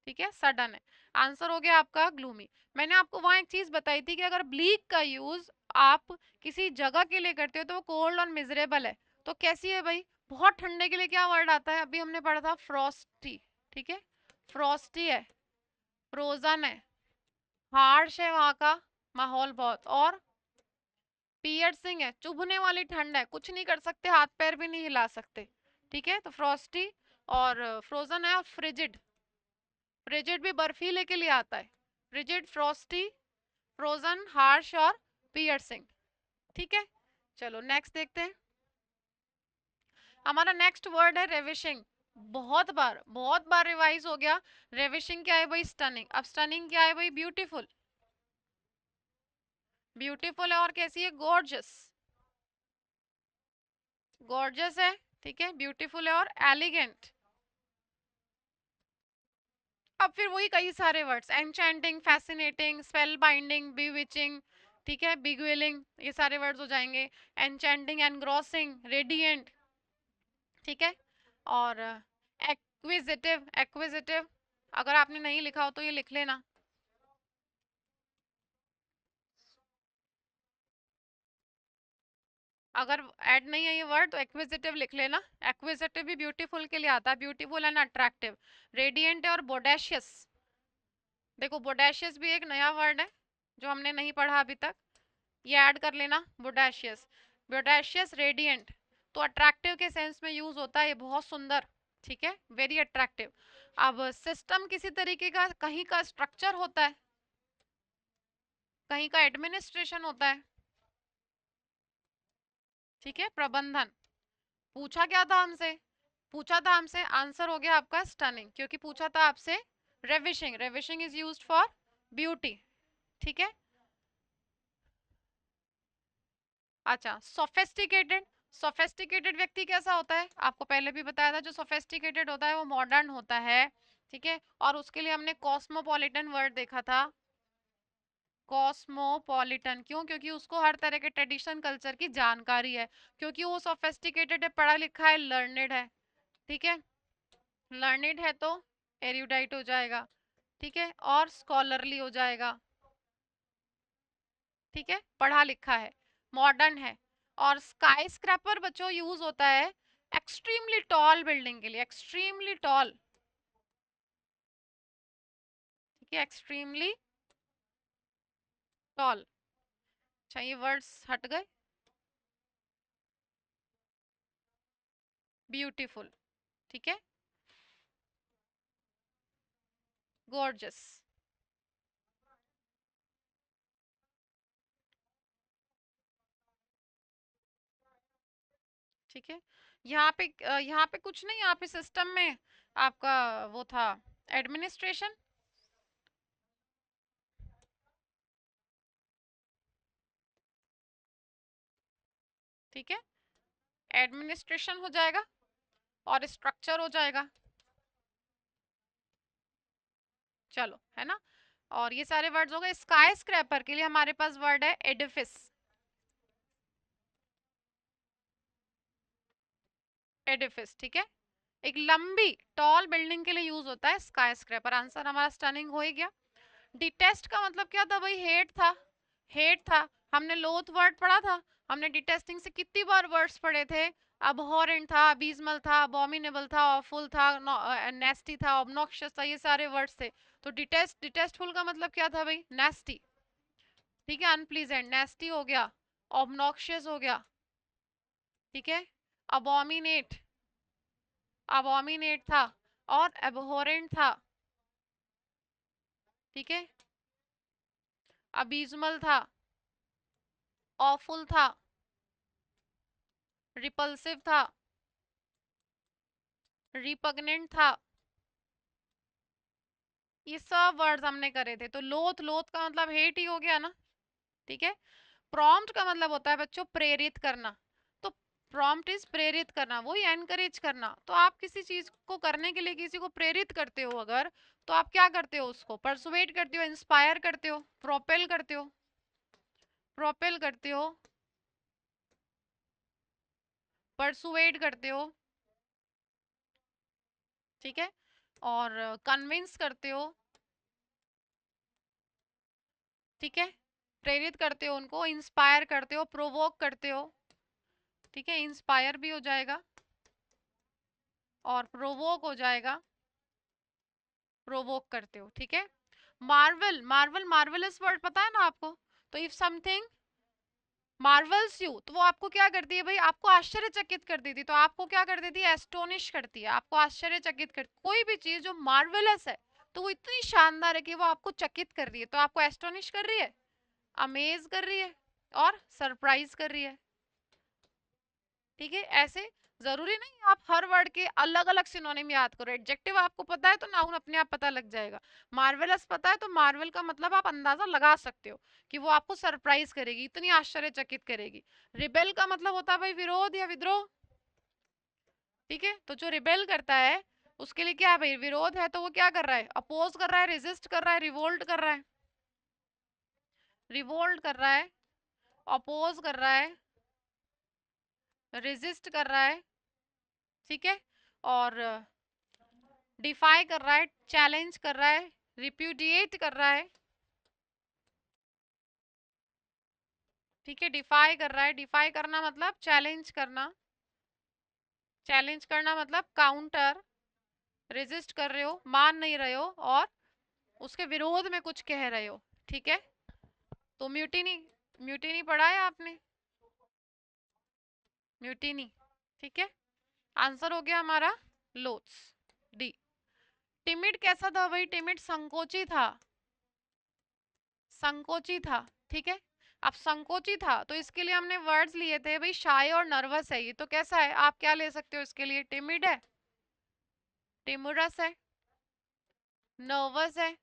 Speaker 1: ठीक है। सडन है। आंसर हो गया आपका ग्लूमी। मैंने आपको वहां एक चीज बताई थी कि अगर ब्लीक का यूज आप किसी जगह के लिए करते हो तो वो कोल्ड और मिजरेबल है। तो कैसी है भाई? बहुत ठंडे के लिए क्या वर्ड आता है? अभी हमने पढ़ा था फ्रॉस्टी। ठीक है। फ्रॉस्टी है, फ्रोजन है, हार्श है वहां का माहौल बहुत, और पियर्सिंग है, चुभने वाली ठंड है, कुछ नहीं कर सकते, हाथ पैर भी नहीं हिला सकते। ठीक है। तो फ्रॉस्टी और फ्रोजन है। और फ्रिजिड, फ्रिजिड भी बर्फीले के लिए आता है। फ्रिजिड, फ्रॉस्टी, फ्रोजन, हार्श और पियर्सिंग। ठीक है। चलो नेक्स्ट देखते हैं। हमारा नेक्स्ट वर्ड है रेविशिंग। बहुत बार रिवाइज हो गया। रेविशिंग क्या है भाई? स्टनिंग। अब स्टनिंग क्या है भाई? ब्यूटीफुल। ब्यूटीफुल है और कैसी है? गॉर्जियस। गॉर्जियस है। ठीक है। ब्यूटीफुल है और एलिगेंट। अब फिर वही कई सारे words, enchanting, fascinating, spellbinding, bewitching. ठीक है। बिगविलिंग, ये सारे वर्ड्स हो जाएंगे। Enchanting, engrossing, radiant. ठीक है। और एक्विजिटिव, एक्विजिटिव, अगर आपने नहीं लिखा हो तो ये लिख लेना। अगर ऐड नहीं है ये वर्ड तो एक्विजिटिव लिख लेना। एक्विजिटिव भी ब्यूटीफुल के लिए आता है, ब्यूटीफुल एंड अट्रैक्टिव। रेडिएंट है और बोडेशियस। देखो बोडेशियस भी एक नया वर्ड है जो हमने नहीं पढ़ा अभी तक, ये ऐड कर लेना। बोडेशियस, बोडेशियस, रेडिएंट। तो अट्रैक्टिव के सेंस में यूज होता है, ये बहुत सुंदर। ठीक है। Very attractive. अब सिस्टम किसी तरीके का, कहीं का स्ट्रक्चर होता है, कहीं का एडमिनिस्ट्रेशन होता है। ठीक है। प्रबंधन। पूछा क्या था हमसे? पूछा था हमसे, आंसर हो गया आपका स्टनिंग, क्योंकि पूछा था आपसे ravishing. Ravishing is used for beauty. ठीक है। अच्छा, सोफेस्टिकेटेड। सोफेस्टिकेटेड व्यक्ति कैसा होता है? आपको पहले भी बताया था, जो सोफेस्टिकेटेड होता है वो मॉडर्न होता है। ठीक है। और उसके लिए हमने कॉस्मोपॉलिटन वर्ड देखा था। कॉस्मोपॉलिटन क्यों? क्योंकि उसको हर तरह के ट्रेडिशन कल्चर की जानकारी है, क्योंकि वो सोफेस्टिकेटेड है, पढ़ा लिखा है, लर्नेड है। ठीक है। लर्नेड है तो एरुडाइट हो जाएगा। ठीक है। और स्कॉलरली हो जाएगा। ठीक है। पढ़ा लिखा है, मॉडर्न है। और स्काई स्क्रैपर बच्चों यूज होता है एक्सट्रीमली टॉल बिल्डिंग के लिए, एक्सट्रीमली टॉल। ठीक है। Extremely tall. अच्छा, ये वर्ड्स हट गए। ब्यूटीफुल। ठीक है। गॉर्जियस। ठीक है। यहाँ पे कुछ नहीं, यहाँ पे सिस्टम में आपका वो था एडमिनिस्ट्रेशन। ठीक है, एडमिनिस्ट्रेशन हो जाएगा और स्ट्रक्चर हो जाएगा। चलो, है ना। और ये सारे वर्ड्स हो गए। स्काई स्क्रैपर के लिए हमारे पास वर्ड है एडिफिस। एडिफिस, ठीक है। एक लंबी टॉल बिल्डिंग के लिए यूज होता है स्काई स्क्रैपर। आंसर हमारा स्टनिंग हो ही गया। डिटेस्ट का मतलब क्या था भाई? हेट था। हेट था। हमने लोथ वर्ड पढ़ा था। हमने डिटेस्टिंग से कितनी बार वर्ड्स पढ़े थे? अबहॉरेंट था, अबीजमल था, अबोमिनेबल था, ऑफुल था, नेस्टी था, ऑब्नॉक्शियस था, ये सारे वर्ड्स थे। तो डिटेस्टफुल का मतलब क्या था भाई? नेस्टी। ठीक है, अनप्लीजेंट, नेस्टी हो गया, ऑब्नॉक्शियस हो गया। ठीक है, अबोमिनेट, अबोमिनेट था, और एबहोरेंट था। ठीक है, अबीजमल था, ऑफुल था, रिपल्सिव था, रिपग्नेंट था। ये सब वर्ड्स हमने करे थे। तो लोथ, लोथ का मतलब हेट ही हो गया ना। ठीक है। प्रॉम्प्ट का मतलब होता है बच्चों प्रेरित करना। तो प्रॉम्प्ट इज प्रेरित करना, वही एनकरेज करना। तो आप किसी चीज को करने के लिए किसी को प्रेरित करते हो अगर, तो आप क्या करते हो? उसको परसुएट करते हो, इंस्पायर करते हो, प्रोपेल करते हो, प्रोपेल करते हो, परसुएट करते हो। ठीक है, और कन्विंस करते हो। ठीक है, प्रेरित करते हो उनको, इंस्पायर करते हो, प्रोवोक करते हो। ठीक है, इंस्पायर भी हो जाएगा और प्रोवोक हो जाएगा, प्रोवोक करते हो। ठीक है। मार्वल, मार्वल, मार्वलस वर्ड पता है ना आपको? तो इफ समथिंग मार्वल्स यू, तो वो आपको क्या करती है भाई? आपको आश्चर्यचकित कर देती। तो आपको क्या कर देती है? एस्टोनिश करती है, आपको आश्चर्यचकित कर। कोई भी चीज जो मार्वलस है तो वो इतनी शानदार है कि वो आपको चकित कर रही है, तो आपको एस्टोनिश कर रही है, अमेज कर रही है, और सरप्राइज कर रही है। ठीक है, ऐसे जरूरी नहीं आप हर वर्ड के अलग अलग सिनोनिम याद करो। एडजेक्टिव आपको पता है तो नाउन अपने आप पता लग जाएगा। मार्वेलस पता है तो मार्वल का मतलब आप अंदाजा लगा सकते हो कि वो आपको सरप्राइज करेगी, इतनी आश्चर्यचकित करेगी। रिबेल का मतलब होता है भाई विरोध या विद्रोह। ठीक है, तो जो रिबेल करता है उसके लिए क्या है भाई? विरोध है, तो वो क्या कर रहा है? अपोज कर रहा है, रेजिस्ट कर रहा है, रिवोल्ट कर रहा है। रिवोल्ट कर रहा है, अपोज कर रहा है, रेजिस्ट कर रहा है। ठीक है, और डिफाई कर रहा है, चैलेंज कर रहा है, रिप्यूडिएट कर रहा है। ठीक है, डिफाई कर रहा है, डिफाई करना मतलब चैलेंज करना, चैलेंज करना मतलब काउंटर, रेजिस्ट कर रहे हो, मान नहीं रहे हो, और उसके विरोध में कुछ कह रहे हो। ठीक है, तो म्यूटिनी, म्यूटिनी पढ़ा है आपने? म्यूटिनी। ठीक है, आंसर हो गया हमारा लोथ्स, डी। टिमिड कैसा था भाई? टिमिड संकोची था, संकोची था। ठीक है, अब संकोची था तो इसके लिए हमने वर्ड्स लिए थे भाई, शाय और नर्वस है। ये तो कैसा है? आप क्या ले सकते हो इसके लिए? टिमिड है, टिमुरस है, नर्वस है,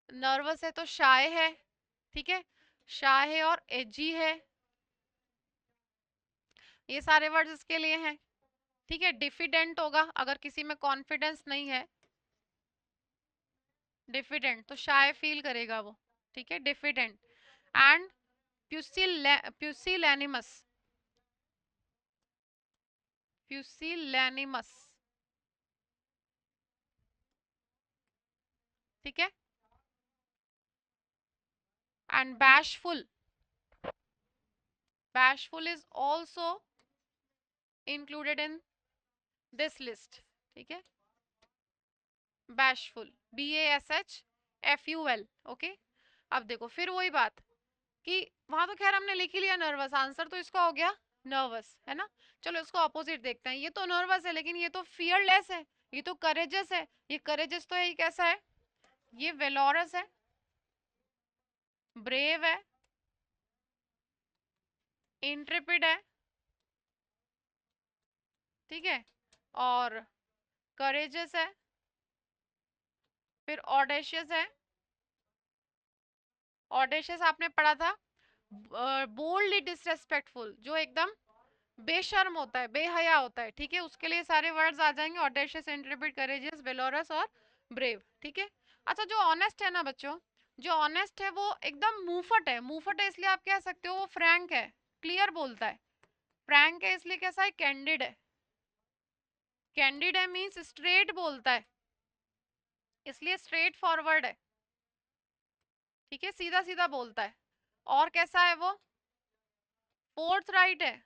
Speaker 1: नर्वस है तो शाय है। ठीक है, शाय है और एजी है, ये सारे वर्ड्स इसके लिए हैं। ठीक है, डिफिडेंट होगा अगर किसी में कॉन्फिडेंस नहीं है, डिफिडेंट तो शाय फील करेगा वो। ठीक है, डिफिडेंट। एंड प्यूसिलैनिमस, प्यूसिलैनिमस। ठीक है, and bashful, bashful is also included in this list. ठीक है, bashful, BASHFUL। ओके, अब देखो फिर वही बात कि वहां तो खैर हमने लिख ही लिया नर्वस, आंसर तो इसका हो गया नर्वस, है ना। चलो इसको अपोजिट देखते हैं। ये तो नर्वस है लेकिन ये तो फियरलेस है, ये तो करेजस है। ये करेजस तो है, ये कैसा है? ये वेलोरस है, ब्रेव है, इंट्रेपिड है, ठीक है, और करेजियस है, फिर ऑडेशियस है। ऑडेशियस आपने पढ़ा था, बोल्डली डिसरेस्पेक्टफुल, जो एकदम बेशर्म होता है, बेहया होता है, ठीक है, उसके लिए सारे वर्ड्स आ जाएंगे, ऑडेशियस, इंट्रेपिड, करेजियस, वेलोरस और ब्रेव, ठीक है। अच्छा, जो ऑनेस्ट है ना बच्चों, जो ऑनेस्ट है वो एकदम मुंहफट है। मुंहफट है इसलिए आप कह सकते हो वो फ्रैंक है, क्लियर बोलता है। फ्रैंक है इसलिए कैसा है, कैंडिड है। कैंडिड है मीन्स स्ट्रेट बोलता है, इसलिए स्ट्रेट फॉरवर्ड है, ठीक है, सीधा सीधा बोलता है। और कैसा है वो, फोर्थ राइट है।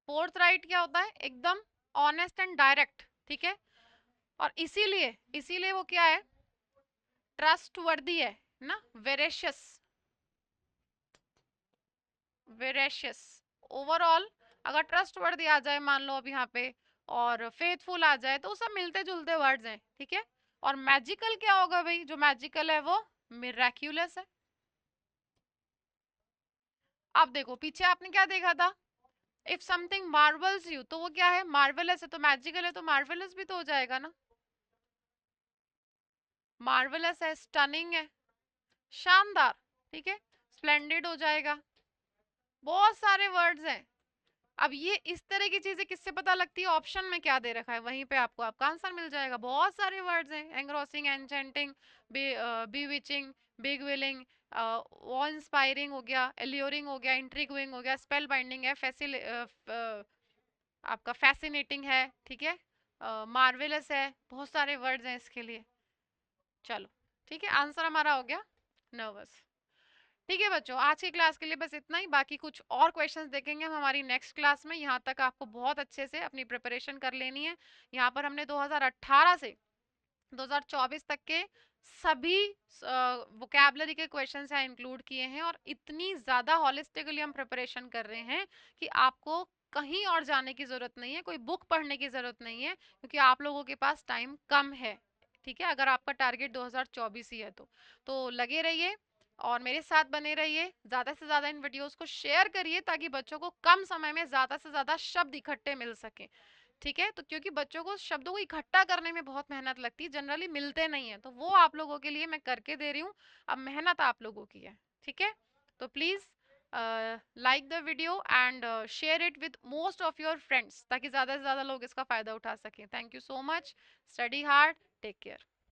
Speaker 1: फोर्थ राइट क्या होता है, एकदम ऑनेस्ट एंड डायरेक्ट, ठीक है। और इसीलिए इसीलिए वो क्या है, ट्रस्ट वर्दी है ना, वेरेशियस। वेरेशियस ओवरऑल, अगर ट्रस्ट वर्दी आ जाए मान लो अब यहाँ पे, और फेथफुल आ जाए, तो सब मिलते जुलते वर्ड्स हैं, ठीक है। और मैजिकल क्या होगा भाई, जो मैजिकल है वो मिराक्यूलस है। अब देखो पीछे आपने क्या देखा था, इफ समथिंग मार्वल्स यू, तो वो क्या है, मार्वेलस है, तो मैजिकल है तो मार्वेलस भी तो हो जाएगा ना। मार्वेलस है, स्टनिंग है, शानदार, ठीक है, स्प्लेंडेड हो जाएगा। बहुत सारे वर्ड्स हैं। अब ये इस तरह की चीजें किससे पता लगती है, ऑप्शन में क्या दे रखा है वहीं पे आपको आपका आंसर मिल जाएगा। बहुत सारे वर्ड्स हैं, engrossing, enchanting, bewitching, beguiling, awe inspiring हो गया, एल्योरिंग हो गया, इंट्रिगुइंग हो गया, स्पेल बाइंडिंग है, आपका फैसिनेटिंग है, ठीक है, मार्वेलस है, बहुत सारे वर्ड्स हैं इसके लिए। चलो ठीक है, आंसर हमारा हो गया नर्वस। ठीक है बच्चों, आज की क्लास के लिए बस इतना ही। बाकी कुछ और क्वेश्चंस देखेंगे हम हमारी नेक्स्ट क्लास में। यहाँ तक आपको बहुत अच्छे से अपनी प्रिपरेशन कर लेनी है। यहाँ पर हमने 2018 से 2024 तक के सभी वोकैबलरी के क्वेश्चंस यहाँ इंक्लूड किए हैं, और इतनी ज़्यादा हॉलिस्टिकली हम प्रिपरेशन कर रहे हैं कि आपको कहीं और जाने की ज़रूरत नहीं है, कोई बुक पढ़ने की ज़रूरत नहीं है, क्योंकि आप लोगों के पास टाइम कम है, ठीक है, अगर आपका टारगेट 2024 ही है तो लगे रहिए और मेरे साथ बने रहिए। ज़्यादा से ज़्यादा इन वीडियोस को शेयर करिए ताकि बच्चों को कम समय में ज़्यादा से ज़्यादा शब्द इकट्ठे मिल सके, ठीक है। तो क्योंकि बच्चों को शब्दों को इकट्ठा करने में बहुत मेहनत लगती है, जनरली मिलते नहीं है, तो वो आप लोगों के लिए मैं करके दे रही हूँ। अब मेहनत आप लोगों की है, ठीक है। तो please like the video and share it with most of your friends, ताकि ज़्यादा से ज़्यादा लोग इसका फ़ायदा उठा सकें। Thank you so much, study hard, take care.